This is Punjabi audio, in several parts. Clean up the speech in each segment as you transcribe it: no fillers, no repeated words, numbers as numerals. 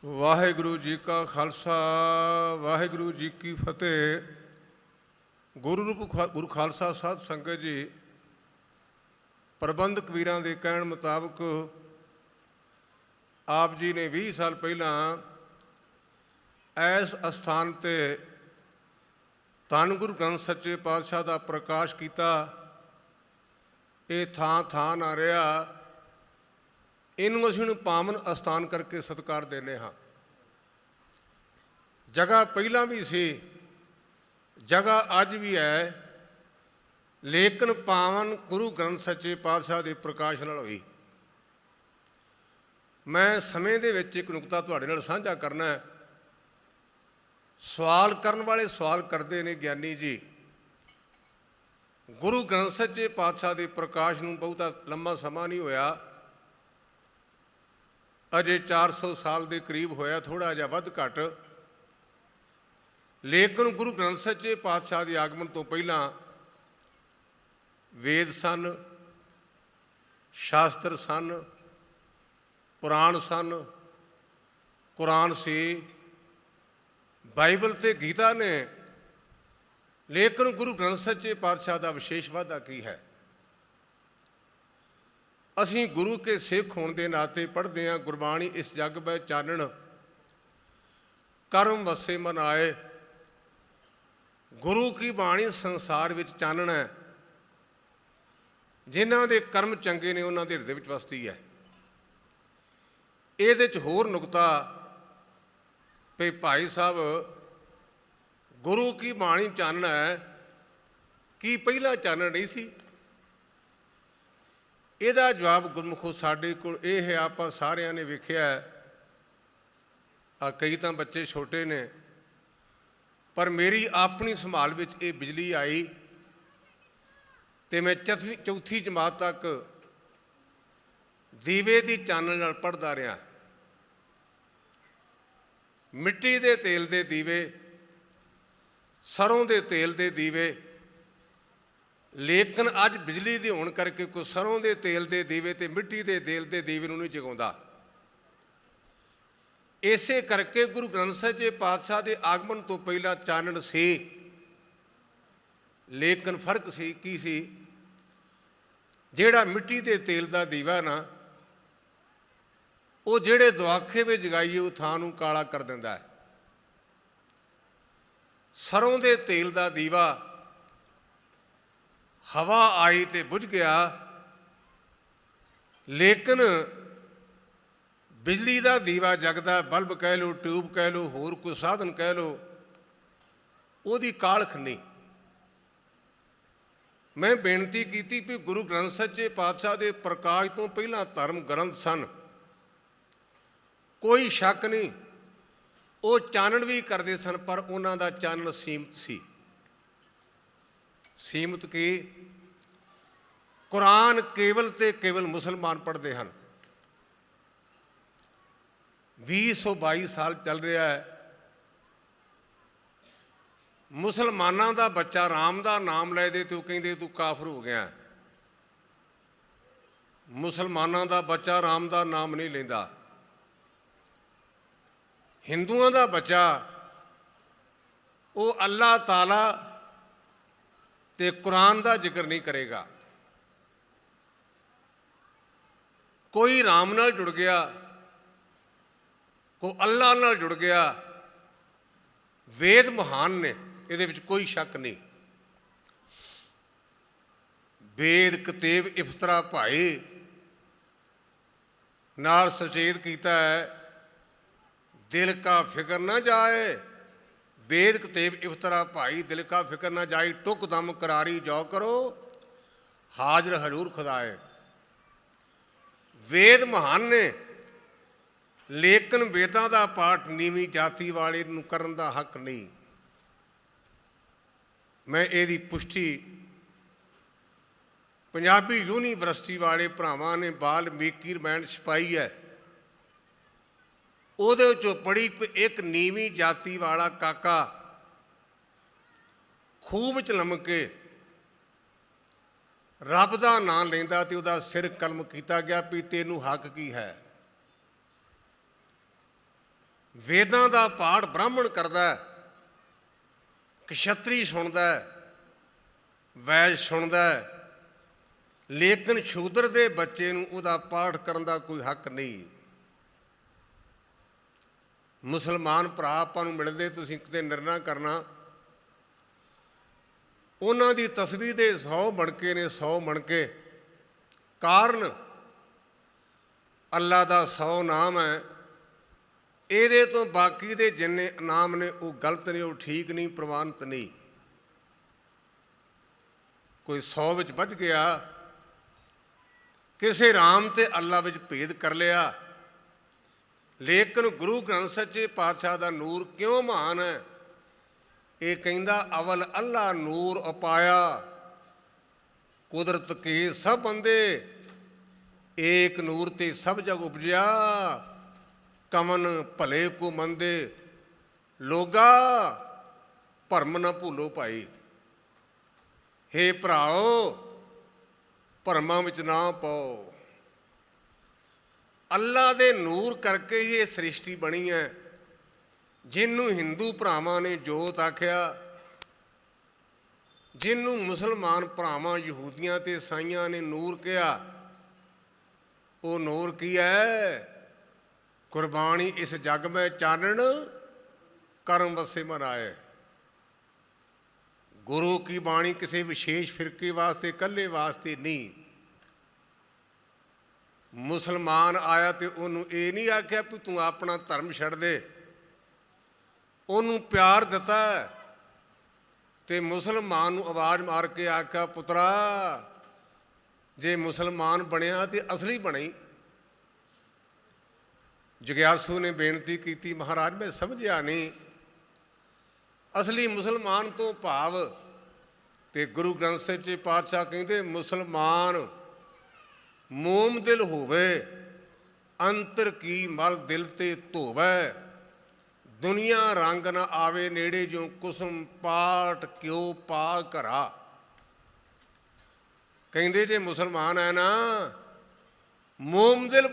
ਵਾਹਿਗੁਰੂ ਜੀ ਕਾ ਖਾਲਸਾ ਵਾਹਿਗੁਰੂ ਜੀ ਕੀ ਫਤਿਹ। ਗੁਰੂ ਖਾਲਸਾ ਸਾਧ ਸੰਗਤ ਜੀ, ਪ੍ਰਬੰਧਕ ਵੀਰਾਂ ਦੇ ਕਹਿਣ ਮੁਤਾਬਕ ਆਪ ਜੀ ਨੇ 20 ਸਾਲ ਪਹਿਲਾਂ ਇਸ ਅਸਥਾਨ 'ਤੇ ਧੰਨ ਗੁਰੂ ਗ੍ਰੰਥ ਸੱਚੇ ਪਾਤਸ਼ਾਹ ਦਾ ਪ੍ਰਕਾਸ਼ ਕੀਤਾ। ਇਹ ਥਾਂ ਥਾਂ ਨਾ ਰਿਹਾ, ਇਹਨੂੰ ਅਸੀਂ ਹੁਣ ਪਾਵਨ ਅਸਥਾਨ ਕਰਕੇ ਸਤਿਕਾਰ ਦਿੰਦੇ ਹਾਂ। ਜਗ੍ਹਾ ਪਹਿਲਾਂ ਵੀ ਸੀ, ਜਗ੍ਹਾ ਅੱਜ ਵੀ ਹੈ, ਲੇਕਿਨ ਪਾਵਨ ਗੁਰੂ ਗ੍ਰੰਥ ਸੱਚੇ ਪਾਤਸ਼ਾਹ ਦੇ ਪ੍ਰਕਾਸ਼ ਨਾਲ ਹੋਈ। ਮੈਂ ਸਮੇਂ ਦੇ ਵਿੱਚ ਇੱਕ ਨੁਕਤਾ ਤੁਹਾਡੇ ਨਾਲ ਸਾਂਝਾ ਕਰਨਾ ਹੈ। ਸਵਾਲ ਕਰਨ ਵਾਲੇ ਸਵਾਲ ਕਰਦੇ ਨੇ, ਗਿਆਨੀ ਜੀ ਗੁਰੂ ਗ੍ਰੰਥ ਸੱਚੇ ਪਾਤਸ਼ਾਹ ਦੇ ਪ੍ਰਕਾਸ਼ ਨੂੰ ਬਹੁਤਾ ਲੰਮਾ ਸਮਾਂ ਨਹੀਂ ਹੋਇਆ, ਅਜੇ 400 ਸਾਲ ਦੇ ਕਰੀਬ ਹੋਇਆ, ਥੋੜ੍ਹਾ ਜਿਹਾ ਵੱਧ ਘੱਟ। ਲੇਕਿਨ ਗੁਰੂ ਗ੍ਰੰਥ ਸੱਚੇ ਪਾਤਸ਼ਾਹ ਦੇ ਆਗਮਨ ਤੋਂ ਪਹਿਲਾਂ ਵੇਦ ਸਨ, ਸ਼ਾਸਤਰ ਸਨ, ਪੁਰਾਣ ਸਨ, ਕੁਰਾਨ ਸੀ, ਬਾਈਬਲ ਅਤੇ ਗੀਤਾ ਨੇ। ਲੇਕਿਨ ਗੁਰੂ ਗ੍ਰੰਥ ਸੱਚੇ ਪਾਤਸ਼ਾਹ ਦਾ ਵਿਸ਼ੇਸ਼ ਵਾਧਾ ਕੀ ਹੈ? ਅਸੀਂ ਗੁਰੂ ਕੇ ਸਿੱਖ ਹੋਣ ਦੇ ਨਾਤੇ ਪੜ੍ਹਦੇ ਹਾਂ, ਗੁਰਬਾਣੀ ਇਸ ਜਗ ਬੈ ਚਾਨਣ ਕਰਮ ਵਸੇ ਮਨ ਆਏ। ਗੁਰੂ ਕੀ ਬਾਣੀ ਸੰਸਾਰ ਵਿੱਚ ਚਾਨਣ ਹੈ, ਜਿਨ੍ਹਾਂ ਦੇ ਕਰਮ ਚੰਗੇ ਨੇ ਉਹਨਾਂ ਦੇ ਹਿਰਦੇ ਵਿੱਚ ਵਸਦੀ ਹੈ। ਇਹਦੇ 'ਚ ਹੋਰ ਨੁਕਤਾ ਵੀ ਭਾਈ ਸਾਹਿਬ ਗੁਰੂ ਕੀ ਬਾਣੀ ਚਾਨਣ ਹੈ, ਕੀ ਪਹਿਲਾਂ ਚਾਨਣ ਨਹੀਂ ਸੀ? ਇਹਦਾ ਜਵਾਬ ਗੁਰਮੁਖੋ ਸਾਡੇ ਕੋਲ ਇਹ ਹੈ। ਆਪਾਂ ਸਾਰਿਆਂ ਨੇ ਵੇਖਿਆ, ਕਈ ਤਾਂ ਬੱਚੇ ਛੋਟੇ ਨੇ, ਪਰ ਮੇਰੀ ਆਪਣੀ ਸੰਭਾਲ ਵਿੱਚ ਇਹ ਬਿਜਲੀ ਆਈ ਅਤੇ ਮੈਂ ਚੌਥੀ ਜਮਾਤ ਤੱਕ ਦੀਵੇ ਦੀ ਚਾਨਣ ਨਾਲ ਪੜ੍ਹਦਾ ਰਿਹਾ। ਮਿੱਟੀ ਦੇ ਤੇਲ ਦੇ ਦੀਵੇ, ਸਰੋਂ ਦੇ ਤੇਲ ਦੇ ਦੀਵੇ, ਲੇਕਿਨ ਅੱਜ ਬਿਜਲੀ ਦੇ ਹੋਣ ਕਰਕੇ ਕੋਈ ਸਰੋਂ ਦੇ ਤੇਲ ਦੇ ਦੀਵੇ ਅਤੇ ਮਿੱਟੀ ਦੇ ਤੇਲ ਦੇ ਦੀਵੇ ਨੂੰ ਨਹੀਂ ਜਗਾਉਂਦਾ। ਇਸੇ ਕਰਕੇ ਗੁਰੂ ਗ੍ਰੰਥ ਸੱਚੇ ਪਾਤਸ਼ਾਹ ਦੇ ਆਗਮਨ ਤੋਂ ਪਹਿਲਾਂ ਚਾਨਣ ਸੀ, ਲੇਕਿਨ ਫਰਕ ਸੀ ਕੀ ਸੀ? ਜਿਹੜਾ ਮਿੱਟੀ ਦੇ ਤੇਲ ਦਾ ਦੀਵਾ ਨਾ, ਉਹ ਜਿਹੜੇ ਦੁਆਖੇ ਵਿੱਚ ਜਗਾਈਏ ਉਹ ਥਾਂ ਨੂੰ ਕਾਲਾ ਕਰ ਦਿੰਦਾ ਹੈ। ਸਰੋਂ ਦੇ ਤੇਲ ਦਾ ਦੀਵਾ ਹਵਾ ਆਈ ਅਤੇ ਬੁਝ ਗਿਆ, ਲੇਕਿਨ ਬਿਜਲੀ ਦਾ ਦੀਵਾ ਜਗਦਾ, ਬਲਬ ਕਹਿ ਲਓ, ਟਿਊਬ ਕਹਿ ਲਓ, ਹੋਰ ਕੋਈ ਸਾਧਨ ਕਹਿ ਲਓ, ਉਹਦੀ ਕਾਲਖ ਨਹੀਂ। ਮੈਂ ਬੇਨਤੀ ਕੀਤੀ ਵੀ ਗੁਰੂ ਗ੍ਰੰਥ ਸੱਚੇ ਪਾਤਸ਼ਾਹ ਦੇ ਪ੍ਰਕਾਸ਼ ਤੋਂ ਪਹਿਲਾਂ ਧਰਮ ਗ੍ਰੰਥ ਸਨ, ਕੋਈ ਸ਼ੱਕ ਨਹੀਂ, ਉਹ ਚਾਨਣ ਵੀ ਕਰਦੇ ਸਨ, ਪਰ ਉਹਨਾਂ ਦਾ ਚਾਨਣ ਸੀਮਤ ਸੀ। ਸੀਮਤ ਕੀ? ਕੁਰਾਨ ਕੇਵਲ ਅਤੇ ਕੇਵਲ ਮੁਸਲਮਾਨ ਪੜ੍ਹਦੇ ਹਨ। 2022 ਸਾਲ ਚੱਲ ਰਿਹਾ ਹੈ, ਮੁਸਲਮਾਨਾਂ ਦਾ ਬੱਚਾ ਰਾਮ ਦਾ ਨਾਮ ਲੈ ਦੇ ਤੇ ਉਹ ਕਹਿੰਦੇ ਤੂੰ ਕਾਫਰ ਹੋ ਗਿਆ। ਮੁਸਲਮਾਨਾਂ ਦਾ ਬੱਚਾ ਰਾਮ ਦਾ ਨਾਮ ਨਹੀਂ ਲੈਂਦਾ। ਹਿੰਦੂਆਂ ਦਾ ਬੱਚਾ ਉਹ ਅੱਲਾਹ ਤਾਲਾ ਅਤੇ ਕੁਰਾਨ ਦਾ ਜ਼ਿਕਰ ਨਹੀਂ ਕਰੇਗਾ। ਕੋਈ ਰਾਮ ਨਾਲ ਜੁੜ ਗਿਆ, ਕੋਈ ਅੱਲਾਹ ਨਾਲ ਜੁੜ ਗਿਆ। ਵੇਦ ਮਹਾਨ ਨੇ, ਇਹਦੇ ਵਿੱਚ ਕੋਈ ਸ਼ੱਕ ਨਹੀਂ। ਵੇਦ ਕਤੇਬ ਇਫਤਰਾ ਭਾਈ ਨਾਲ ਸੁਚੇਤ ਕੀਤਾ ਹੈ, ਦਿਲ ਕਾ ਫਿਕਰ ਨਾ ਜਾਏ। ਵੇਦ ਕਤੇਬ ਇਫਤਰਾ ਭਾਈ ਦਿਲ ਕਾ ਫਿਕਰ ਨਾ ਜਾਏ, ਟੁਕ ਦਮ ਕਰਾਰੀ ਜੋ ਕਰੋ, ਹਾਜ਼ਰ ਹਜ਼ੂਰ ਖੁਦਾਏ। ਵੇਦ ਮਹਾਨ ਨੇ, ਲੇਕਿਨ ਵੇਦਾਂ ਦਾ ਪਾਠ ਨੀਵੀਂ ਜਾਤੀ ਵਾਲੇ ਨੂੰ ਕਰਨ ਦਾ ਹੱਕ ਨਹੀਂ। ਮੈਂ ਇਹਦੀ ਪੁਸ਼ਟੀ ਪੰਜਾਬੀ ਯੂਨੀਵਰਸਿਟੀ ਵਾਲੇ ਭਰਾਵਾਂ ਨੇ ਵਾਲਮੀਕੀ ਰਾਮਾਇਣ ਛਪਾਈ ਹੈ, ਉਹਦੇ ਵਿੱਚੋਂ ਪੜ੍ਹੀ। ਇੱਕ ਨੀਵੀਂ ਜਾਤੀ ਵਾਲਾ ਕਾਕਾ ਖੂਹ ਵਿੱਚ ਲਮਕ ਕੇ ਰੱਬ ਦਾ ਨਾਂ ਲੈਂਦਾ ਅਤੇ ਉਹਦਾ ਸਿਰ ਕਲਮ ਕੀਤਾ ਗਿਆ ਵੀ ਤੈਨੂੰ ਹੱਕ ਕੀ ਹੈ? वेदां दा पाठ ब्राह्मण करदा है, क्षत्री सुनदा है, वैश्य सुनदा है, लेकिन शूद्र दे बच्चे नूं उहदा पाठ करन दा कोई हक नहीं। मुसलमान भरा आपां नूं मिलदे, तुसीं किते निर्णय करना, उन्हां दी तस्वीर दे 100 मणके ने, 100 मणके। कारण अल्लाह दा 100 नाम है, ਇਹਦੇ ਤੋਂ ਬਾਕੀ ਦੇ ਜਿੰਨੇ ਨਾਮ ਨੇ ਉਹ ਗਲਤ ਨੇ, ਉਹ ਠੀਕ ਨਹੀਂ, ਪ੍ਰਵਾਨਿਤ ਨਹੀਂ। ਕੋਈ 100 ਵਿੱਚ ਵੱਜ ਗਿਆ, ਕਿਸੇ ਰਾਮ ਤੇ ਅੱਲਾ ਵਿੱਚ ਭੇਦ ਕਰ ਲਿਆ। ਲੇਕਿਨ ਗੁਰੂ ਗ੍ਰੰਥ ਸੱਚੇ ਪਾਤਸ਼ਾਹ ਦਾ ਨੂਰ ਕਿਉਂ ਮਹਾਨ ਹੈ? ਇਹ ਕਹਿੰਦਾ ਅਵਲ ਅੱਲਾ ਨੂਰ ਅਪਾਇਆ, ਕੁਦਰਤ ਕੇ ਸਭ ਬੰਦੇ, ਏਕ ਨੂਰ ਤੇ ਸਭ ਜਗ ਉਪਜਿਆ, ਕਮਨ ਭਲੇ ਕੋ ਮੰਦੇ, ਲੋਗਾ ਭਰਮ ਨਾ ਭੁੱਲੋ ਭਾਈ। ਹੇ ਭਰਾਓ, ਭਰਮਾਂ ਵਿੱਚ ਨਾ ਪਾਓ। ਅੱਲਾ ਦੇ ਨੂਰ ਕਰਕੇ ਹੀ ਇਹ ਸ੍ਰਿਸ਼ਟੀ ਬਣੀ ਹੈ। ਜਿਹਨੂੰ ਹਿੰਦੂ ਭਰਾਵਾਂ ਨੇ ਜੋਤ ਆਖਿਆ, ਜਿਹਨੂੰ ਮੁਸਲਮਾਨ ਭਰਾਵਾਂ ਯਹੂਦੀਆਂ ਤੇ ਈਸਾਈਆਂ ਨੇ ਨੂਰ ਕਿਹਾ, ਉਹ ਨੂਰ ਕੀ ਹੈ? ਕੁਰਬਾਨੀ ਇਸ ਜਗ ਮੈਂ ਚਾਨਣ ਕਰਮ ਵਸੇ ਮਨਾਏ। ਗੁਰੂ ਕੀ ਬਾਣੀ ਕਿਸੇ ਵਿਸ਼ੇਸ਼ ਫਿਰਕੇ ਵਾਸਤੇ, ਇਕੱਲੇ ਵਾਸਤੇ ਨਹੀਂ। ਮੁਸਲਮਾਨ ਆਇਆ ਤੇ ਉਹਨੂੰ ਇਹ ਨਹੀਂ ਆਖਿਆ ਵੀ ਤੂੰ ਆਪਣਾ ਧਰਮ ਛੱਡ ਦੇ, ਉਹਨੂੰ ਪਿਆਰ ਦਿੱਤਾ ਤੇ ਮੁਸਲਮਾਨ ਨੂੰ ਆਵਾਜ਼ ਮਾਰ ਕੇ ਆਖਿਆ, ਪੁੱਤਰਾ ਜੇ ਮੁਸਲਮਾਨ ਬਣਿਆ ਤੇ ਅਸਲੀ ਬਣੀ। ਜਗਿਆਸੂ ਨੇ ਬੇਨਤੀ ਕੀਤੀ, ਮਹਾਰਾਜ ਮੈਂ ਸਮਝਿਆ ਨਹੀਂ, ਅਸਲੀ ਮੁਸਲਮਾਨ ਤੋਂ ਭਾਵ? ਤੇ ਗੁਰੂ ਗ੍ਰੰਥ ਸੱਚੇ ਪਾਤਸ਼ਾਹ ਕਹਿੰਦੇ ਮੁਸਲਮਾਨ ਮੋਮ ਦਿਲ ਹੋਵੇ, ਅੰਤਰ ਕੀ ਮਲ ਦਿਲ ਤੇ ਧੋਵੇ, ਦੁਨੀਆ ਰੰਗ ਨਾ ਆਵੇ ਨੇੜੇ, ਜੋ ਕੁਸਮ ਪਾਟ ਕਿਉ ਪਾ ਘਰਾ। ਕਹਿੰਦੇ ਜੇ ਮੁਸਲਮਾਨ ਹੈ ਨਾ, ਮੋਮ ਦਿਲ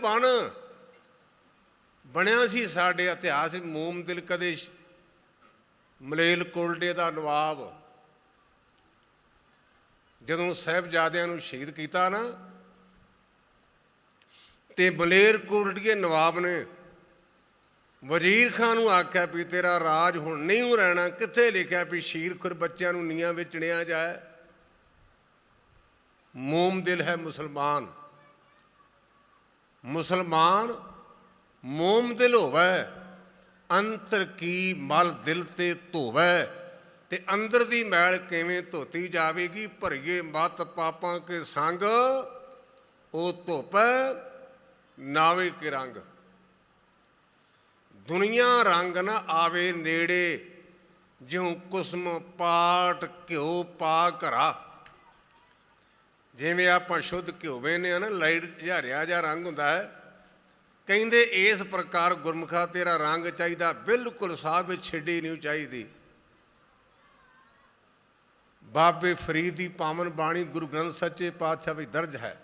ਬਣਿਆ ਸੀ। ਸਾਡੇ ਇਤਿਹਾਸ ਵਿੱਚ ਮੋਮ ਦਿਲ ਕਦੇ ਮਲੇਰਕੋਟਲੇ ਦਾ ਨਵਾਬ ਜਦੋਂ ਸਾਹਿਬਜ਼ਾਦਿਆਂ ਨੂੰ ਸ਼ਹੀਦ ਕੀਤਾ ਨਾ, ਤੇ ਮਲੇਰਕੋਟਲੇ ਨਵਾਬ ਨੇ ਵਜ਼ੀਰ ਖਾਨ ਨੂੰ ਆਖਿਆ ਵੀ ਤੇਰਾ ਰਾਜ ਹੁਣ ਨਹੀਂ ਰਹਿਣਾ। ਕਿੱਥੇ ਲਿਖਿਆ ਵੀ ਸ਼ੀਰ ਖੁਰ ਬੱਚਿਆਂ ਨੂੰ ਨੀਹਾਂ ਵਿੱਚ ਚਿਣਿਆ ਜਾਏ? ਮੋਮ ਦਿਲ ਹੈ ਮੁਸਲਮਾਨ। ਮੁਸਲਮਾਨ ਮੋਮ ਦਿਲ ਹੋਵੇ, ਅੰਤਰ ਕੀ ਮਲ ਦਿਲ ਤੇ ਧੋਵੇ। ਤੇ ਅੰਦਰ ਦੀ ਮੈਲ ਕਿਵੇਂ ਧੋਤੀ ਜਾਵੇਗੀ? ਭਰੀਏ ਮਤ ਪਾਪਾਂ ਕੇ ਸੰਗ, ਉਹ ਧੋਪੈ ਨਾਵੇ ਕੇ ਰੰਗ। ਦੁਨੀਆ ਰੰਗ ਨਾ ਆਵੇ ਨੇੜੇ, ਜਿਉਂ ਕੁਸਮ ਪਾਟ ਘਿਓ ਪਾ ਘਰਾ। ਜਿਵੇਂ ਆਪਾਂ ਸ਼ੁੱਧ ਘਿਓ ਵੇਨੇ ਆ ਨਾ, ਲਾਈਟ ਹਜ਼ਾਰਿਆ ਜਿਹਾ ਰੰਗ ਹੁੰਦਾ ਹੈ, ਕਹਿੰਦੇ ਇਸ ਪ੍ਰਕਾਰ ਗੁਰਮੁਖਾ ਤੇਰਾ ਰੰਗ ਚਾਹੀਦਾ, ਬਿਲਕੁਲ ਸਾਫ ਵਿੱਚ ਛਿੱਡੀ ਨਹੀਂ ਚਾਹੀਦੀ। ਬਾਬੇ ਫਰੀਦ ਦੀ ਪਾਵਨ ਬਾਣੀ ਗੁਰੂ ਗ੍ਰੰਥ ਸੱਚੇ ਪਾਤਸ਼ਾਹ ਵਿੱਚ ਦਰਜ ਹੈ।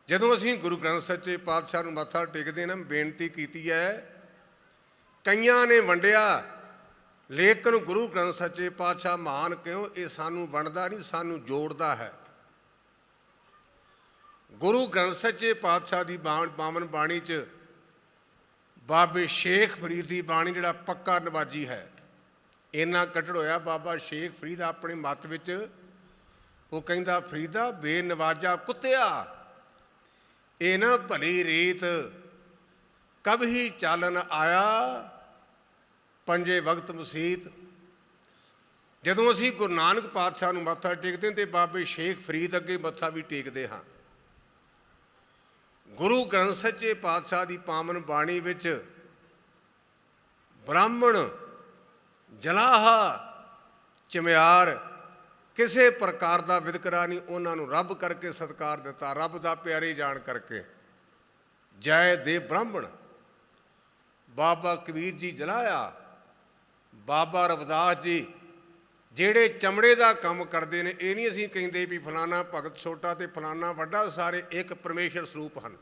ਜਦੋਂ ਅਸੀਂ ਗੁਰੂ ਗ੍ਰੰਥ ਸੱਚੇ ਪਾਤਸ਼ਾਹ ਨੂੰ ਮੱਥਾ ਟੇਕਦੇ ਨਾ, ਬੇਨਤੀ ਕੀਤੀ ਹੈ, ਕਈਆਂ ਨੇ ਵੰਡਿਆ, ਲੇਕਿਨ ਗੁਰੂ ਗ੍ਰੰਥ ਸੱਚੇ ਪਾਤਸ਼ਾਹ ਮਹਾਨ ਕਿਉਂ? ਇਹ ਸਾਨੂੰ ਵੰਡਦਾ ਨਹੀਂ, ਸਾਨੂੰ ਜੋੜਦਾ ਹੈ। ਗੁਰੂ ਗ੍ਰੰਥ ਸੱਚੇ ਪਾਤਸ਼ਾਹ ਦੀ ਪਾਵਨ ਬਾਣੀ 'ਚ ਬਾਬੇ ਸ਼ੇਖ ਫਰੀਦ ਦੀ ਬਾਣੀ ਜਿਹੜਾ ਪੱਕਾ ਨਵਾਜੀ ਹੈ, ਇੰਨਾ ਕੱਟੜ ਹੋਇਆ ਬਾਬਾ ਸ਼ੇਖ ਫਰੀਦ ਆਪਣੇ ਮੱਤ ਵਿੱਚ। ਉਹ ਕਹਿੰਦਾ, ਫਰੀਦਾ ਬੇਨਵਾਜਾ ਕੁੱਤਿਆ, ਇਹ ਨਾ ਭਲੀ ਰੀਤ ਕਬਹੀ ਚਾਲਨ ਆਇਆ, ਪੰਜੇ ਵਕਤ ਮਸੀਤ। ਜਦੋਂ ਅਸੀਂ ਗੁਰੂ ਨਾਨਕ ਪਾਤਸ਼ਾਹ ਨੂੰ ਮੱਥਾ ਟੇਕਦੇ ਤੇ ਬਾਬੇ ਸ਼ੇਖ ਫਰੀਦ ਅੱਗੇ ਮੱਥਾ ਵੀ ਟੇਕਦੇ ਹਾਂ। ਗੁਰੂ ਗ੍ਰੰਥ ਸੱਚੇ ਪਾਤਸ਼ਾਹ ਦੀ ਪਾਵਨ ਬਾਣੀ ਵਿੱਚ ਬ੍ਰਾਹਮਣ, ਜਲਾਹਾ, ਚਮਿਆਰ ਕਿਸੇ ਪ੍ਰਕਾਰ ਦਾ ਵਿਤਕਰਾ ਨਹੀਂ, ਉਹਨਾਂ ਨੂੰ ਰੱਬ ਕਰਕੇ ਸਤਿਕਾਰ ਦਿੱਤਾ, ਰੱਬ ਦਾ ਪਿਆਰੇ ਜਾਣ ਕਰਕੇ। ਜੈ ਦੇ ਬ੍ਰਾਹਮਣ। ਬਾਬਾ ਕਬੀਰ ਜੀ ਜਲਾਇਆ, ਬਾਬਾ ਰਵਿਦਾਸ ਜੀ ਜਿਹੜੇ ਚਮੜੇ ਦਾ ਕੰਮ ਕਰਦੇ ਨੇ, ਇਹ ਨਹੀਂ ਅਸੀਂ ਕਹਿੰਦੇ ਵੀ ਫਲਾਣਾ ਭਗਤ ਛੋਟਾ ਤੇ ਫਲਾਣਾ ਵੱਡਾ, ਸਾਰੇ ਇੱਕ ਪਰਮੇਸ਼ਰ ਸਰੂਪ ਹਨ।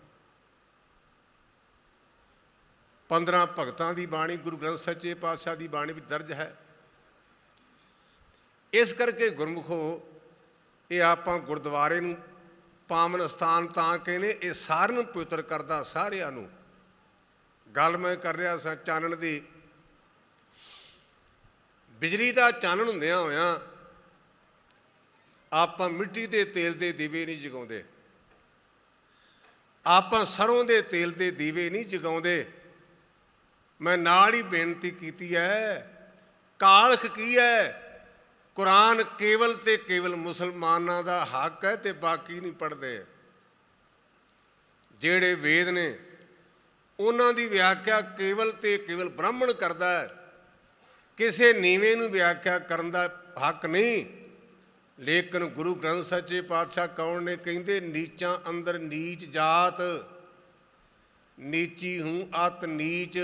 15 ਭਗਤਾਂ ਦੀ ਬਾਣੀ ਗੁਰੂ ਗ੍ਰੰਥ ਸੱਚੇ ਪਾਤਸ਼ਾਹ ਦੀ ਬਾਣੀ ਵਿੱਚ ਦਰਜ ਹੈ। ਇਸ ਕਰਕੇ ਗੁਰਮੁਖੋ ਇਹ ਆਪਾਂ ਗੁਰਦੁਆਰੇ ਨੂੰ ਪਾਵਨ ਸਥਾਨ ਤਾਂ ਕਹਿੰਦੇ, ਇਹ ਸਾਰਿਆਂ ਨੂੰ ਪਵਿੱਤਰ ਕਰਦਾ, ਸਾਰਿਆਂ ਨੂੰ। ਗੱਲ ਮੈਂ ਕਰ ਰਿਹਾ ਸਾਂ ਚਾਨਣ ਦੀ। ਬਿਜਲੀ ਦਾ ਚਾਨਣ ਹੁੰਦਿਆਂ ਹੋਇਆਂ ਆਪਾਂ ਮਿੱਟੀ ਦੇ ਤੇਲ ਦੇ ਦੀਵੇ ਨਹੀਂ ਜਗਾਉਂਦੇ, ਆਪਾਂ ਸਰੋਂ ਦੇ ਤੇਲ ਦੇ ਦੀਵੇ ਨਹੀਂ ਜਗਾਉਂਦੇ। ਮੈਂ ਨਾਲ ਹੀ ਬੇਨਤੀ ਕੀਤੀ ਹੈ, ਕਾਲਖ ਕੀ ਹੈ? ਕੁਰਾਨ ਕੇਵਲ ਤੇ ਕੇਵਲ ਮੁਸਲਮਾਨਾਂ ਦਾ ਹੱਕ ਹੈ ਤੇ ਬਾਕੀ ਨਹੀਂ ਪੜ੍ਹਦੇ। ਜਿਹੜੇ ਵੇਦ ਨੇ ਉਹਨਾਂ ਦੀ ਵਿਆਖਿਆ ਕੇਵਲ ਤੇ ਕੇਵਲ ਬ੍ਰਾਹਮਣ ਕਰਦਾ ਹੈ, ਕਿਸੇ ਨੀਵੇਂ ਨੂੰ ਵਿਆਖਿਆ ਕਰਨ ਦਾ ਹੱਕ ਨਹੀਂ। ਲੇਕਿਨ ਗੁਰੂ ਗ੍ਰੰਥ ਸੱਚੇ ਪਾਤਸ਼ਾਹ ਕੌਣ ਨੇ? ਕਹਿੰਦੇ ਨੀਚਾਂ ਅੰਦਰ ਨੀਚ ਜਾਤ, ਨੀਚੀ ਹੂੰ ਅਤ ਨੀਚ,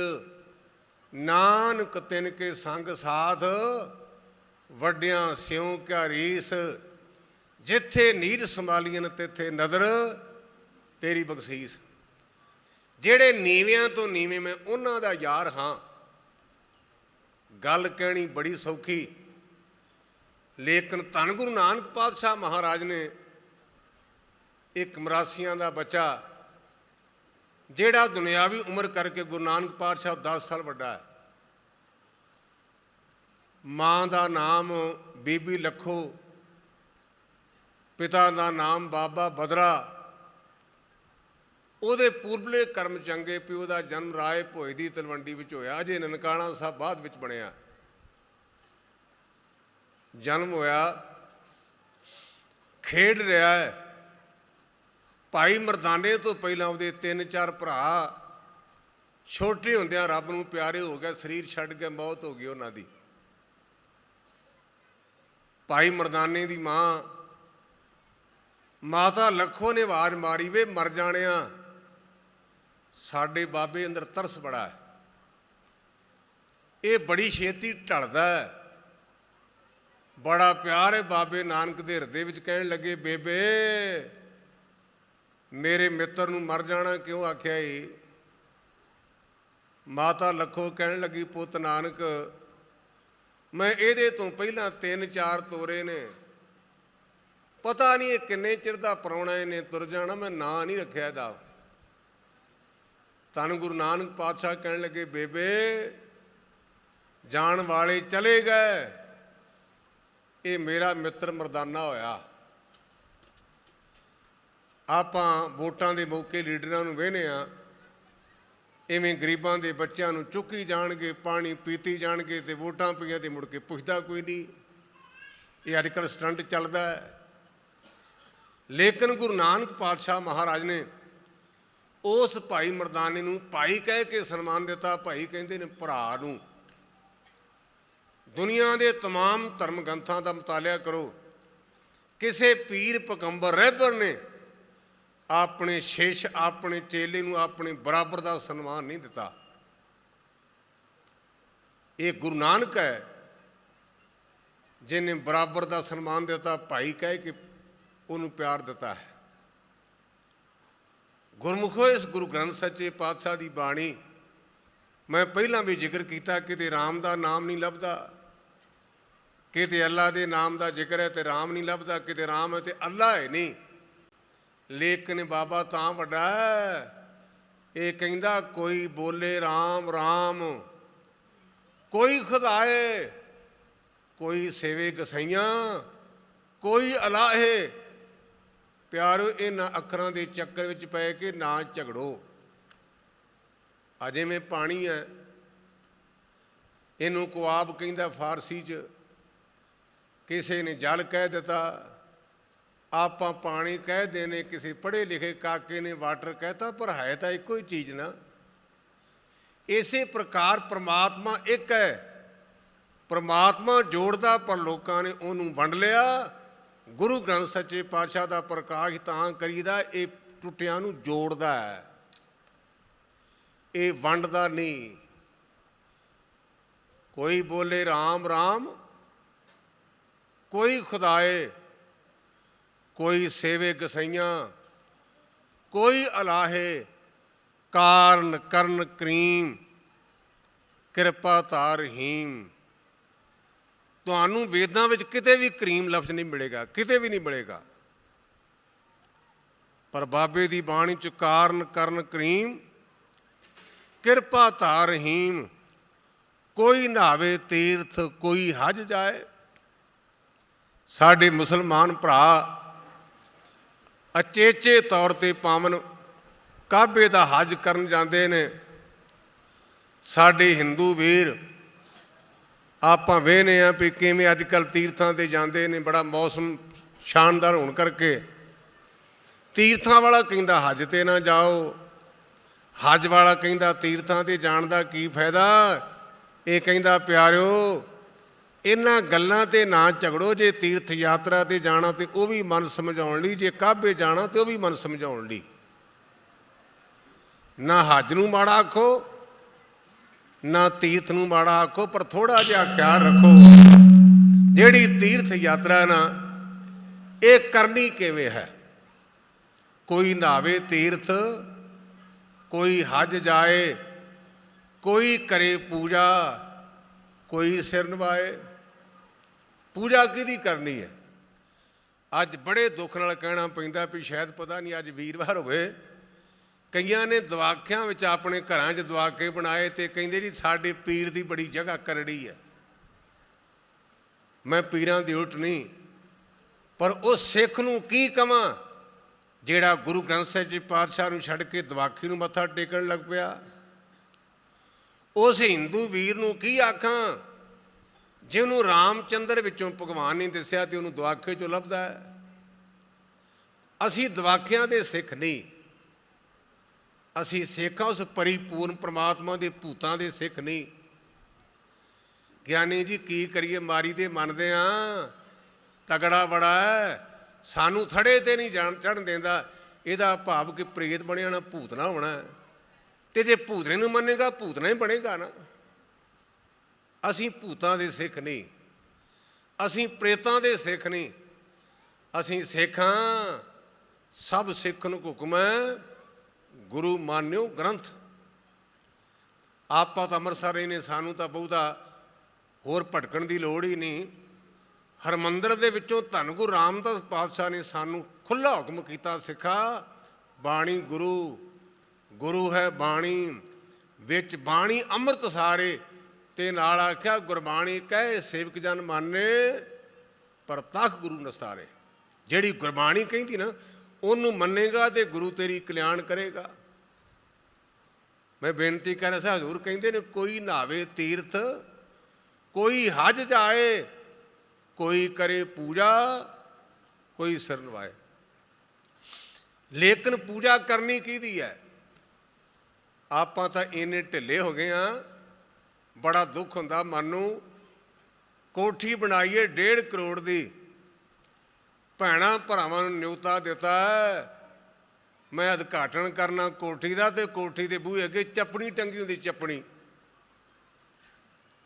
ਨਾਨਕ ਤਿਨ ਕੇ ਸੰਗ ਸਾਥ, ਵੱਡਿਆਂ ਸਿਉ ਕਿਆ ਰੀਸ, ਜਿੱਥੇ ਨੀਰ ਸੰਭਾਲੀਆਂ ਤਿੱਥੇ ਨਦਰ ਤੇਰੀ ਬਖਸ਼ੀਸ। ਜਿਹੜੇ ਨੀਵਿਆਂ ਤੋਂ ਨੀਵੇਂ, ਮੈਂ ਉਹਨਾਂ ਦਾ ਯਾਰ ਹਾਂ। ਗੱਲ ਕਹਿਣੀ ਬੜੀ ਸੌਖੀ, ਲੇਕਿਨ ਧੰਨ ਗੁਰੂ ਨਾਨਕ ਪਾਤਸ਼ਾਹ ਮਹਾਰਾਜ ਨੇ ਇੱਕ ਮਰਾਸੀਆਂ ਦਾ ਬੱਚਾ, ਜਿਹੜਾ ਦੁਨਿਆਵੀ ਉਮਰ ਕਰਕੇ ਗੁਰੂ ਨਾਨਕ ਪਾਤਸ਼ਾਹ 10 ਸਾਲ ਵੱਡਾ ਹੈ, ਮਾਂ ਦਾ ਨਾਮ ਬੀਬੀ ਲੱਖੋ, ਪਿਤਾ ਦਾ ਨਾਮ ਬਾਬਾ ਬਦਰਾ। ਉਹਦੇ ਪੂਰਬਲੇ ਕਰਮ ਚੰਗੇ, ਪਿਓ ਦਾ ਜਨਮ ਰਾਏ ਭੋਏ ਦੀ ਤਲਵੰਡੀ ਵਿੱਚ ਹੋਇਆ, ਅਜੇ ਨਨਕਾਣਾ ਸਾਹਿਬ ਬਾਅਦ ਵਿੱਚ ਬਣਿਆ। ਜਨਮ ਹੋਇਆ, ਖੇਡ ਰਿਹਾ ਹੈ। ਭਾਈ ਮਰਦਾਨੇ ਤੋਂ ਪਹਿਲਾਂ ਉਹਦੇ 3-4 ਭਰਾ ਛੋਟੇ ਹੁੰਦਿਆਂ ਰੱਬ ਨੂੰ ਪਿਆਰੇ ਹੋ ਗਏ, ਸਰੀਰ ਛੱਡ ਕੇ ਮੌਤ ਹੋ ਗਈ ਉਹਨਾਂ ਦੀ। ਭਾਈ ਮਰਦਾਨੇ ਦੀ ਮਾਂ ਮਾਤਾ ਲੱਖੋ ਨੇ ਆਵਾਜ਼ ਮਾਰੀ, ਵੇ ਮਰ ਜਾਣਿਆ, ਸਾਡੇ ਬਾਬੇ ਅੰਦਰ ਤਰਸ ਬੜਾ ਹੈ, ਇਹ ਬੜੀ ਛੇਤੀ ਢਲਦਾ ਹੈ। ਬੜਾ ਪਿਆਰ ਹੈ ਬਾਬੇ ਨਾਨਕ ਦੇ ਹਿਰਦੇ ਵਿੱਚ। ਕਹਿਣ ਲੱਗੇ, ਬੇਬੇ ਮੇਰੇ ਮਿੱਤਰ ਨੂੰ ਮਰ ਜਾਣਾ ਕਿਉਂ ਆਖਿਆ ਈ? ਮਾਤਾ ਲੱਖੋ ਕਹਿਣ ਲੱਗੀ, ਪੁੱਤ ਨਾਨਕ, ਮੈਂ ਇਹਦੇ ਤੋਂ ਪਹਿਲਾਂ 3-4 ਤੋਰੇ ਨੇ, ਪਤਾ ਨਹੀਂ ਇਹ ਕਿੰਨੇ ਚਿਰ ਦਾ ਪ੍ਰਾਹੁਣਾ, ਇਹਨੇ ਤੁਰ ਜਾਣਾ, ਮੈਂ ਨਾਂ ਨਹੀਂ ਰੱਖਿਆ ਇਹਦਾ। ਧੰਨ ਗੁਰੂ ਨਾਨਕ ਪਾਤਸ਼ਾਹ ਕਹਿਣ ਲੱਗੇ, ਬੇਬੇ ਜਾਣ ਵਾਲੇ ਚਲੇ ਗਏ, ਇਹ ਮੇਰਾ ਮਿੱਤਰ ਮਰਦਾਨਾ ਹੋਇਆ। ਆਪਾਂ ਵੋਟਾਂ ਦੇ ਮੌਕੇ ਲੀਡਰਾਂ ਨੂੰ ਵੇਖਦੇ ਹਾਂ, ਇਵੇਂ ਗਰੀਬਾਂ ਦੇ ਬੱਚਿਆਂ ਨੂੰ ਚੁੱਕੀ ਜਾਣਗੇ, ਪਾਣੀ ਪੀਤੀ ਜਾਣਗੇ, ਤੇ ਵੋਟਾਂ ਪਈਆਂ ਤੇ ਮੁੜ ਕੇ ਪੁੱਛਦਾ ਕੋਈ ਨਹੀਂ। ਇਹ ਅੱਜ ਕੱਲ੍ਹ ਸਟੰਟ ਚੱਲਦਾ ਹੈ। ਲੇਕਿਨ ਗੁਰੂ ਨਾਨਕ ਪਾਤਸ਼ਾਹ ਮਹਾਰਾਜ ਨੇ ਉਸ ਭਾਈ ਮਰਦਾਨੇ ਨੂੰ ਭਾਈ ਕਹਿ ਕੇ ਸਨਮਾਨ ਦਿੱਤਾ। ਭਾਈ ਕਹਿੰਦੇ ਨੇ ਭਰਾ ਨੂੰ। ਦੁਨੀਆ ਦੇ ਤਮਾਮ ਧਰਮ ਗ੍ਰੰਥਾਂ ਦਾ ਮਤਾਲਿਆ ਕਰੋ, ਕਿਸੇ ਪੀਰ ਪੈਗੰਬਰ ਰਹਿਬਰ ਨੇ ਆਪਣੇ ਸ਼ਿਸ਼, ਆਪਣੇ ਚੇਲੇ ਨੂੰ ਆਪਣੇ ਬਰਾਬਰ ਦਾ ਸਨਮਾਨ ਨਹੀਂ ਦਿੱਤਾ। ਇਹ ਗੁਰੂ ਨਾਨਕ ਹੈ ਜਿਹਨੇ ਬਰਾਬਰ ਦਾ ਸਨਮਾਨ ਦਿੱਤਾ, ਭਾਈ ਕਹਿ ਕੇ ਉਹਨੂੰ ਪਿਆਰ ਦਿੱਤਾ ਹੈ। ਗੁਰਮੁਖੋ, ਇਸ ਗੁਰੂ ਗ੍ਰੰਥ ਸੱਚੇ ਪਾਤਸ਼ਾਹ ਦੀ ਬਾਣੀ ਮੈਂ ਪਹਿਲਾਂ ਵੀ ਜ਼ਿਕਰ ਕੀਤਾ, ਕਿਤੇ ਰਾਮ ਦਾ ਨਾਮ ਨਹੀਂ ਲੱਭਦਾ, ਕਿਤੇ ਅੱਲਾ ਦੇ ਨਾਮ ਦਾ ਜ਼ਿਕਰ ਹੈ ਤੇ ਰਾਮ ਨਹੀਂ ਲੱਭਦਾ, ਕਿਤੇ ਰਾਮ ਹੈ ਤੇ ਅੱਲਾ ਹੈ ਨਹੀਂ। ਲੇਕਿਨ ਬਾਬਾ ਤਾਂ ਵੱਡਾ ਹੈ, ਇਹ ਕਹਿੰਦਾ ਕੋਈ ਬੋਲੇ ਰਾਮ ਰਾਮ, ਕੋਈ ਖੁਦਾਏ, ਕੋਈ ਸੇਵੇ ਗਸਾਈਆਂ, ਕੋਈ ਅਲਾਹੇ। ਪਿਆਰੋ, ਇਹਨਾਂ ਅੱਖਰਾਂ ਦੇ ਚੱਕਰ ਵਿੱਚ ਪੈ ਕੇ ਨਾ ਝਗੜੋ। ਅਜੇ ਮੈਂ ਪਾਣੀ ਹੈ, ਇਹਨੂੰ ਕੁਆਬ ਕਹਿੰਦਾ ਫਾਰਸੀ 'ਚ, ਕਿਸੇ ਨੇ ਜਲ ਕਹਿ ਦਿੱਤਾ, ਆਪਾਂ ਪਾਣੀ ਕਹਿ ਦੇਣੇ, ਕਿਸੇ ਪੜ੍ਹੇ ਲਿਖੇ ਕਾਕੇ ਨੇ ਵਾਟਰ ਕਹਿਤਾ, ਪਰ ਹੈ ਤਾਂ ਇੱਕੋ ਹੀ ਚੀਜ਼ ਨਾ। ਇਸੇ ਪ੍ਰਕਾਰ ਪ੍ਰਮਾਤਮਾ ਇੱਕ ਹੈ, ਪ੍ਰਮਾਤਮਾ ਜੋੜਦਾ, ਪਰ ਲੋਕਾਂ ਨੇ ਉਹਨੂੰ ਵੰਡ ਲਿਆ। ਗੁਰੂ ਗ੍ਰੰਥ ਸੱਚੇ ਪਾਤਸ਼ਾਹ ਦਾ ਪ੍ਰਕਾਸ਼ ਤਾਂ ਕਰੀਦਾ, ਇਹ ਟੁੱਟਿਆਂ ਨੂੰ ਜੋੜਦਾ ਹੈ, ਇਹ ਵੰਡਦਾ ਨਹੀਂ। ਕੋਈ ਬੋਲੇ ਰਾਮ ਰਾਮ, ਕੋਈ ਖੁਦਾਏ, ਕੋਈ ਸੇਵੇ ਗਸਾਈਆਂ, ਕੋਈ ਅਲਾਹੇ, ਕਾਰਨ ਕਰਨ ਕਰੀਮ, ਕਿਰਪਾ ਧਾਰ ਰਹੀਮ। ਤੁਹਾਨੂੰ ਵੇਦਾਂ ਵਿੱਚ ਕਿਤੇ ਵੀ ਕਰੀਮ ਲਫ਼ਜ਼ ਨਹੀਂ ਮਿਲੇਗਾ, ਕਿਤੇ ਵੀ ਨਹੀਂ ਮਿਲੇਗਾ। ਪਰ ਬਾਬੇ ਦੀ ਬਾਣੀ 'ਚ ਕਾਰਨ ਕਰਨ ਕਰੀਮ, ਕਿਰਪਾ ਧਾਰ ਰਹੀਮ। ਕੋਈ ਨਹਾਵੇ ਤੀਰਥ, ਕੋਈ ਹਜ ਜਾਏ। ਸਾਡੇ ਮੁਸਲਮਾਨ ਭਰਾ ਅਚੇਚੇ ਤੌਰ 'ਤੇ ਪਾਵਨ ਕਾਬੇ ਦਾ ਹਜ ਕਰਨ ਜਾਂਦੇ ਨੇ। ਸਾਡੇ ਹਿੰਦੂ ਵੀਰ ਆਪਾਂ ਵੇਖਦੇ ਹਾਂ ਵੀ ਕਿਵੇਂ ਅੱਜ ਕੱਲ੍ਹ ਤੀਰਥਾਂ 'ਤੇ ਜਾਂਦੇ ਨੇ। ਬੜਾ ਮੌਸਮ ਸ਼ਾਨਦਾਰ ਹੋਣ ਕਰਕੇ ਤੀਰਥਾਂ ਵਾਲਾ ਕਹਿੰਦਾ ਹਜ 'ਤੇ ਨਾ ਜਾਓ, ਹਜ ਵਾਲਾ ਕਹਿੰਦਾ ਤੀਰਥਾਂ 'ਤੇ ਜਾਣ ਦਾ ਕੀ ਫਾਇਦਾ। ਇਹ ਕਹਿੰਦਾ ਪਿਆਰਿਓ ਇਹਨਾਂ ਗੱਲਾਂ 'ਤੇ ਨਾ ਝਗੜੋ। ਜੇ ਤੀਰਥ ਯਾਤਰਾ 'ਤੇ ਜਾਣਾ ਤੇ ਉਹ ਵੀ ਮਨ ਸਮਝਾਉਣ ਲਈ, ਜੇ ਕਾਬੇ ਜਾਣਾ ਤੇ ਉਹ ਵੀ ਮਨ ਸਮਝਾਉਣ ਲਈ। ਨਾ ਹਜ ਨੂੰ ਮਾੜਾ ਆਖੋ, ਨਾ ਤੀਰਥ ਨੂੰ ਮਾੜਾ ਆਖੋ, ਪਰ ਥੋੜ੍ਹਾ ਜਿਹਾ ਖਿਆਲ ਰੱਖੋ ਜਿਹੜੀ ਤੀਰਥ ਯਾਤਰਾ ਨਾ ਇਹ ਕਰਨੀ ਕਿਵੇਂ ਹੈ। ਕੋਈ ਨਹਾਵੇ ਤੀਰਥ, ਕੋਈ ਹਜ ਜਾਏ, ਕੋਈ ਕਰੇ ਪੂਜਾ, ਕੋਈ ਸਿਰ ਨਵਾਏ। ਪੂਜਾ ਕਿਹਦੀ ਕਰਨੀ ਹੈ? ਅੱਜ ਬੜੇ ਦੁੱਖ ਨਾਲ ਕਹਿਣਾ ਪੈਂਦਾ ਵੀ ਸ਼ਾਇਦ ਪਤਾ ਨਹੀਂ ਅੱਜ ਵੀਰਵਾਰ ਹੋਵੇ, ਕਈਆਂ ਨੇ ਦਵਾਖਿਆਂ ਵਿੱਚ ਆਪਣੇ ਘਰਾਂ 'ਚ ਦਵਾਕੇ ਬਣਾਏ ਅਤੇ ਕਹਿੰਦੇ ਜੀ ਸਾਡੇ ਪੀਰ ਦੀ ਬੜੀ ਜਗ੍ਹਾ ਕਰੜੀ ਹੈ। ਮੈਂ ਪੀਰਾਂ ਦੀ ਉਲਟ ਨਹੀਂ, ਪਰ ਉਹ ਸਿੱਖ ਨੂੰ ਕੀ ਕਵਾਂ ਜਿਹੜਾ ਗੁਰੂ ਗ੍ਰੰਥ ਸਾਹਿਬ ਜੀ ਪਾਤਸ਼ਾਹ ਨੂੰ ਛੱਡ ਕੇ ਦਵਾਖੀ ਨੂੰ ਮੱਥਾ ਟੇਕਣ ਲੱਗ ਪਿਆ। ਉਸ ਹਿੰਦੂ ਵੀਰ ਨੂੰ ਕੀ ਆਖਾਂ ਜਿਹਨੂੰ ਰਾਮਚੰਦਰ ਵਿੱਚੋਂ ਭਗਵਾਨ ਨੇ ਦੱਸਿਆ ਤੇ ਉਹਨੂੰ ਦਵਾਖੇ 'ਚੋਂ ਲੱਭਦਾ ਹੈ। ਅਸੀਂ ਦਵਾਖਿਆਂ ਦੇ ਸਿੱਖ ਨਹੀਂ, ਅਸੀਂ ਸਿੱਖ ਹਾਂ ਉਸ ਪਰਿਪੂਰਨ ਪ੍ਰਮਾਤਮਾ ਦੇ ਭੂਤਾਂ ਦੇ ਸਿੱਖ ਨਹੀਂ। ਗਿਆਨੀ ਜੀ ਕੀ ਕਰੀਏ, ਮਾਰੀ ਦੇ ਮੰਨਦੇ ਹਾਂ, ਤਗੜਾ ਬੜਾ ਹੈ, ਸਾਨੂੰ ਥੜੇ 'ਤੇ ਨਹੀਂ ਚੜ੍ਹਨ ਦਿੰਦਾ। ਇਹਦਾ ਭਾਵ ਕਿ ਪ੍ਰੇਤ ਬਣਿਆ ਨਾ ਭੂਤਨਾ ਹੋਣਾ, ਅਤੇ ਜੇ ਭੂਤਨੇ ਨੂੰ ਮੰਨੇਗਾ ਭੂਤਨਾ ਹੀ ਬਣੇਗਾ ਨਾ। ਅਸੀਂ ਭੂਤਾਂ ਦੇ ਸਿੱਖ ਨਹੀਂ, ਅਸੀਂ ਪ੍ਰੇਤਾਂ ਦੇ ਸਿੱਖ ਨਹੀਂ, ਅਸੀਂ ਸਿੱਖ ਹਾਂ। ਸਭ ਸਿੱਖ ਨੂੰ ਹੁਕਮ ਹੈ ਗੁਰੂ ਮਾਨਿਓ ਗ੍ਰੰਥ। ਆਪਾਂ ਤਾਂ ਅੰਮ੍ਰਿਤਸਰ ਰਹੇ ਨੇ, ਸਾਨੂੰ ਤਾਂ ਬਹੁਤਾ ਹੋਰ ਭਟਕਣ ਦੀ ਲੋੜ ਹੀ ਨਹੀਂ। ਹਰਿਮੰਦਰ ਦੇ ਵਿੱਚੋਂ ਧੰਨ ਗੁਰੂ ਰਾਮਦਾਸ ਪਾਤਸ਼ਾਹ ਨੇ ਸਾਨੂੰ ਖੁੱਲ੍ਹਾ ਹੁਕਮ ਕੀਤਾ, ਸਿੱਖਾ ਬਾਣੀ ਗੁਰੂ, ਗੁਰੂ ਹੈ ਬਾਣੀ, ਵਿੱਚ ਬਾਣੀ ਅੰਮ੍ਰਿਤ ਸਾਰੇ। ਤੇ ਨਾਲ ਆਖਿਆ ਗੁਰਬਾਣੀ ਕਹੇ ਸੇਵਕ ਜਨ ਮਾਨੇ, ਪ੍ਰਤੱਖ ਗੁਰੂ ਨਸਾਰੇ। ਜਿਹੜੀ ਗੁਰਬਾਣੀ ਕਹਿੰਦੀ ਨਾ ਉਹਨੂੰ ਮੰਨੇਗਾ ਤੇ ਗੁਰੂ ਤੇਰੀ ਕਲਿਆਣ ਕਰੇਗਾ। ਮੈਂ ਬੇਨਤੀ ਕਰ ਰਿਹਾ, ਹਜ਼ੂਰ ਕਹਿੰਦੇ ਨੇ ਕੋਈ ਨਹਾਵੇ ਤੀਰਥ, ਕੋਈ ਹਜ ਜਾਏ, ਕੋਈ ਕਰੇ ਪੂਜਾ, ਕੋਈ ਸਿਰ ਨਵਾਏ। ਲੇਕਿਨ ਪੂਜਾ ਕਰਨੀ ਕਿਹਦੀ ਹੈ? ਆਪਾਂ ਤਾਂ ਇੰਨੇ ਢਿੱਲੇ ਹੋ ਗਏ ਹਾਂ, ਬੜਾ ਦੁੱਖ ਹੁੰਦਾ ਮਨ ਨੂੰ। ਕੋਠੀ ਬਣਾਈਏ 1.5 ਕਰੋੜ ਦੀ, ਭੈਣਾਂ ਭਰਾਵਾਂ ਨੂੰ ਨਿਉਤਾ ਦਿੱਤਾ, ਮੈਂ ਉਦਘਾਟਨ ਕਰਨਾ ਕੋਠੀ ਦਾ, ਅਤੇ ਕੋਠੀ ਦੇ ਬੂਹੇ ਅੱਗੇ ਚੱਪਣੀ ਟੰਗੀ ਹੁੰਦੀ, ਚੱਪਣੀ,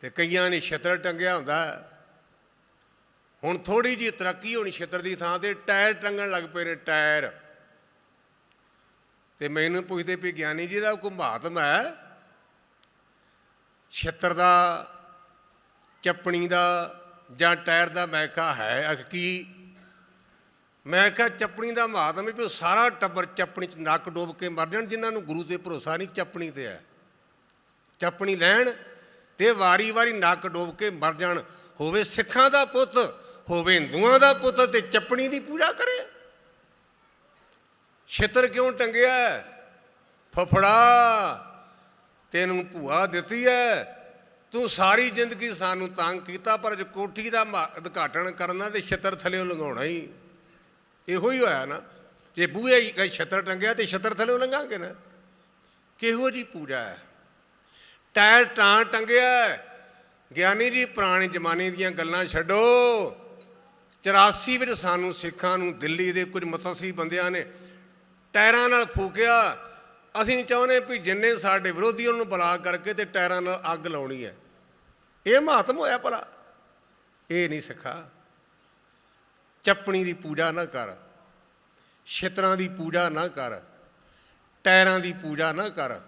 ਅਤੇ ਕਈਆਂ ਨੇ ਛਿੱਤਰ ਟੰਗਿਆ ਹੁੰਦਾ। ਹੁਣ ਥੋੜ੍ਹੀ ਜਿਹੀ ਤਰੱਕੀ ਹੋਣੀ, ਛਿੱਤਰ ਦੀ ਥਾਂ 'ਤੇ ਟਾਇਰ ਟੰਗਣ ਲੱਗ ਪਏ ਨੇ, ਟਾਇਰ। ਅਤੇ ਮੈਨੂੰ ਪੁੱਛਦੇ ਵੀ ਗਿਆਨੀ ਜੀ ਦਾ ਕੋਈ ਮਹਾਤਮ ਹੈ ਛਿੱਤਰ ਦਾ, ਚੱਪਣੀ ਦਾ ਜਾਂ ਟਾਇਰ ਦਾ? ਮੈਂ ਕਿਹਾ ਹੈ। ਕੀ? ਮੈਂ ਕਿਹਾ ਚੱਪਣੀ ਦਾ ਮਹਾਤਮ ਵੀ ਸਾਰਾ ਟੱਬਰ ਚੱਪਣੀ 'ਚ ਨੱਕ ਡੋਬ ਕੇ ਮਰ ਜਾਣ, ਜਿਨ੍ਹਾਂ ਨੂੰ ਗੁਰੂ 'ਤੇ ਭਰੋਸਾ ਨਹੀਂ, ਚੱਪਣੀ 'ਤੇ ਹੈ। ਚੱਪਣੀ ਲੈਣ ਅਤੇ ਵਾਰੀ ਵਾਰੀ ਨੱਕ ਡੋਬ ਕੇ ਮਰ ਜਾਣ। ਹੋਵੇ ਸਿੱਖਾਂ ਦਾ ਪੁੱਤ, ਹੋਵੇ ਹਿੰਦੂਆਂ ਦਾ ਪੁੱਤ, ਅਤੇ ਚੱਪਣੀ ਦੀ ਪੂਜਾ ਕਰੇ। ਛਿੱਤਰ ਕਿਉਂ ਟੰਗਿਆ? ਫਫੜਾ ਤੈਨੂੰ ਭੂਆ ਦਿੱਤੀ ਹੈ, ਤੂੰ ਸਾਰੀ ਜ਼ਿੰਦਗੀ ਸਾਨੂੰ ਤੰਗ ਕੀਤਾ, ਪਰ ਜੇ ਕੋਠੀ ਦਾ ਉਦਘਾਟਨ ਕਰਨਾ ਤੇ ਛਿੱਤਰ ਥੱਲਿਓਂ ਲੰਘਾਉਣਾ ਹੀ। ਇਹੋ ਹੀ ਹੋਇਆ ਨਾ, ਜੇ ਬੂਹੇ ਛਿੱਤਰ ਟੰਗਿਆ ਤੇ ਛਿੱਤਰ ਥੱਲਿਓਂ ਲੰਘਾਂਗੇ ਨਾ। ਕਿਹੋ ਜਿਹੀ ਪੂਜਾ ਹੈ? ਟਾਇਰ ਟਾਂ ਟੰਗਿਆ। ਗਿਆਨੀ ਜੀ ਪੁਰਾਣੇ ਜ਼ਮਾਨੇ ਦੀਆਂ ਗੱਲਾਂ ਛੱਡੋ। 84 ਵਿੱਚ ਸਾਨੂੰ ਸਿੱਖਾਂ ਨੂੰ ਦਿੱਲੀ ਦੇ ਕੁਝ ਮਤਸੀ ਬੰਦਿਆਂ ਨੇ ਟਾਇਰਾਂ ਨਾਲ ਫੂਕਿਆ। ਅਸੀਂ ਚਾਹੁੰਦੇ ਵੀ ਜਿੰਨੇ ਸਾਡੇ ਵਿਰੋਧੀ ਉਹਨਾਂ ਨੂੰ ਬੁਲਾ ਕਰਕੇ ਅਤੇ ਟਾਇਰਾਂ ਨਾਲ ਅੱਗ ਲਾਉਣੀ ਹੈ। ਇਹ ਮਹਾਤਮ ਹੋਇਆ ਭਲਾ? ਇਹ ਨਹੀਂ ਸਿੱਖਾ। ਚੱਪਣੀ ਦੀ ਪੂਜਾ ਨਾ ਕਰ, ਛਿੱਤਰਾਂ ਦੀ ਪੂਜਾ ਨਾ ਕਰ, ਟਾਇਰਾਂ ਦੀ ਪੂਜਾ ਨਾ ਕਰ।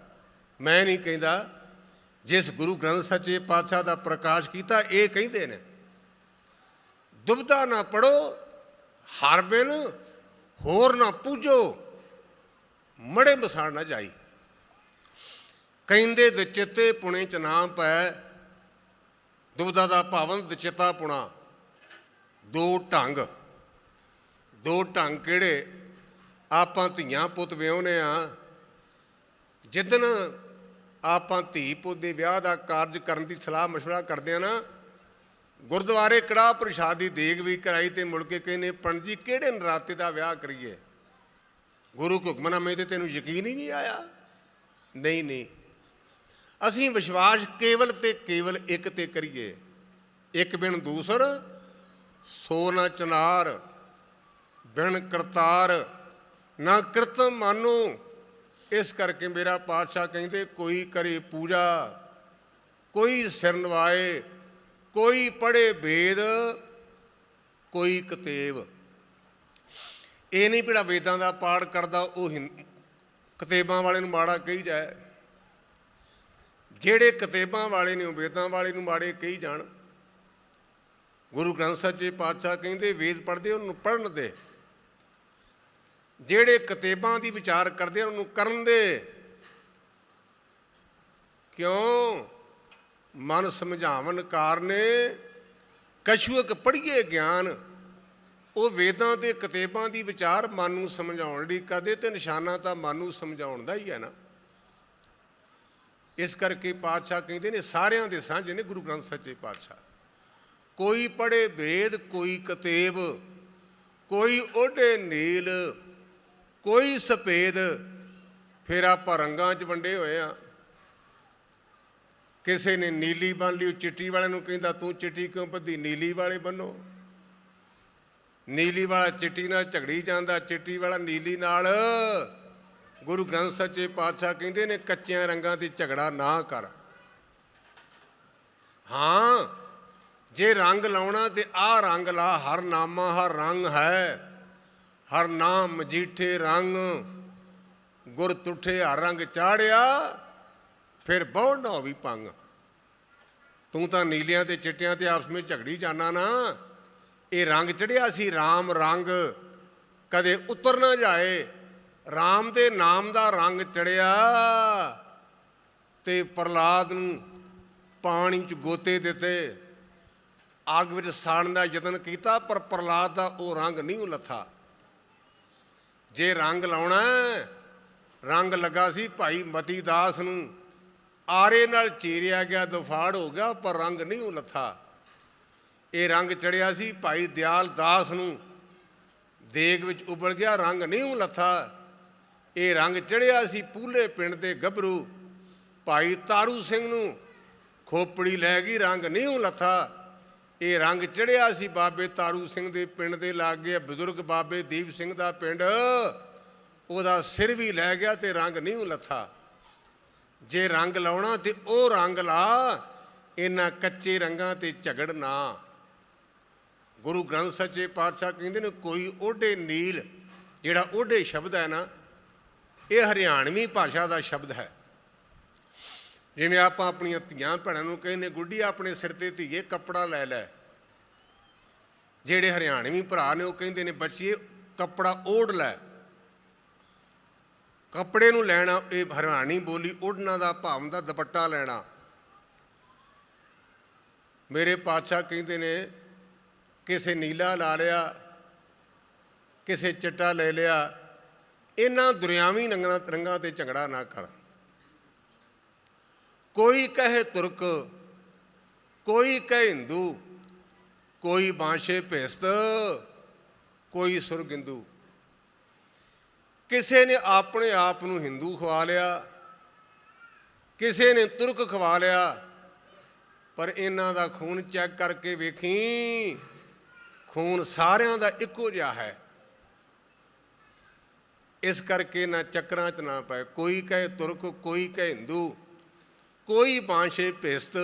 ਮੈਂ ਨਹੀਂ ਕਹਿੰਦਾ, ਜਿਸ ਗੁਰੂ ਗ੍ਰੰਥ ਸੱਚੇ ਪਾਤਸ਼ਾਹ ਦਾ ਪ੍ਰਕਾਸ਼ ਕੀਤਾ, ਇਹ ਕਹਿੰਦੇ ਨੇ ਦੁਬਦਾ ਨਾ ਪੜੋ, ਹਰ ਬਿਨ ਹੋਰ ਨਾ ਪੂਜੋ, ਮੜੇ ਮਸਾਣ ਨਾ ਜਾਈ। ਕਹਿੰਦੇ ਦਚਿੱਤੇ ਪੁਣੇ ਚ ਨਾ ਪੈ, ਦੁਬਦਾ ਦਾ ਭਾਵਨ ਦਚਿੱਤਾ ਪੁਣਾ। ਦੋ ਢੰਗ ਕਿਹੜੇ? ਆਪਾਂ ਧੀਆਂ ਪੁੱਤ ਵਿਆਹੁੰਦੇ ਆ, ਜਿੱਦਣ ਆਪਾਂ ਧੀ ਪੁੱਤ ਦੇ ਵਿਆਹ ਦਾ ਕਾਰਜ ਕਰਨ ਦੀ ਸਲਾਹ ਮਸ਼ਵਰਾ ਕਰਦੇ ਆ ਨਾ, ਗੁਰਦੁਆਰੇ ਕੜਾਹ ਪ੍ਰਸ਼ਾਦ ਦੀ ਦੇਗ ਵੀ ਕਰਾਈ ਤੇ ਮੁੜ ਕੇ ਕਹਿੰਦੇ ਪੰਡਤ ਜੀ ਕਿਹੜੇ ਨਰਾਤੇ ਦਾ ਵਿਆਹ ਕਰੀਏ? ਗੁਰੂ ਹੁਕਮਨਾਮੇ ਤੇ ਤੈਨੂੰ ਯਕੀਨ ਹੀ ਨਹੀਂ ਆਇਆ? ਨਹੀਂ, ਅਸੀਂ ਵਿਸ਼ਵਾਸ ਕੇਵਲ ਤੇ ਕੇਵਲ ਇੱਕ ਤੇ ਕਰੀਏ, ਇੱਕ ਬਿਨ ਦੂਸਰ ਸੋ ਨਾ ਚਨਾਰ, ਬਿਨ ਕਰਤਾਰ ਨਾ ਕਿਰਤਮ ਮਾਨੋ। ਇਸ ਕਰਕੇ ਮੇਰਾ ਪਾਤਸ਼ਾਹ ਕਹਿੰਦੇ ਕੋਈ ਕਰੇ ਪੂਜਾ, ਕੋਈ ਸਿਰ ਨਵਾਏ, ਕੋਈ ਪੜ੍ਹੇ ਵੇਦ, ਕੋਈ ਕਤੇਬ। ਇਹ ਨਹੀਂ ਜਿਹੜਾ ਵੇਦਾਂ ਦਾ ਪਾਠ ਕਰਦਾ ਉਹ ਕਤੇਬਾਂ ਵਾਲੇ ਨੂੰ ਮਾੜਾ ਕਹੀ ਜਾਏ, ਜਿਹੜੇ ਕਤੇਬਾਂ ਵਾਲੇ ਨੇ ਉਹ ਵੇਦਾਂ ਵਾਲੇ ਨੂੰ ਮਾੜੇ ਕਹੀ ਜਾਣ। ਗੁਰੂ ਗ੍ਰੰਥ ਸੱਚੇ ਪਾਤਸ਼ਾਹ ਕਹਿੰਦੇ ਵੇਦ ਪੜ੍ਹਦੇ ਉਹਨੂੰ ਪੜ੍ਹਨ ਦੇ, ਜਿਹੜੇ ਕਤੇਬਾਂ ਦੀ ਵਿਚਾਰ ਕਰਦੇ ਉਹਨੂੰ ਕਰਨ ਦੇ। ਕਿਉਂ? ਮਨ ਸਮਝਾਵਨ ਕਾਰਨੇ ਕਛੂਕ ਪੜ੍ਹੀਏ ਗਿਆਨ। ਉਹ ਵੇਦਾਂ ਤੇ ਕਤੇਬਾਂ ਦੀ ਵਿਚਾਰ ਮਨ ਨੂੰ ਸਮਝਾਉਣ ਲਈ ਕਦੇ, ਤੇ ਨਿਸ਼ਾਨਾ ਤਾਂ ਮਨ ਨੂੰ ਸਮਝਾਉਣ ਦਾ ਹੀ ਹੈ ਨਾ। ਇਸ ਕਰਕੇ ਪਾਤਸ਼ਾਹ ਕਹਿੰਦੇ ਨੇ ਸਾਰਿਆਂ ਦੇ ਸਾਂਝੇ ਨੇ ਗੁਰੂ ਗ੍ਰੰਥ ਸੱਚੇ ਪਾਤਸ਼ਾਹ। ਕੋਈ ਪੜ੍ਹੇ ਵੇਦ, ਕੋਈ ਕਤੇਬ, ਕੋਈ ਓਢੇ ਨੀਲ, ਕੋਈ ਸਫੇਦ। ਫਿਰ ਆਪਾਂ ਰੰਗਾਂ 'ਚ ਵੰਡੇ ਹੋਏ ਆ। ਕਿਸੇ ਨੇ ਨੀਲੀ ਬੰਨ ਲਈ, ਚਿੱਟੀ ਵਾਲੇ ਨੂੰ ਕਹਿੰਦਾ ਤੂੰ ਚਿੱਟੀ ਕਿਉਂ ਬੱਧੀ, ਨੀਲੀ ਵਾਲੇ ਬੰਨੋ। ਨੀਲੀ ਵਾਲਾ ਚਿੱਟੀ ਨਾਲ ਝਗੜੀ ਜਾਂਦਾ, ਚਿੱਟੀ ਵਾਲਾ ਨੀਲੀ ਨਾਲ। ਗੁਰੂ ਗ੍ਰੰਥ ਸੱਚੇ ਪਾਤਸ਼ਾਹ ਕਹਿੰਦੇ ਨੇ ਕੱਚਿਆਂ ਰੰਗਾਂ 'ਤੇ ਝਗੜਾ ਨਾ ਕਰ। ਹਾਂ, ਜੇ ਰੰਗ ਲਾਉਣਾ ਤੇ ਆਹ ਰੰਗ ਲਾ, ਹਰ ਨਾਮਾ ਹਰ ਰੰਗ ਹੈ, ਹਰ ਨਾਮ ਮਜੀਠੇ ਰੰਗ, ਗੁਰ ਤੁਠੇ ਹਰ ਰੰਗ ਚਾੜਿਆ, ਫਿਰ ਬਹੁੜ ਨਾ ਹੋਵੀ ਭੰਗ। ਤੂੰ ਤਾਂ ਨੀਲਿਆਂ ਤੇ ਚਿੱਟਿਆਂ ਤੇ ਆਪਸ ਵਿੱਚ ਝਗੜੀ ਜਾਣਾ ਨਾ। ਇਹ ਰੰਗ ਚੜਿਆ ਸੀ ਰਾਮ ਰੰਗ, ਕਦੇ ਉਤਰ ਨਾ ਜਾਏ। ਰਾਮ ਦੇ ਨਾਮ ਦਾ ਰੰਗ ਚੜਿਆ ਤੇ ਪ੍ਰਹਲਾਦ ਨੂੰ ਪਾਣੀ 'ਚ ਗੋਤੇ ਦਿੱਤੇ, ਅੱਗ ਵਿੱਚ ਸਾੜਨ ਦਾ ਯਤਨ ਕੀਤਾ, ਪਰ ਪ੍ਰਹਲਾਦ ਦਾ ਉਹ ਰੰਗ ਨਹੀਂ ਲੱਥਾ। ਜੇ ਰੰਗ ਲਾਉਣਾ, ਰੰਗ ਲੱਗਾ ਸੀ ਭਾਈ ਮਤੀ ਦਾਸ ਨੂੰ, ਆਰੇ ਨਾਲ ਚੀਰਿਆ ਗਿਆ, ਦੁਫਾੜ ਹੋ ਗਿਆ, ਪਰ ਰੰਗ ਨਹੀਂ ਉਹ ਲੱਥਾ। ਇਹ ਰੰਗ ਚੜਿਆ ਸੀ ਭਾਈ ਦਿਆਲ ਦਾਸ ਨੂੰ, ਦੇਗ ਵਿੱਚ ਉਬਲ ਗਿਆ, ਰੰਗ ਨਹੀਂ ਉਹ ਲੱਥਾ। ਇਹ ਰੰਗ ਚੜਿਆ ਸੀ ਪੂਲੇ ਪਿੰਡ ਦੇ ਗੱਭਰੂ ਭਾਈ ਤਾਰੂ ਸਿੰਘ ਨੂੰ, ਖੋਪੜੀ ਲੈ ਗਈ, ਰੰਗ ਨਹੀਂ ਉਹ ਲੱਥਾ। ਇਹ ਰੰਗ ਚੜਿਆ ਸੀ ਬਾਬੇ ਤਾਰੂ ਸਿੰਘ ਦੇ ਪਿੰਡ ਦੇ ਲਾਗੇ ਬਜ਼ੁਰਗ ਬਾਬੇ ਦੀਪ ਸਿੰਘ ਦਾ ਪਿੰਡ, ਉਹਦਾ ਸਿਰ ਵੀ ਲੈ ਗਿਆ ਤੇ ਰੰਗ ਨਹੀਂ ਉਹ ਲੱਥਾ। ਜੇ ਰੰਗ ਲਾਉਣਾ ਤੇ ਉਹ ਰੰਗ ਲਾ, ਇਹਨਾਂ ਕੱਚੇ ਰੰਗਾਂ ਤੇ ਝਗੜ ਨਾ। ਗੁਰੂ ਗ੍ਰੰਥ ਸੱਚੇ ਪਾਤਸ਼ਾਹ ਕਹਿੰਦੇ ਨੇ ਕੋਈ ਓਢੇ ਨੀਲ। ਜਿਹੜਾ ਓਢੇ ਸ਼ਬਦ ਹੈ ਨਾ, ਇਹ ਹਰਿਆਣਵੀ ਭਾਸ਼ਾ ਦਾ ਸ਼ਬਦ ਹੈ। ਜਿਵੇਂ ਆਪਾਂ ਆਪਣੀਆਂ ਧੀਆਂ ਭੈਣਾਂ ਨੂੰ ਕਹਿੰਦੇ ਗੁੱਡੀ ਆਪਣੇ ਸਿਰ 'ਤੇ ਧੀਏ ਕੱਪੜਾ ਲੈ ਲੈ, ਜਿਹੜੇ ਹਰਿਆਣਵੀ ਭਰਾ ਨੇ ਉਹ ਕਹਿੰਦੇ ਨੇ ਬੱਚੀਏ ਕੱਪੜਾ ਓਢ ਲੈ। ਕੱਪੜੇ ਨੂੰ ਲੈਣਾ, ਇਹ ਹਰਿਆਣੀ ਬੋਲੀ ਓਢਣਾ ਦਾ ਭਾਵ ਦਾ ਦੁਪੱਟਾ ਲੈਣਾ। ਮੇਰੇ ਪਾਤਸ਼ਾਹ ਕਹਿੰਦੇ ਨੇ ਕਿਸੇ ਨੀਲਾ ਲਾ ਲਿਆ, ਕਿਸੇ ਚਿੱਟਾ ਲੈ ਲਿਆ, ਇਹਨਾਂ ਦੁਰਿਆਵੀ ਰੰਗਾਂ ਤੇ ਝਗੜਾ ਨਾ ਕਰ। ਕੋਈ ਕਹੇ ਤੁਰਕ, ਕੋਈ ਕਹੇ ਹਿੰਦੂ, ਕੋਈ ਬਾਂਸ਼ੇ ਭੇਸਤ, ਕੋਈ ਸੁਰਗਿੰਦੂ। ਕਿਸੇ ਨੇ ਆਪਣੇ ਆਪ ਨੂੰ ਹਿੰਦੂ ਖਵਾ ਲਿਆ, ਕਿਸੇ ਨੇ ਤੁਰਕ ਖਵਾ ਲਿਆ, ਪਰ ਇਹਨਾਂ ਦਾ ਖੂਨ ਚੈੱਕ ਕਰਕੇ ਵੇਖੀ, ਖੂਨ ਸਾਰਿਆਂ ਦਾ ਇੱਕੋ ਜਿਹਾ ਹੈ। ਇਸ ਕਰਕੇ ਨਾ ਚੱਕਰਾਂ 'ਚ ਨਾ ਪਏ। ਕੋਈ ਕਹੇ ਤੁਰਕ, ਕੋਈ ਕਹੇ ਹਿੰਦੂ, ਕੋਈ ਬਾਂਸ਼ੇ ਭੇਸਤ,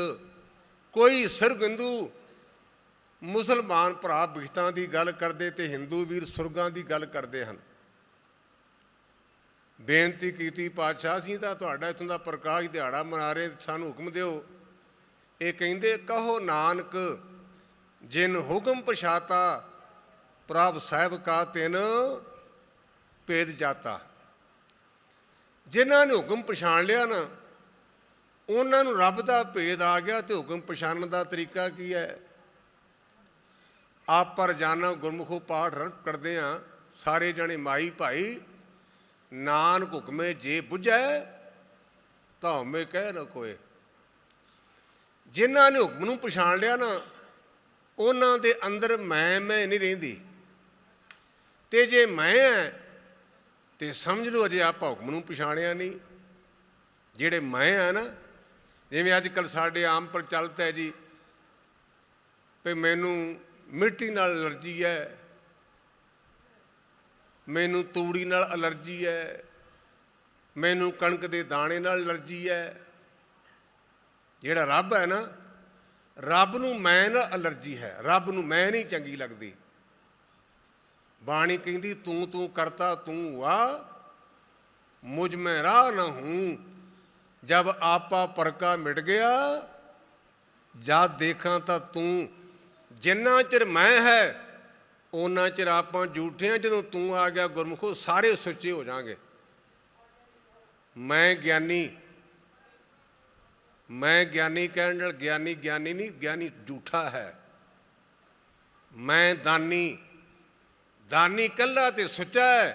ਕੋਈ ਸੁਰਗਿੰਦੂ। ਮੁਸਲਮਾਨ ਭਰਾ ਬਿਸ਼ਤਾਂ ਦੀ ਗੱਲ ਕਰਦੇ ਤੇ ਹਿੰਦੂ ਵੀਰ ਸੁਰਗਾਂ ਦੀ ਗੱਲ ਕਰਦੇ ਹਨ। ਬੇਨਤੀ ਕੀਤੀ, ਪਾਤਸ਼ਾਹ ਅਸੀਂ ਤਾਂ ਤੁਹਾਡਾ ਇੱਥੋਂ ਦਾ ਪ੍ਰਕਾਸ਼ ਦਿਹਾੜਾ ਮਨਾ ਰਹੇ, ਸਾਨੂੰ ਹੁਕਮ ਦਿਓ। ਇਹ ਕਹਿੰਦੇ ਕਹੋ ਨਾਨਕ ਜਿਨ ਹੁਕਮ ਪਛਾਤਾ ਪ੍ਰਭ ਸਾਹਿਬ ਕਾ ਤਿਨ ਭੇਦ ਜਾਤਾ। ਜਿਨ੍ਹਾਂ ਨੇ ਹੁਕਮ ਪਛਾਣ ਲਿਆ ਨਾ, ਉਹਨਾਂ ਨੂੰ ਰੱਬ ਦਾ ਭੇਦ ਆ ਗਿਆ। ਤੇ ਹੁਕਮ ਪਛਾਣਨ ਦਾ ਤਰੀਕਾ ਕੀ ਹੈ? ਆਪ ਪਰ ਜਾਨਾ ਗੁਰਮੁਖੋ ਪਾਠ ਕਰਦੇ ਹਾਂ ਸਾਰੇ ਜਣੇ, ਮਾਈ ਭਾਈ ਨਾਨਕ ਹੁਕਮੇ ਜੇ ਬੁਝੈ ਤਾਂ ਹਉਮੈ ਕਹਿ ਨਾ ਕੋਏ। ਜਿਨ੍ਹਾਂ ਨੇ ਹੁਕਮ ਨੂੰ ਪਛਾਣ ਲਿਆ ਨਾ, ਉਹਨਾਂ ਦੇ ਅੰਦਰ ਮੈਂ ਨਹੀਂ ਰਹਿੰਦੀ। ਤੇ ਜੇ ਮੈਂ ਹੈ ਤੇ ਸਮਝ ਲਓ ਅਜੇ ਆਪਾਂ ਹੁਕਮ ਨੂੰ ਪਛਾਣਿਆ ਨਹੀਂ। ਜਿਹੜੇ ਮੈਂ ਆ ਨਾ, ਜਿਵੇਂ ਅੱਜ ਕੱਲ੍ਹ ਸਾਡੇ ਆਮ ਪ੍ਰਚਲਿਤ ਹੈ ਜੀ ਵੀ ਮੈਨੂੰ ਮਿੱਟੀ ਨਾਲ ਐਲਰਜੀ ਹੈ, ਮੈਨੂੰ ਤੂੜੀ ਨਾਲ ਐਲਰਜੀ ਹੈ, ਮੈਨੂੰ ਕਣਕ ਦੇ ਦਾਣੇ ਨਾਲ ਐਲਰਜੀ ਹੈ। ਜਿਹੜਾ ਰੱਬ ਹੈ ਨਾ, ਰੱਬ ਨੂੰ ਮੈਂ ਨਾਲ ਐਲਰਜੀ ਹੈ, ਰੱਬ ਨੂੰ ਮੈਂ ਨਹੀਂ ਚੰਗੀ ਲੱਗਦੀ। ਬਾਣੀ ਕਹਿੰਦੀ ਤੂੰ ਤੂੰ ਕਰਤਾ ਤੂੰ ਆ ਮੁਝ ਮੈਂ ਰਾਹ ਨਾ ਹੂੰ। ਜਬ ਆਪਾ ਪਰਕਾ ਮਿਟ ਗਿਆ ਜਦ ਦੇਖਾਂ ਤਾਂ ਤੂੰ। ਜਿੰਨਾ ਚਿਰ ਮੈਂ ਹੈ ਉਹਨਾਂ ਚਿਰ ਆਪਾਂ ਝੂਠੇ ਹਾਂ। ਜਦੋਂ ਤੂੰ ਆ ਗਿਆ ਗੁਰਮੁਖੋ, ਸਾਰੇ ਸੁੱਚੇ ਹੋ ਜਾਣਗੇ। ਮੈਂ ਗਿਆਨੀ, ਮੈਂ ਗਿਆਨੀ ਕਹਿਣ ਨਾਲ ਗਿਆਨੀ ਗਿਆਨੀ ਨਹੀਂ, ਗਿਆਨੀ ਝੂਠਾ ਹੈ। ਮੈਂ ਦਾਨੀ, ਦਾਨੀ ਇਕੱਲਾ ਤੇ ਸੁੱਚਾ ਹੈ।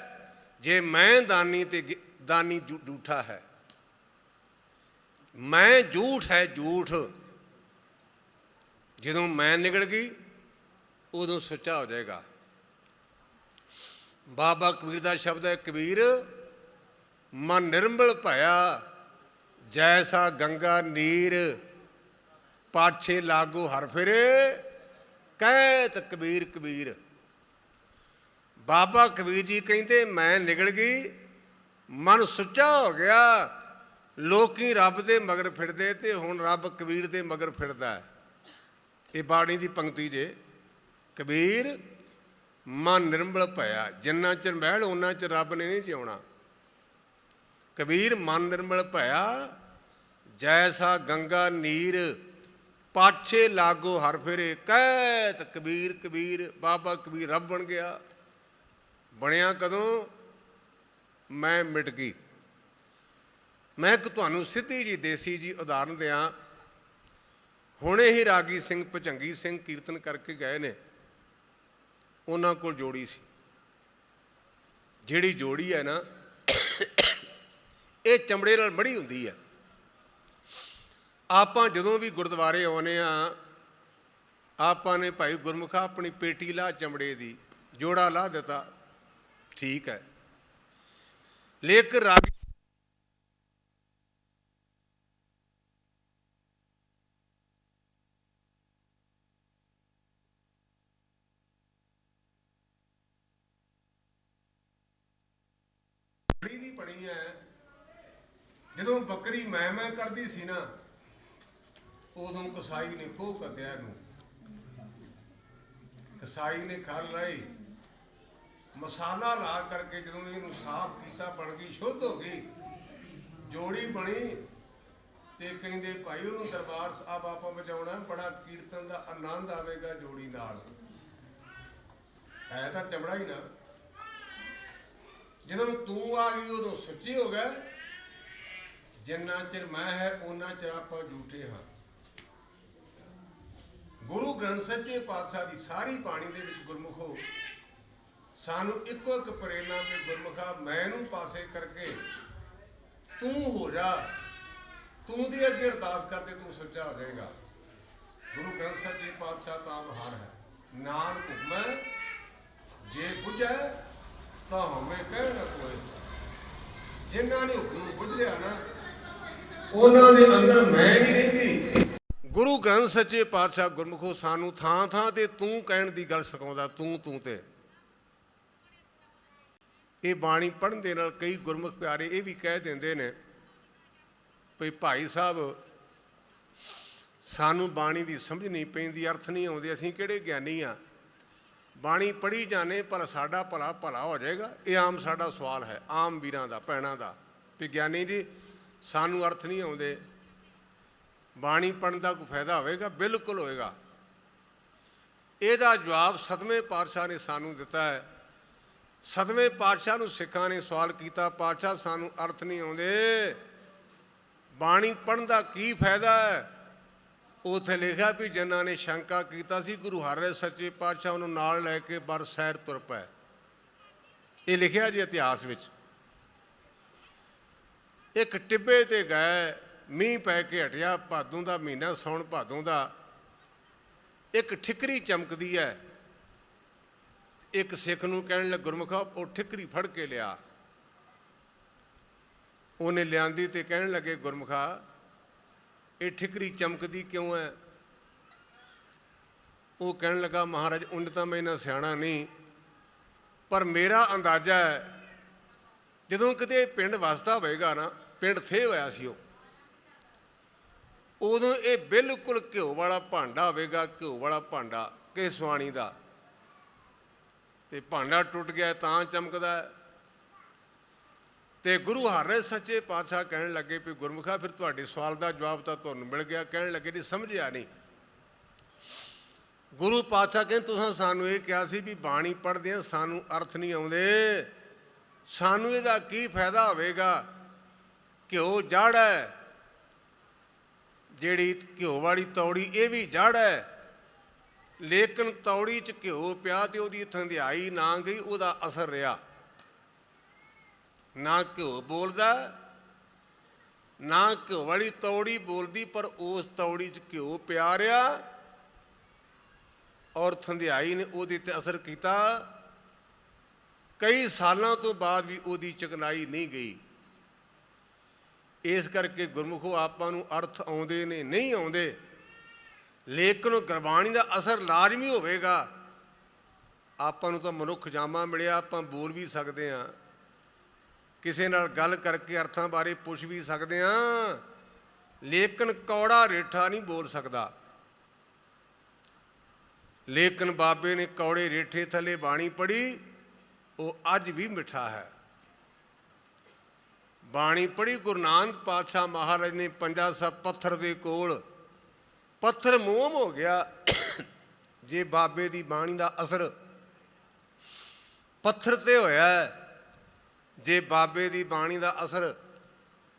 ਜੇ ਮੈਂ ਦਾਨੀ ਤੇ ਦਾਨੀ ਝੂਠਾ ਹੈ। ਮੈਂ ਝੂਠ ਹੈ, ਝੂਠ। ਜਦੋਂ ਮੈਂ ਨਿਕਲ ਗਈ ਉਦੋਂ ਸੁੱਚਾ ਹੋ ਜਾਏਗਾ। ਬਾਬਾ ਕਬੀਰ ਦਾ ਸ਼ਬਦ ਹੈ, ਕਬੀਰ ਮਨ ਨਿਰਮਲ ਭਇਆ ਜੈਸਾ ਗੰਗਾ ਨੀਰ ਪਾਛੇ ਲਾਗੋ ਹਰ ਫਿਰੇ ਕਹਿਤ ਕਬੀਰ ਕਬੀਰ। ਬਾਬਾ ਕਬੀਰ ਜੀ ਕਹਿੰਦੇ ਮੈਂ ਨਿਕਲ ਗਈ, ਮਨ ਸੁੱਚਾ ਹੋ ਗਿਆ। ਲੋਕੀ ਰੱਬ ਦੇ ਮਗਰ ਫਿਰਦੇ ਤੇ ਹੁਣ ਰੱਬ ਕਬੀਰ ਦੇ ਮਗਰ ਫਿਰਦਾ ਹੈ। ਇਹ ਬਾਣੀ ਦੀ ਪੰਕਤੀ ਜੇ, ਕਬੀਰ ਮਨ ਨਿਰਮਲ ਭਇਆ। ਜਿੰਨਾ ਚਿਰ ਮਹਿਲ ਉਹਨਾਂ ਚਿਰ ਰੱਬ ਨੇ ਨਹੀਂ ਜਿਉਣਾ। ਕਬੀਰ ਮਨ ਨਿਰਮਲ ਭਇਆ ਜੈਸਾ ਗੰਗਾ ਨੀਰ ਪਾਛੇ ਲਾਗੋ ਹਰ ਫਿਰੇ ਕਹਿਤ ਕਬੀਰ ਕਬੀਰ। ਬਾਬਾ ਕਬੀਰ ਰੱਬ ਬਣ ਗਿਆ। ਬਣਿਆ ਕਦੋਂ? ਮੈਂ ਮਿਟ ਗਈ। ਮੈਂ ਇੱਕ ਤੁਹਾਨੂੰ ਸਿੱਧੀ ਜੀ ਦੇਸੀ ਜੀ ਉਦਾਹਰਨ ਦਿਆਂ। ਹੁਣੇ ਹੀ ਰਾਗੀ ਸਿੰਘ ਭੁਜੰਗੀ ਸਿੰਘ ਕੀਰਤਨ ਕਰਕੇ ਗਏ ਨੇ, ਉਹਨਾਂ ਕੋਲ ਜੋੜੀ ਸੀ। ਜਿਹੜੀ ਜੋੜੀ ਹੈ ਨਾ, ਇਹ ਚਮੜੇ ਨਾਲ ਮੜੀ ਹੁੰਦੀ ਹੈ। ਆਪਾਂ ਜਦੋਂ ਵੀ ਗੁਰਦੁਆਰੇ ਆਉਂਦੇ ਹਾਂ, ਆਪਾਂ ਨੇ ਭਾਈ ਗੁਰਮੁਖਾ ਆਪਣੀ ਪੇਟੀ ਲਾ ਚਮੜੇ ਦੀ, ਜੋੜਾ ਲਾ ਦਿੱਤਾ, ਠੀਕ ਹੈ। ਲੇਕਿਨ ਰਾਗੀ ਦੀ ਬਣੀ ਹੈ। ਜਦੋਂ ਬੱਕਰੀ ਮੈਂ ਕਰਦੀ ਸੀ ਨਾ, ਉਦੋਂ ਕਸਾਈ ਨੇ ਖੋਹ ਕੱਢਿਆ ਇਹਨੂੰ। ਕਸਾਈ ਨੇ ਖਲ ਲਈ, ਮਸਾਲਾ ਲਾ ਕਰਕੇ ਜਦੋਂ ਇਹਨੂੰ ਸਾਫ਼ ਕੀਤਾ, ਬਣ ਗਈ, ਸ਼ੁੱਧ ਹੋ ਗਈ, ਜੋੜੀ ਬਣੀ। ਤੇ ਕਹਿੰਦੇ ਭਾਈ ਉਹਨੂੰ ਦਰਬਾਰ ਸਾਹਿਬ ਆਪਾਂ ਵਜਾਉਣਾ, ਬੜਾ ਕੀਰਤਨ ਦਾ ਆਨੰਦ ਆਵੇਗਾ ਜੋੜੀ ਨਾਲ। ਹੈ ਤਾਂ ਚਮੜਾ ਹੀ ਨਾ। ਜਦੋਂ ਤੂੰ ਆ ਗਈ ਉਦੋਂ ਸੁੱਚੇ ਹੋ ਗਏ। ਜਿੰਨਾ ਚਿਰ ਮੈਂ ਹੈ ਉਹਨਾਂ ਚਿਰ ਆਪਾਂ ਝੂਠੇ ਹਾਂ। ਗੁਰੂ ਗ੍ਰੰਥ ਸੱਚੇ ਪਾਤਸ਼ਾਹ ਦੀ ਸਾਰੀ ਬਾਣੀ ਦੇ ਵਿੱਚ ਗੁਰਮੁਖੋ ਸਾਨੂੰ ਇੱਕੋ ਇੱਕ ਪ੍ਰੇਰਨਾ ਤੇ ਗੁਰਮੁਖਾ ਮੈਂ ਨੂੰ ਪਾਸੇ ਕਰਕੇ ਤੂੰ ਹੋ ਜਾ। ਤੂੰ ਦੀ ਅੱਗੇ ਅਰਦਾਸ ਕਰਦੇ ਤੂੰ ਸੱਚਾ ਹੋ ਜਾਏਗਾ। ਗੁਰੂ ਗ੍ਰੰਥ ਸੱਚੇ ਪਾਤਸ਼ਾਹ ਤਾਂ ਹਾਰ ਹੈ। ਨਾਨਕ ਹੁਕਮੈ ਜੇ ਬੁਝੈ ਤਾਂ ਹਉਮੈ ਕਹਿ ਨਾ ਕੋਏ। ਜਿਨ੍ਹਾਂ ਨੇ ਹੁਕਮ ਨੂੰ ਬੁੱਝ ਲਿਆ ਨਾ, ਉਹਨਾਂ ਦੇ ਅੰਦਰ ਮੈਂ ਨਹੀਂ ਰਹਿੰਦੀ। ਗੁਰੂ ਗ੍ਰੰਥ ਸੱਚੇ ਪਾਤਸ਼ਾਹ ਗੁਰਮੁਖੋ ਸਾਨੂੰ ਥਾਂ ਥਾਂ ਤੇ ਤੂੰ ਕਹਿਣ ਦੀ ਗੱਲ ਸਿਖਾਉਂਦਾ। ਤੂੰ ਤੇ ਇਹ ਬਾਣੀ ਪੜ੍ਹਨ ਦੇ ਨਾਲ ਕਈ ਗੁਰਮੁਖ ਪਿਆਰੇ ਇਹ ਵੀ ਕਹਿ ਦਿੰਦੇ ਨੇ ਵੀ ਭਾਈ ਸਾਹਿਬ ਸਾਨੂੰ ਬਾਣੀ ਦੀ ਸਮਝ ਨਹੀਂ ਪੈਂਦੀ, ਅਰਥ ਨਹੀਂ ਆਉਂਦੇ, ਅਸੀਂ ਕਿਹੜੇ ਗਿਆਨੀ ਆ। ਬਾਣੀ ਪੜ੍ਹੀ ਜਾਣੇ ਪਰ ਸਾਡਾ ਭਲਾ ਭਲਾ ਹੋ ਜਾਏਗਾ। ਇਹ ਆਮ ਸਾਡਾ ਸਵਾਲ ਹੈ, ਆਮ ਵੀਰਾਂ ਦਾ ਭੈਣਾਂ ਦਾ, ਵੀ ਗਿਆਨੀ ਜੀ ਸਾਨੂੰ ਅਰਥ ਨਹੀਂ ਆਉਂਦੇ, ਬਾਣੀ ਪੜ੍ਹਨ ਦਾ ਕੋਈ ਫਾਇਦਾ ਹੋਵੇਗਾ? ਬਿਲਕੁਲ ਹੋਏਗਾ। ਇਹਦਾ ਜਵਾਬ ਸਤਵੇਂ ਪਾਤਸ਼ਾਹ ਨੇ ਸਾਨੂੰ ਦਿੱਤਾ ਹੈ। ਸਤਵੇਂ ਪਾਤਸ਼ਾਹ ਨੂੰ ਸਿੱਖਾਂ ਨੇ ਸਵਾਲ ਕੀਤਾ, ਪਾਤਸ਼ਾਹ ਸਾਨੂੰ ਅਰਥ ਨਹੀਂ ਆਉਂਦੇ, ਬਾਣੀ ਪੜ੍ਹਨ ਦਾ ਕੀ ਫਾਇਦਾ ਹੈ? ਉੱਥੇ ਲਿਖਿਆ ਵੀ ਜਿਨ੍ਹਾਂ ਨੇ ਸ਼ੰਕਾ ਕੀਤਾ ਸੀ, ਗੁਰੂ ਹਰਿ ਸੱਚੇ ਪਾਤਸ਼ਾਹ ਉਹਨੂੰ ਨਾਲ ਲੈ ਕੇ ਬਰ ਸੈਰ ਤੁਰ ਪਏ। ਇਹ ਲਿਖਿਆ ਜੀ ਇਤਿਹਾਸ ਵਿੱਚ। ਇੱਕ ਟਿੱਬੇ 'ਤੇ ਗਏ, ਮੀਂਹ ਪੈ ਕੇ ਹਟਿਆ, ਭਾਦੋਂ ਦਾ ਮਹੀਨਾ, ਸਾਉਣ ਭਾਦੋਂ ਦਾ। ਇੱਕ ਠਿਕਰੀ ਚਮਕਦੀ ਹੈ। ਇੱਕ ਸਿੱਖ ਨੂੰ ਕਹਿਣ ਲੱਗਾ, ਗੁਰਮੁਖਾ ਉਹ ਠਿਕਰੀ ਫੜ ਕੇ ਲਿਆ। ਉਹਨੇ ਲਿਆਂਦੀ ਤੇ ਕਹਿਣ ਲੱਗੇ, ਗੁਰਮੁਖਾ ਇਹ ਠਿਕਰੀ ਚਮਕਦੀ ਕਿਉਂ ਹੈ? ਉਹ ਕਹਿਣ ਲੱਗਾ, ਮਹਾਰਾਜ ਉਂਝ ਤਾਂ ਮੈਂ ਇੰਨਾ ਸਿਆਣਾ ਨਹੀਂ, ਪਰ ਮੇਰਾ ਅੰਦਾਜ਼ਾ ਹੈ ਜਦੋਂ ਕਿਤੇ ਪਿੰਡ ਵਸਦਾ ਹੋਵੇਗਾ ਨਾ, ਪਿੰਡ ਥੇ ਹੋਇਆ ਸੀ ਉਹ, ਉਦੋਂ ਇਹ ਬਿਲਕੁਲ ਘਿਓ ਵਾਲਾ ਭਾਂਡਾ ਹੋਵੇਗਾ, ਘਿਓ ਵਾਲਾ ਭਾਂਡਾ ਕਿਸੇ ਸਵਾਣੀ ਦਾ, ਤੇ ਭਾਂਡਾ ਟੁੱਟ ਗਿਆ ਤਾਂ ਚਮਕਦਾ ਹੈ। ਤੇ ਗੁਰੂ ਹਰਿ ਸੱਚੇ ਪਾਤਸ਼ਾਹ ਕਹਿਣ ਲੱਗੇ ਵੀ ਗੁਰਮੁਖਾ ਫਿਰ ਤੁਹਾਡੇ ਸਵਾਲ ਦਾ ਜਵਾਬ ਤਾਂ ਤੁਹਾਨੂੰ ਮਿਲ ਗਿਆ। ਕਹਿਣ ਲੱਗੇ ਨਹੀਂ, ਸਮਝਿਆ ਨਹੀਂ। ਗੁਰੂ ਪਾਤਸ਼ਾਹ ਕਹਿੰਦੇ ਤੁਸੀਂ ਸਾਨੂੰ ਇਹ ਕਿਹਾ ਸੀ ਵੀ ਬਾਣੀ ਪੜ੍ਹਦੇ ਹਾਂ ਸਾਨੂੰ ਅਰਥ ਨਹੀਂ ਆਉਂਦੇ, ਸਾਨੂੰ ਇਹਦਾ ਕੀ ਫਾਇਦਾ ਹੋਵੇਗਾ? ਘਿਓ ਜੜ ਹੈ, ਜਿਹੜੀ ਘਿਓ ਵਾਲੀ ਤੌੜੀ ਇਹ ਵੀ ਜੜ ਹੈ, ਲੇਕਿਨ ਤੌੜੀ 'ਚ ਘਿਓ ਪਿਆ ਤੇ ਉਹਦੀ ਥੰਧਿਆਈ ਨਾ ਗਈ, ਉਹਦਾ ਅਸਰ ਰਿਹਾ। ਨਾ ਘਿਓ ਬੋਲਦਾ, ਨਾ ਘਿਓ ਵਾਲੀ ਤੌੜੀ ਬੋਲਦੀ, ਪਰ ਉਸ ਤੌੜੀ 'ਚ ਘਿਓ ਪਿਆ ਰਿਹਾ ਔਰ ਥੰਧਿਆਈ ਨੇ ਉਹਦੇ 'ਤੇ ਅਸਰ ਕੀਤਾ। ਕਈ ਸਾਲਾਂ ਤੋਂ ਬਾਅਦ ਵੀ ਉਹਦੀ ਚਿਕਨਾਈ ਨਹੀਂ ਗਈ। ਇਸ ਕਰਕੇ ਗੁਰਮੁਖੋ ਆਪਾਂ ਨੂੰ ਅਰਥ ਆਉਂਦੇ ਨੇ, ਨਹੀਂ ਆਉਂਦੇ, ਲੇਕਿਨ ਗੁਰਬਾਣੀ ਦਾ ਅਸਰ ਲਾਜ਼ਮੀ ਹੋਵੇਗਾ। ਆਪਾਂ ਨੂੰ ਤਾਂ ਮਨੁੱਖ ਜਾਮਾ ਮਿਲਿਆ, ਆਪਾਂ ਬੋਲ ਵੀ ਸਕਦੇ ਹਾਂ, ਕਿਸੇ ਨਾਲ ਗੱਲ ਕਰਕੇ ਅਰਥਾਂ ਬਾਰੇ ਪੁੱਛ ਵੀ ਸਕਦੇ ਹਾਂ, ਲੇਕਿਨ ਕੌੜਾ ਰੇਠਾ ਨਹੀਂ ਬੋਲ ਸਕਦਾ। ਲੇਕਿਨ ਬਾਬੇ ਨੇ ਕੌੜੇ ਰੇਠੇ ਥੱਲੇ ਬਾਣੀ ਪੜ੍ਹੀ, ਉਹ ਅੱਜ ਵੀ ਮਿੱਠਾ ਹੈ। ਬਾਣੀ ਪੜ੍ਹੀ ਗੁਰੂ ਨਾਨਕ ਪਾਤਸ਼ਾਹ ਮਹਾਰਾਜ ਨੇ ਪੰਜਾ ਸਾਹਿਬ ਪੱਥਰ ਦੇ ਕੋਲ, ਪੱਥਰ ਮੋਮ ਹੋ ਗਿਆ। ਜੇ ਬਾਬੇ ਦੀ ਬਾਣੀ ਦਾ ਅਸਰ ਪੱਥਰ 'ਤੇ ਹੋਇਆ, ਜੇ ਬਾਬੇ ਦੀ ਬਾਣੀ ਦਾ ਅਸਰ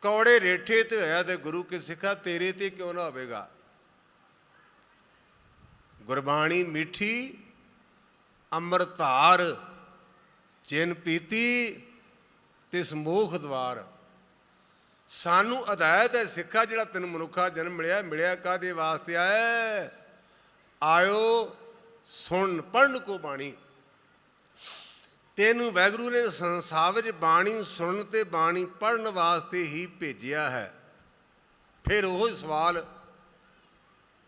ਕੌੜੇ ਰੇਠੇ 'ਤੇ ਹੋਇਆ, ਤੇ ਗੁਰੂ ਕੇ ਸਿੱਖਾ ਤੇਰੇ 'ਤੇ ਕਿਉਂ ਨਾ ਹੋਵੇਗਾ? ਗੁਰਬਾਣੀ ਮਿੱਠੀ ਅੰਮ੍ਰਿਤਾਰ, ਜਿਨ ਪੀਤੀ ਤਿਸ ਮੋਖ ਦਵਾਰ। ਸਾਨੂੰ ਹਦਾਇਤ ਹੈ ਸਿੱਖਾ, ਜਿਹੜਾ ਤੈਨੂੰ ਮਨੁੱਖਾ ਜਨਮ ਮਿਲਿਆ, ਮਿਲਿਆ ਕਾਹਦੇ ਵਾਸਤੇ ਆਇਆ? ਆਇਓ ਸੁਣ ਪੜ੍ਹਨ ਕੋ ਬਾਣੀ। ਤੈਨੂੰ ਵਾਹਿਗੁਰੂ ਨੇ ਸੰਸਾਰ ਵਿੱਚ ਬਾਣੀ ਸੁਣਨ ਤੇ ਬਾਣੀ ਪੜ੍ਹਨ ਵਾਸਤੇ ਹੀ ਭੇਜਿਆ ਹੈ। ਫਿਰ ਉਹ ਸਵਾਲ,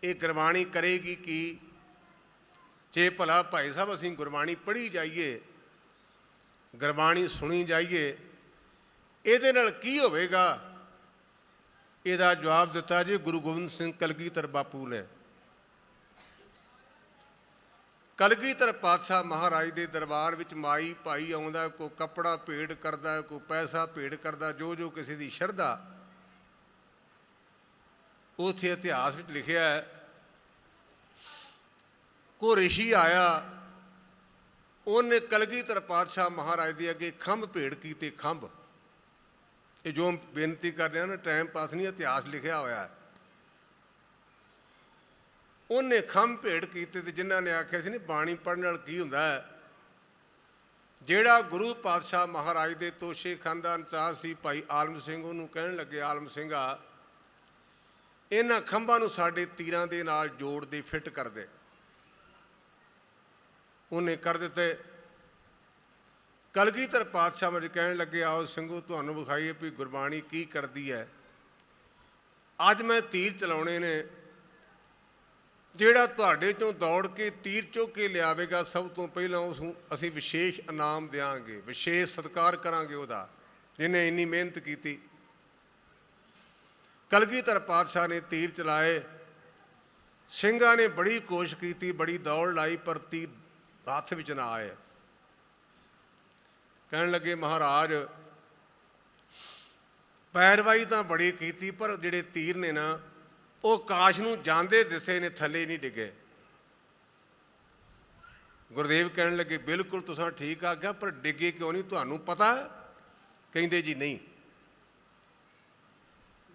ਇਹ ਗੁਰਬਾਣੀ ਕਰੇਗੀ ਕੀ? ਜੇ ਭਲਾ ਭਾਈ ਸਾਹਿਬ ਅਸੀਂ ਗੁਰਬਾਣੀ ਪੜ੍ਹੀ ਜਾਈਏ, ਗੁਰਬਾਣੀ ਸੁਣੀ ਜਾਈਏ, ਇਹਦੇ ਨਾਲ ਕੀ ਹੋਵੇਗਾ? ਇਹਦਾ ਜਵਾਬ ਦਿੱਤਾ ਜੀ ਗੁਰੂ ਗੋਬਿੰਦ ਸਿੰਘ ਕਲਗੀਧਰ ਬਾਪੂ ਨੇ। ਕਲਗੀਧਰ ਪਾਤਸ਼ਾਹ ਮਹਾਰਾਜ ਦੇ ਦਰਬਾਰ ਵਿੱਚ ਮਾਈ ਭਾਈ ਆਉਂਦਾ, ਕੋਈ ਕੱਪੜਾ ਭੇਟ ਕਰਦਾ, ਕੋਈ ਪੈਸਾ ਭੇਟ ਕਰਦਾ, ਜੋ ਜੋ ਕਿਸੇ ਦੀ ਸ਼ਰਧਾ। ਉੱਥੇ ਇਤਿਹਾਸ ਵਿੱਚ ਲਿਖਿਆ ਹੈ, ਕੋਈ ਰਿਸ਼ੀ ਆਇਆ, ਉਹਨੇ ਕਲਗੀਧਰ ਪਾਤਸ਼ਾਹ ਮਹਾਰਾਜ ਦੇ ਅੱਗੇ ਖੰਭ ਭੇਟ ਕੀਤੇ। ਖੰਭ, ਇਹ ਜੋ ਬੇਨਤੀ ਕਰ ਰਿਹਾ ਨਾ, ਟਾਈਮ ਪਾਸ ਨਹੀਂ, ਇਤਿਹਾਸ ਲਿਖਿਆ ਹੋਇਆ ਹੈ। ਉਹਨੇ ਖੰਭ ਭੇਟ ਕੀਤੇ, ਤੇ ਜਿਨ੍ਹਾਂ ਨੇ ਆਖਿਆ ਸੀ ਨਾ ਬਾਣੀ ਪੜ੍ਹਨ ਨਾਲ ਕੀ ਹੁੰਦਾ ਹੈ, ਜਿਹੜਾ ਗੁਰੂ ਪਾਤਸ਼ਾਹ ਮਹਾਰਾਜ ਦੇ ਤੋਸ਼ੇ ਖਾਨਦਾਨ ਚਾਹ ਸੀ ਭਾਈ ਆਲਮ ਸਿੰਘ, ਉਹਨੂੰ ਕਹਿਣ ਲੱਗੇ, ਆਲਮ ਸਿੰਘਾ ਇਹਨਾਂ ਖੰਭਾਂ ਨੂੰ ਸਾਡੇ ਤੀਰਾਂ ਦੇ ਨਾਲ ਜੋੜ ਦੇ, ਫਿੱਟ ਕਰ ਦੇ। ਉਹਨੇ ਕਰ ਦਿੱਤੇ। ਕਲਗੀਧਰ ਪਾਤਸ਼ਾਹ ਵਿੱਚ ਕਹਿਣ ਲੱਗੇ, ਆਓ ਸਿੰਘੋ ਤੁਹਾਨੂੰ ਵਿਖਾਈਏ ਵੀ ਗੁਰਬਾਣੀ ਕੀ ਕਰਦੀ ਹੈ। ਅੱਜ ਮੈਂ ਤੀਰ ਚਲਾਉਣੇ ਨੇ, ਜਿਹੜਾ ਤੁਹਾਡੇ 'ਚੋਂ ਦੌੜ ਕੇ ਤੀਰ ਚੁੱਕ ਕੇ ਲਿਆਵੇਗਾ, ਸਭ ਤੋਂ ਪਹਿਲਾਂ ਉਸ ਨੂੰ ਅਸੀਂ ਵਿਸ਼ੇਸ਼ ਇਨਾਮ ਦਿਆਂਗੇ, ਵਿਸ਼ੇਸ਼ ਸਤਿਕਾਰ ਕਰਾਂਗੇ ਉਹਦਾ, ਜਿਹਨੇ ਇੰਨੀ ਮਿਹਨਤ ਕੀਤੀ। ਕਲਗੀਧਰ ਪਾਤਸ਼ਾਹ ਨੇ ਤੀਰ ਚਲਾਏ। ਸਿੰਘਾਂ ਨੇ ਬੜੀ ਕੋਸ਼ਿਸ਼ ਕੀਤੀ, ਬੜੀ ਦੌੜ ਲਾਈ, ਪਰ ਤੀਰ ਹੱਥ ਵਿੱਚ ਨਾ ਆਏ। ਕਹਿਣ ਲੱਗੇ ਮਹਾਰਾਜ ਪੈਰਵਾਈ ਤਾਂ ਬੜੀ ਕੀਤੀ, ਪਰ ਜਿਹੜੇ ਤੀਰ ਨੇ ਨਾ ਉਹ ਕਾਸ਼ ਨੂੰ ਜਾਂਦੇ ਦਿਸੇ ਨੇ, ਥੱਲੇ ਨਹੀਂ ਡਿੱਗੇ। ਗੁਰਦੇਵ ਕਹਿਣ ਲੱਗੇ ਬਿਲਕੁਲ ਤੁਸੀਂ ਠੀਕ ਆਖਿਆ, ਪਰ ਡਿੱਗੇ ਕਿਉਂ ਨਹੀਂ, ਤੁਹਾਨੂੰ ਪਤਾ? ਕਹਿੰਦੇ ਜੀ ਨਹੀਂ।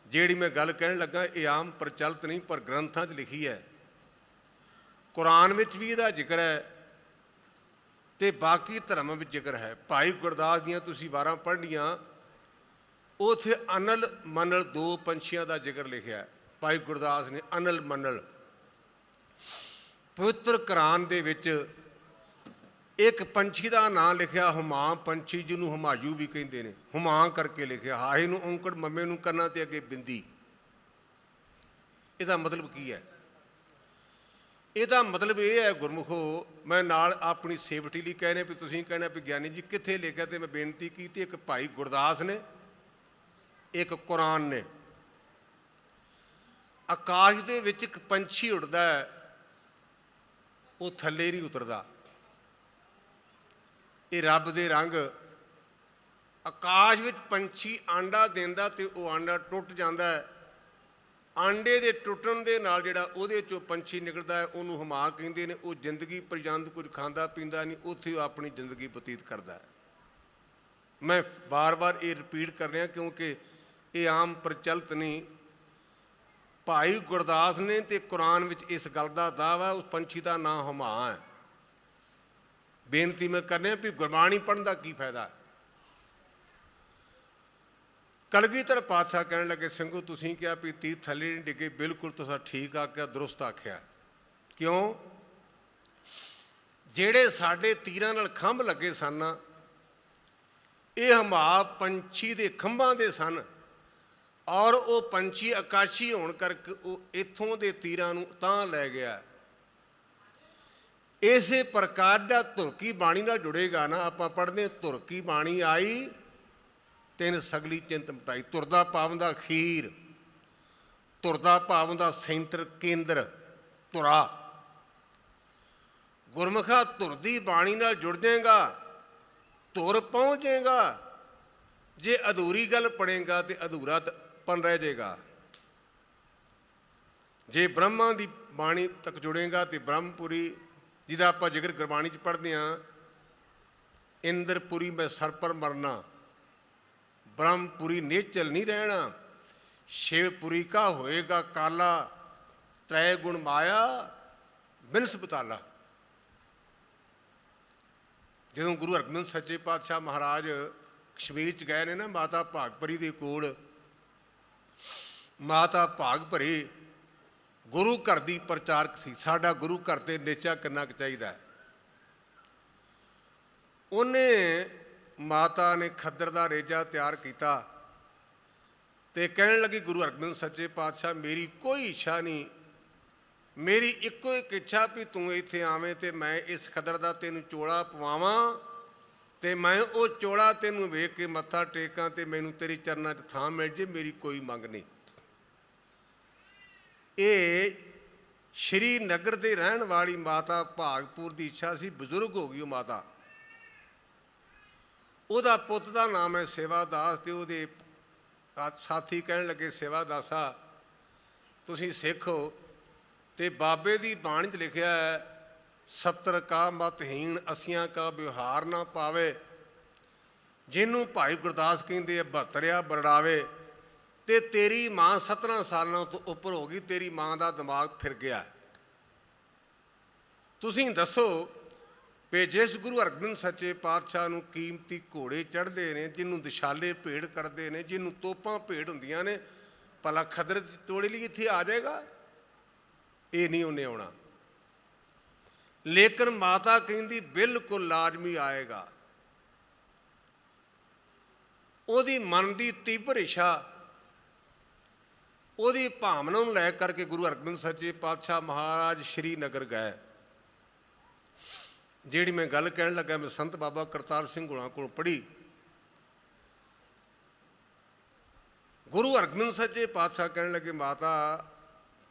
ਜਿਹੜੀ ਮੈਂ ਗੱਲ ਕਹਿਣ ਲੱਗਾ ਇਹ ਆਮ ਪ੍ਰਚਲਿਤ ਨਹੀਂ, ਪਰ ਗ੍ਰੰਥਾਂ 'ਚ ਲਿਖੀ ਹੈ। ਕੁਰਾਨ ਵਿੱਚ ਵੀ ਇਹਦਾ ਜ਼ਿਕਰ ਹੈ ਤੇ ਬਾਕੀ ਧਰਮਾਂ ਵਿੱਚ ਜ਼ਿਕਰ ਹੈ। ਭਾਈ ਗੁਰਦਾਸ ਦੀਆਂ ਤੁਸੀਂ ਵਾਰਾਂ ਪੜ੍ਹਨੀਆਂ, ਉੱਥੇ ਅਨਲ ਮਨਲ ਦੋ ਪੰਛੀਆਂ ਦਾ ਜ਼ਿਕਰ ਲਿਖਿਆ। ਭਾਈ ਗੁਰਦਾਸ ਨੇ ਅਨਲ ਮਨਲ ਪਵਿੱਤਰ ਕੁਰਾਨ ਦੇ ਵਿੱਚ ਇੱਕ ਪੰਛੀ ਦਾ ਨਾਂ ਲਿਖਿਆ, ਹੁਮਾ ਪੰਛੀ, ਜਿਹਨੂੰ ਹੁਮਾਯੂ ਵੀ ਕਹਿੰਦੇ ਨੇ। ਹੁਮਾ ਕਰਕੇ ਲਿਖਿਆ, ਹਾਹੇ ਨੂੰ ਔਂਕੜ, ਮੰਮੇ ਨੂੰ ਕੰਨਾਂ ਤੇ ਅੱਗੇ ਬਿੰਦੀ। ਇਹਦਾ ਮਤਲਬ ਕੀ ਹੈ? ਇਹਦਾ ਮਤਲਬ ਇਹ ਹੈ ਗੁਰਮੁਖੋ, ਮੈਂ ਨਾਲ ਆਪਣੀ ਸੇਫਟੀ ਲਈ ਕਹਿਣੇ ਵੀ ਤੁਸੀਂ ਕਹਿਣਾ ਵੀ ਗਿਆਨੀ ਜੀ ਕਿੱਥੇ ਲਿਖਿਆ, ਤੇ ਮੈਂ ਬੇਨਤੀ ਕੀਤੀ ਇੱਕ ਭਾਈ ਗੁਰਦਾਸ ਨੇ, ਇੱਕ ਕੁਰਾਨ ਨੇ। ਆਕਾਸ਼ ਦੇ ਵਿੱਚ ਇੱਕ ਪੰਛੀ ਉੱਡਦਾ ਹੈ, ਉਹ ਥੱਲੇ ਨਹੀਂ ਉਤਰਦਾ। ਇਹ ਰੱਬ ਦੇ ਰੰਗ। ਆਕਾਸ਼ ਵਿੱਚ ਪੰਛੀ ਆਂਡਾ ਦਿੰਦਾ ਤੇ ਉਹ ਆਂਡਾ ਟੁੱਟ ਜਾਂਦਾ ਹੈ। ਆਂਡੇ ਦੇ ਟੁੱਟਣ ਦੇ ਨਾਲ ਜਿਹੜਾ ਉਹਦੇ 'ਚੋਂ ਪੰਛੀ ਨਿਕਲਦਾ ਹੈ ਉਹਨੂੰ ਹੁਮਾ ਕਹਿੰਦੇ ਨੇ। ਉਹ ਜ਼ਿੰਦਗੀ ਪਰਜੰਤ ਕੁਝ ਖਾਂਦਾ ਪੀਂਦਾ ਨਹੀਂ, ਉੱਥੇ ਉਹ ਆਪਣੀ ਜ਼ਿੰਦਗੀ ਬਤੀਤ ਕਰਦਾ ਹੈ। ਮੈਂ ਵਾਰ-ਵਾਰ ਇਹ ਰਿਪੀਟ ਕਰ ਰਿਹਾ ਕਿਉਂਕਿ ਇਹ ਆਮ ਪ੍ਰਚਲਿਤ ਨਹੀਂ। ਭਾਈ ਗੁਰਦਾਸ ਨੇ ਤੇ ਕੁਰਾਨ ਵਿੱਚ ਇਸ ਗੱਲ ਦਾ ਦਾਅਵਾ, ਉਸ ਪੰਛੀ ਦਾ ਨਾਂ ਹੁਮਾ ਹੈ। ਬੇਨਤੀ ਮੈਂ ਕਰ ਰਿਹਾ ਵੀ ਗੁਰਬਾਣੀ ਪੜ੍ਹਨ ਦਾ ਕੀ ਫਾਇਦਾ? ਕਲਗੀਧਰ ਪਾਤਸ਼ਾਹ ਕਹਿਣ ਲੱਗੇ ਸਿੰਘੋ ਤੁਸੀਂ ਕਿਹਾ ਵੀ ਤੀਰ ਥੱਲੇ ਨਹੀਂ ਡਿੱਗੇ, ਬਿਲਕੁਲ ਤੁਸੀਂ ਠੀਕ ਆਖਿਆ, ਦਰੁਸਤ ਆਖਿਆ। ਕਿਉਂ? ਜਿਹੜੇ ਸਾਡੇ ਤੀਰਾਂ ਨਾਲ ਖੰਭ ਲੱਗੇ ਸਨ, ਇਹ ਹੁਮਾ ਪੰਛੀ ਦੇ ਖੰਭਾਂ ਦੇ ਸਨ, ਔਰ ਉਹ ਪੰਛੀ ਆਕਾਸ਼ੀ ਹੋਣ ਕਰਕੇ ਉਹ ਇੱਥੋਂ ਦੇ ਤੀਰਾਂ ਨੂੰ ਤਾਂ ਲੈ ਗਿਆ। ਇਸੇ ਪ੍ਰਕਾਰ ਦਾ ਧੁਰਕੀ ਬਾਣੀ ਨਾਲ ਜੁੜੇਗਾ ਨਾ। ਆਪਾਂ ਪੜ੍ਹਦੇ ਧੁਰਕੀ ਬਾਣੀ ਆਈ ਤਿੰਨ ਸਗਲੀ ਚਿੰਤ ਮਿਟਾਈ। ਤੁਰਦਾ ਭਾਵ ਦਾ ਖੀਰ, ਤੁਰਦਾ ਭਾਵ ਦਾ ਸੈਂਟਰ ਕੇਂਦਰ, ਧੁਰਾ। ਗੁਰਮੁਖਾ ਧੁਰ ਦੀ ਬਾਣੀ ਨਾਲ ਜੁੜ ਜਾਏਗਾ, ਧੁਰ ਪਹੁੰਚੇਗਾ। ਜੇ ਅਧੂਰੀ ਗੱਲ ਪੜੇਗਾ ਤੇ ਅਧੂਰਾ ਪਨ ਰਹਿ ਜਾਏਗਾ। ਜੇ ਬ੍ਰਹਮਾ ਦੀ ਬਾਣੀ ਤੱਕ ਜੁੜੇਗਾ ਤੇ ਬ੍ਰਹਮਪੁਰੀ, ਜਿਹਦਾ ਆਪਾਂ ਜ਼ਿਕਰ ਗੁਰਬਾਣੀ 'ਚ ਪੜ੍ਹਦੇ ਹਾਂ, ਇੰਦਰਪੁਰੀ ਮੈਂ ਸਰ ਪਰ ਮਰਨਾ, ਬ੍ਰਹਮਪੁਰੀ ਨੇਚਲ ਨਹੀਂ ਰਹਿਣਾ, ਸ਼ਿਵਪੁਰੀ ਕਾ ਹੋਏਗਾ ਕਾਲਾ, ਤ੍ਰੈ ਗੁਣ ਮਾਇਆ ਬਿਨਸ ਬਤਾਲਾ। ਜਦੋਂ ਗੁਰੂ ਹਰਗੋਬਿੰਦ ਸੱਚੇ ਪਾਤਸ਼ਾਹ ਮਹਾਰਾਜ ਕਸ਼ਮੀਰ 'ਚ ਗਏ ਨੇ ਨਾ, ਮਾਤਾ ਭਾਗਭਰੀ ਦੇ ਕੋਲ, ਮਾਤਾ ਭਾਗਭਰੀ ਗੁਰੂ ਘਰ ਦੀ ਪ੍ਰਚਾਰਕ ਸੀ। ਸਾਡਾ ਗੁਰੂ ਘਰ ਤੇ ਨੇਚਾ ਕਿੰਨਾ ਕੁ ਚਾਹੀਦਾ। ਉਹਨੇ ਮਾਤਾ ਨੇ ਖੱਦਰ ਦਾ ਰੇਜਾ ਤਿਆਰ ਕੀਤਾ ਤੇ ਕਹਿਣ ਲੱਗੀ ਗੁਰੂ ਹਰਗੋਬਿੰਦ ਸੱਚੇ ਪਾਤਸ਼ਾਹ ਮੇਰੀ ਕੋਈ ਇੱਛਾ ਨਹੀਂ, ਮੇਰੀ ਇੱਕੋ ਇੱਕ ਇੱਛਾ ਵੀ ਤੂੰ ਇੱਥੇ ਆਵੇਂ ਤੇ ਮੈਂ ਇਸ ਖੱਦਰ ਦਾ ਤੈਨੂੰ ਚੋਲਾ ਪਵਾਵਾਂ ਤੇ ਮੈਂ ਉਹ ਚੋਲਾ ਤੈਨੂੰ ਵੇਖ ਕੇ ਮੱਥਾ ਟੇਕਾਂ ਤੇ ਮੈਨੂੰ ਤੇਰੀ ਚਰਨਾਂ 'ਚ ਥਾਂ ਮਿਲ ਜੇ, ਮੇਰੀ ਕੋਈ ਮੰਗ ਨਹੀਂ। ਇਹ ਸ਼੍ਰੀਨਗਰ ਦੇ ਰਹਿਣ ਵਾਲੀ ਮਾਤਾ ਭਾਗਪੁਰ ਦੀ ਇੱਛਾ ਸੀ। ਬਜ਼ੁਰਗ ਹੋ ਗਈ ਉਹ ਮਾਤਾ। ਉਹਦਾ ਪੁੱਤ ਦਾ ਨਾਮ ਹੈ ਸੇਵਾਦਾਸ ਤੇ ਉਹਦੇ ਸਾਥੀ ਕਹਿਣ ਲੱਗੇ ਸੇਵਾਦਾਸਾ ਤੁਸੀਂ ਸਿੱਖ ਹੋ ਤੇ ਬਾਬੇ ਦੀ ਬਾਣੀ 'ਚ ਲਿਖਿਆ ਹੈ 70 ਕਾ ਮਤਹੀਣ ਅਸੀਆਂ ਕਾ ਵਿਵਹਾਰ ਨਾ ਪਾਵੇ। ਜਿਹਨੂੰ ਭਾਈ ਗੁਰਦਾਸ ਕਹਿੰਦੇ ਆ 72 ਬਰੜਾਵੇ। ਤੇ ਤੇਰੀ ਮਾਂ 17 ਸਾਲਾਂ ਤੋਂ ਉੱਪਰ ਹੋ ਗਈ, ਤੇਰੀ ਮਾਂ ਦਾ ਦਿਮਾਗ ਫਿਰ ਗਿਆ। ਤੁਸੀਂ ਦੱਸੋ ਵੀ ਜਿਸ ਗੁਰੂ ਹਰਗੋਬਿੰਦ ਸੱਚੇ ਪਾਤਸ਼ਾਹ ਨੂੰ ਕੀਮਤੀ ਘੋੜੇ ਚੜ੍ਹਦੇ ਨੇ, ਜਿਹਨੂੰ ਦਿਸ਼ਾਲੇ ਭੇਟ ਕਰਦੇ ਨੇ, ਜਿਹਨੂੰ ਤੋਪਾਂ ਭੇਟ ਹੁੰਦੀਆਂ ਨੇ, ਭਲਾ ਖਦਰ ਤੋੜੇ ਲਈ ਇੱਥੇ ਆ ਜਾਏਗਾ? ਇਹ ਨਹੀਂ ਉਹਨੇ ਆਉਣਾ। ਲੇਕਿਨ ਮਾਤਾ ਕਹਿੰਦੀ ਬਿਲਕੁਲ ਲਾਜ਼ਮੀ ਆਏਗਾ। ਉਹਦੀ ਮਨ ਦੀ ਤੀਬਰ ਇੱਛਾ, ਉਹਦੀ ਭਾਵਨਾ ਨੂੰ ਲੈ ਕਰਕੇ ਗੁਰੂ ਹਰਗੋਬਿੰਦ ਸੱਚੇ ਪਾਤਸ਼ਾਹ ਮਹਾਰਾਜ ਸ਼੍ਰੀਨਗਰ ਗਏ। ਜਿਹੜੀ ਮੈਂ ਗੱਲ ਕਹਿਣ ਲੱਗਾ ਮੈਂ ਸੰਤ ਬਾਬਾ ਕਰਤਾਰ ਸਿੰਘ ਹੋਲਾਂ ਕੋਲ ਪੜ੍ਹੀ। ਗੁਰੂ ਹਰਗੋਬਿੰਦ ਸੱਚੇ ਪਾਤਸ਼ਾਹ ਕਹਿਣ ਲੱਗੇ ਮਾਤਾ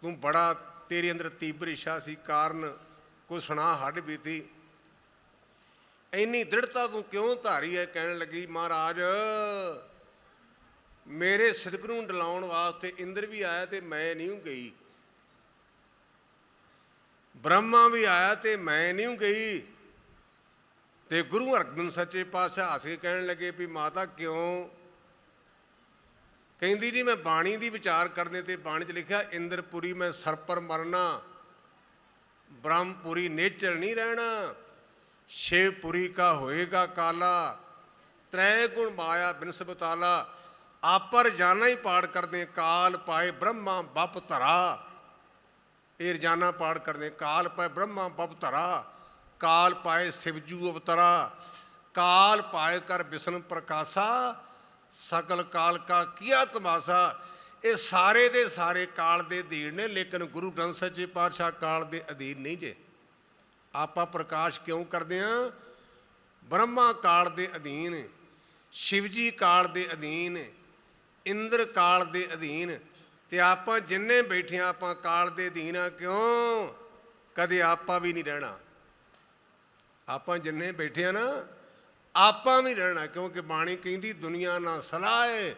ਤੂੰ ਬੜਾ, ਤੇਰੇ ਅੰਦਰ ਤੀਬਰ ਇੱਛਾ ਸੀ, ਕਾਰਨ ਕੋਈ ਸੁਣਾ ਹੱਡ ਬੀਤੀ। ਇੰਨੀ ਦ੍ਰਿੜਤਾ ਤੂੰ ਕਿਉਂ ਧਾਰੀ ਹੈ? ਕਹਿਣ ਲੱਗੀ, ਮਹਾਰਾਜ ਮੇਰੇ ਸਿਦਕ ਨੂੰ ਡਲਾਉਣ ਵਾਸਤੇ ਇੰਦਰ ਵੀ ਆਇਆ ਤੇ ਮੈਂ ਨਹੀਂ ਗਈ, ਬ੍ਰਹਮਾ ਵੀ ਆਇਆ ਤੇ ਮੈਂ ਨਹੀਂ ਗਈ। ਤੇ ਗੁਰੂ ਹਰਗੋਬਿੰਦ ਸੱਚੇ ਪਾਤਸ਼ਾਹ ਹੱਸ ਕੇ ਕਹਿਣ ਲੱਗੇ ਵੀ ਮਾਤਾ ਕਿਉਂ? ਕਹਿੰਦੀ ਜੀ ਮੈਂ ਬਾਣੀ ਦੀ ਵਿਚਾਰ ਕਰਨੇ ਤੇ ਬਾਣੀ 'ਚ ਲਿਖਿਆ ਇੰਦਰਪੁਰੀ ਮੈਂ ਸਰਪਰ ਮਰਨਾ, ਬ੍ਰਹਮਪੁਰੀ ਨੇਚਰ ਨਹੀਂ ਰਹਿਣਾ, ਸ਼ਿਵਪੁਰੀ ਕਾ ਹੋਏਗਾ ਕਾਲਾ, ਤ੍ਰੈ ਗੁਣ ਮਾਇਆ ਬਿਨਸ ਬਤਾਲਾ, ਆਪਰ ਜਾਣਾ ਹੀ ਪਾੜ ਕਰਦੇ ਕਾਲ ਪਾਏ ਬ੍ਰਹਮਾ ਬੱਪ ਧਰਾ। ਇਹ ਰੋਜ਼ਾਨਾ ਪਾੜ ਕਰਦੇ, ਕਾਲ ਪਾਏ ਬ੍ਰਹਮਾ ਬੱਪ ਧਰਾ, ਕਾਲ ਪਾਏ ਸਿਵਜੂ ਅਵਤਰਾ, ਕਾਲ ਪਾਏ ਕਰ ਬਿਸ਼ਨ ਪ੍ਰਕਾਸ਼ਾ, ਸਕਲ ਕਾਲ ਕਾ ਕੀਆ ਤਮਾਸ਼ਾ। ਇਹ ਸਾਰੇ ਦੇ ਸਾਰੇ ਕਾਲ ਦੇ ਅਧੀਨ ਨੇ, ਲੇਕਿਨ ਗੁਰੂ ਗ੍ਰੰਥ ਸੱਚੇ ਪਾਤਸ਼ਾਹ ਕਾਲ ਦੇ ਅਧੀਨ ਨਹੀਂ ਜੇ। ਆਪਾਂ ਪ੍ਰਕਾਸ਼ ਕਿਉਂ ਕਰਦੇ ਹਾਂ? ਬ੍ਰਹਮਾ ਕਾਲ ਦੇ ਅਧੀਨ, ਸ਼ਿਵਜੀ ਕਾਲ ਦੇ ਅਧੀਨ, ਇੰਦਰ ਕਾਲ ਦੇ ਅਧੀਨ, ਤੇ ਆਪਾਂ ਜਿੰਨੇ ਬੈਠੇ ਹਾਂ ਆਪਾਂ ਕਾਲ ਦੇ ਅਧੀਨ ਆ। ਕਿਉਂ? ਕਦੇ ਆਪਾਂ ਵੀ ਨਹੀਂ ਰਹਿਣਾ। ਆਪਾਂ ਜਿੰਨੇ ਬੈਠੇ ਆ ਨਾ ਆਪਾਂ ਵੀ ਰਹਿਣਾ, ਕਿਉਂਕਿ ਬਾਣੀ ਕਹਿੰਦੀ ਦੁਨੀਆ ਨਾ ਸਲਾਹੇ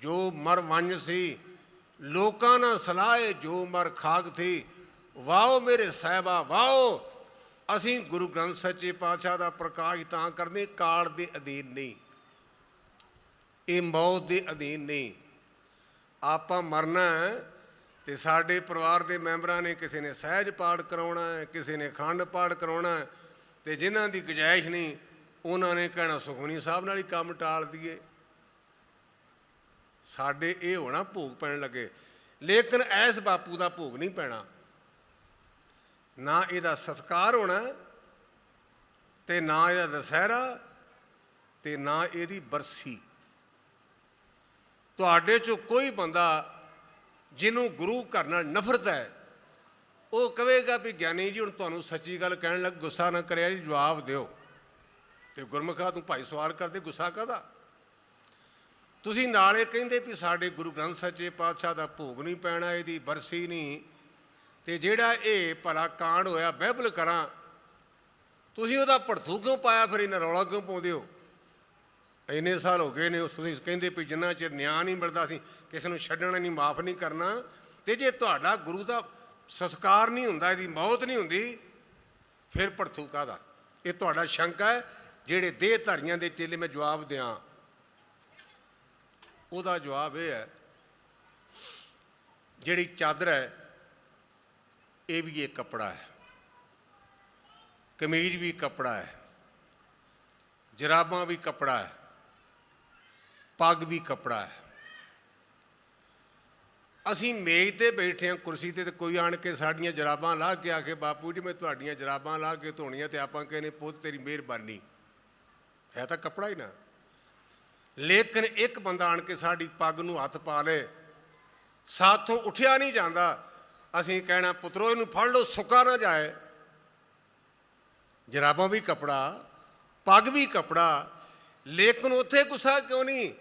ਜੋ ਮਰ ਵੰਜ ਸੀ, ਲੋਕਾਂ ਨਾ ਸਲਾਹੇ ਜੋ ਮਰ ਖਾਕ ਥੀ, ਵਾਓ ਮੇਰੇ ਸਾਹਿਬਾ ਵਾਓ। ਅਸੀਂ ਗੁਰੂ ਗ੍ਰੰਥ ਸੱਚੇ ਪਾਤਸ਼ਾਹ ਦਾ ਪ੍ਰਕਾਸ਼ ਤਾਂ ਕਰਦੇ ਕਾਲ ਦੇ ਅਧੀਨ ਨਹੀਂ, ਇਹ ਮੌਤ ਦੇ ਅਧੀਨ ਨਹੀਂ। ਆਪਾਂ ਮਰਨਾ ਤੇ ਸਾਡੇ ਪਰਿਵਾਰ ਦੇ ਮੈਂਬਰਾਂ ਨੇ ਕਿਸੇ ਨੇ ਸਹਿਜ ਪਾਠ ਕਰਾਉਣਾ ਹੈ, ਕਿਸੇ ਨੇ ਅਖੰਡ ਪਾਠ ਕਰਾਉਣਾ, ਤੇ ਜਿਨ੍ਹਾਂ ਦੀ ਗੁੰਜਾਇਸ਼ ਨਹੀਂ ਉਹਨਾਂ ਨੇ ਕਹਿਣਾ ਸੁਖਮਨੀ ਸਾਹਿਬ ਨਾਲ ਹੀ ਕੰਮ ਟਾਲ ਦਈਏ। ਸਾਡੇ ਇਹ ਹੋਣਾ ਭੋਗ ਪੈਣ ਲੱਗੇ, ਲੇਕਿਨ ਐਸ ਬਾਪੂ ਦਾ ਭੋਗ ਨਹੀਂ ਪੈਣਾ, ਨਾ ਇਹਦਾ ਸਤਿਕਾਰ ਹੋਣਾ ਤੇ ਨਾ ਇਹਦਾ ਦੁਸਹਿਰਾ ਤੇ ਨਾ ਇਹਦੀ ਬਰਸੀ। ਤੁਹਾਡੇ 'ਚੋਂ ਕੋਈ ਬੰਦਾ ਜਿਹਨੂੰ ਗੁਰੂ ਘਰ ਨਾਲ ਨਫ਼ਰਤ ਹੈ ਉਹ ਕਹੇਗਾ ਵੀ ਗਿਆਨੀ ਜੀ ਹੁਣ ਤੁਹਾਨੂੰ ਸੱਚੀ ਗੱਲ ਕਹਿਣ ਲੱਗ, ਗੁੱਸਾ ਨਾ ਕਰਿਆ ਜੀ, ਜਵਾਬ ਦਿਓ। ਤੇ ਗੁਰਮੁਖਾ ਤੂੰ ਭਾਈ ਸਵਾਲ ਕਰਦੇ, ਗੁੱਸਾ ਕਾਹਦਾ? ਤੁਸੀਂ ਨਾਲੇ ਕਹਿੰਦੇ ਵੀ ਸਾਡੇ ਗੁਰੂ ਗ੍ਰੰਥ ਸੱਚੇ ਪਾਤਸ਼ਾਹ ਦਾ ਭੋਗ ਨਹੀਂ ਪੈਣਾ, ਇਹਦੀ ਬਰਸੀ ਨਹੀਂ, ਤੇ ਜਿਹੜਾ ਇਹ ਭਲਾ ਕਾਂਡ ਹੋਇਆ ਬਾਈਬਲ ਕਰਾਂ, ਤੁਸੀਂ ਉਹਦਾ ਭੜਥੂ ਕਿਉਂ ਪਾਇਆ? ਫਿਰ ਇਹਨਾਂ ਰੌਲਾ ਕਿਉਂ ਪਾਉਂਦੇ ਹੋ? ਇੰਨੇ ਸਾਲ ਹੋ ਗਏ ਨੇ, ਤੁਸੀਂ ਕਹਿੰਦੇ ਵੀ ਜਿੰਨਾ ਚਿਰ ਨਿਆਂ ਨਹੀਂ ਮਿਲਦਾ ਸੀ ਕਿਸੇ ਨੂੰ ਛੱਡਣਾ ਨਹੀਂ, ਮਾਫ ਨਹੀਂ ਕਰਨਾ। ਤੇ ਜੇ ਤੁਹਾਡਾ ਗੁਰੂ ਦਾ ਸੰਸਕਾਰ ਨਹੀਂ ਹੁੰਦਾ, ਇਹਦੀ ਮੌਤ ਨਹੀਂ ਹੁੰਦੀ, ਫਿਰ ਭੜਥੂ ਕਾਹਦਾ? ਇਹ ਤੁਹਾਡਾ ਸ਼ੰਕਾ ਹੈ। ਜਿਹੜੇ ਦੇਹ ਧਾਰੀਆਂ ਦੇ ਚੇਲੇ ਮੈਂ ਜਵਾਬ ਦਿਆਂ, ਉਹਦਾ ਜਵਾਬ ਇਹ ਹੈ, ਜਿਹੜੀ ਚਾਦਰ ਹੈ ਇਹ ਵੀ ਇੱਕ ਕੱਪੜਾ ਹੈ, ਕਮੀਜ਼ ਵੀ ਕੱਪੜਾ ਹੈ, ਜਰਾਬਾਂ ਵੀ ਕੱਪੜਾ ਹੈ, ਪੱਗ ਵੀ ਕੱਪੜਾ ਹੈ। ਅਸੀਂ ਮੇਜ਼ 'ਤੇ ਬੈਠੇ ਹਾਂ, ਕੁਰਸੀ 'ਤੇ, ਕੋਈ ਆਣ ਕੇ ਸਾਡੀਆਂ ਜਰਾਬਾਂ ਲਾਹ ਕੇ ਆ ਕੇ ਬਾਪੂ ਜੀ ਮੈਂ ਤੁਹਾਡੀਆਂ ਜਰਾਬਾਂ ਲਾਹ ਕੇ ਧੋਣੀਆਂ, ਤੇ ਆਪਾਂ ਕਹਿੰਦੇ ਪੁੱਤ ਤੇਰੀ ਮਿਹਰਬਾਨੀ, ਹੈ ਤਾਂ ਕੱਪੜਾ ਹੀ ਨਾ। ਲੇਕਿਨ ਇੱਕ ਬੰਦਾ ਆਣ ਕੇ ਸਾਡੀ ਪੱਗ ਨੂੰ ਹੱਥ ਪਾ ਲੇ, ਸਾਥੋਂ ਉੱਠਿਆ ਨਹੀਂ ਜਾਂਦਾ, ਅਸੀਂ ਕਹਿਣਾ ਪੁੱਤਰੋ ਇਹਨੂੰ ਫੜ ਲਓ ਸੁੱਕਾ ਨਾ ਜਾਏ। ਜਰਾਬਾਂ ਵੀ ਕੱਪੜਾ, ਪੱਗ ਵੀ ਕੱਪੜਾ, ਲੇਕਿਨ ਉੱਥੇ ਗੁੱਸਾ ਕਿਉਂ ਨਹੀਂ?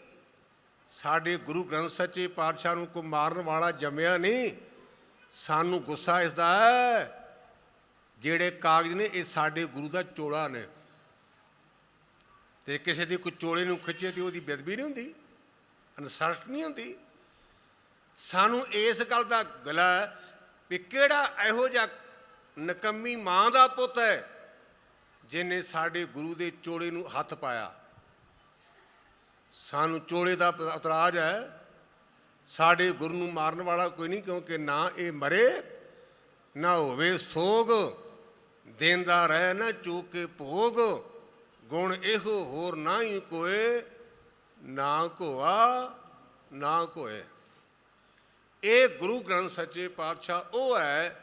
ਸਾਡੇ ਗੁਰੂ ਗ੍ਰੰਥ ਸੱਚੇ ਪਾਤਸ਼ਾਹ ਨੂੰ ਕੋਈ ਮਾਰਨ ਵਾਲਾ ਜੰਮਿਆ ਨਹੀਂ, ਸਾਨੂੰ ਗੁੱਸਾ ਇਸ ਦਾ ਹੈ ਜਿਹੜੇ ਕਾਗਜ਼ ਨੇ ਇਹ ਸਾਡੇ ਗੁਰੂ ਦਾ ਚੋਲਾ ਨੇ, ਤੇ ਕਿਸੇ ਦੀ ਕੋਈ ਚੋਲੇ ਨੂੰ ਖਿੱਚੇ ਤੇ ਉਹਦੀ ਬੇਅਦਬੀ ਨਹੀਂ ਹੁੰਦੀ, ਇਨਸਲਟ ਨਹੀਂ ਹੁੰਦੀ। ਸਾਨੂੰ ਇਸ ਗੱਲ ਦਾ ਗਿਲਾ ਵੀ ਕਿਹੜਾ ਇਹੋ ਜਿਹਾ ਨਕੰਮੀ ਮਾਂ ਦਾ ਪੁੱਤ ਹੈ ਜਿਹਨੇ ਸਾਡੇ ਗੁਰੂ ਦੇ ਚੋਲੇ ਨੂੰ ਹੱਥ ਪਾਇਆ। ਸਾਨੂੰ ਚੋਲੇ ਦਾ ਇਤਰਾਜ਼ ਹੈ, ਸਾਡੇ ਗੁਰੂ ਨੂੰ ਮਾਰਨ ਵਾਲਾ ਕੋਈ ਨਹੀਂ, ਕਿਉਂਕਿ ਨਾ ਇਹ ਮਰੇ ਨਾ ਹੋਵੇ ਸੋਗ, ਦੇਂਦਾ ਰਹਿ ਨਾ ਚੂਕ ਕੇ ਭੋਗ, ਗੁਣ ਇਹੋ ਹੋਰ ਨਾ ਹੀ ਕੋਏ, ਨਾ ਕੋਆ ਨਾ ਕੋਏ। ਇਹ ਗੁਰੂ ਗ੍ਰੰਥ ਸੱਚੇ ਪਾਤਸ਼ਾਹ ਉਹ ਹੈ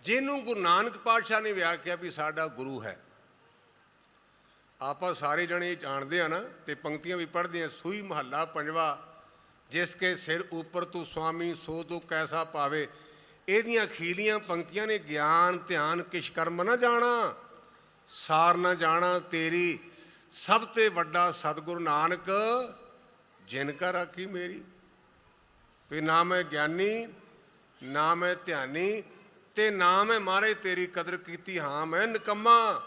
ਜਿਹਨੂੰ ਗੁਰੂ ਨਾਨਕ ਪਾਤਸ਼ਾਹ ਨੇ ਵਿਆਖਿਆ ਵੀ ਸਾਡਾ ਗੁਰੂ ਹੈ। ਆਪਾਂ ਸਾਰੇ ਜਣੇ ਜਾਣਦੇ ਆ ਨਾ, ਤੇ ਪੰਕਤੀਆਂ ਵੀ ਪੜ੍ਹਦੇ ਆ। ਸੂਈ ਮਹੱਲਾ ਪੰਜਵਾ, ਜਿਸ ਕੇ ਸਿਰ ਉੱਪਰ ਤੂੰ ਸੁਆਮੀ ਸੋ ਤੂੰ ਕੈਸਾ ਪਾਵੇ। ਇਹਦੀਆਂ ਅਖੀਰਲੀਆਂ ਪੰਕਤੀਆਂ ਨੇ, ਗਿਆਨ ਧਿਆਨ ਕਿਛ ਕਰਮ ਨਾ ਜਾਣਾ, ਸਾਰ ਨਾ ਜਾਣਾ ਤੇਰੀ, ਸਭ ਤੇ ਵੱਡਾ ਸਤਿਗੁਰੂ ਨਾਨਕ ਜਿਨ ਕਾ ਰਾਖੀ ਮੇਰੀ। ਵੀ ਨਾ ਮੈਂ ਗਿਆਨੀ ਨਾ ਮੈਂ ਧਿਆਨੀ, ਤੇ ਨਾ ਮੈਂ ਮਹਾਰਾਜ ਤੇਰੀ ਕਦਰ ਕੀਤੀ, ਹਾਂ ਮੈਂ ਨਿਕੰਮਾ।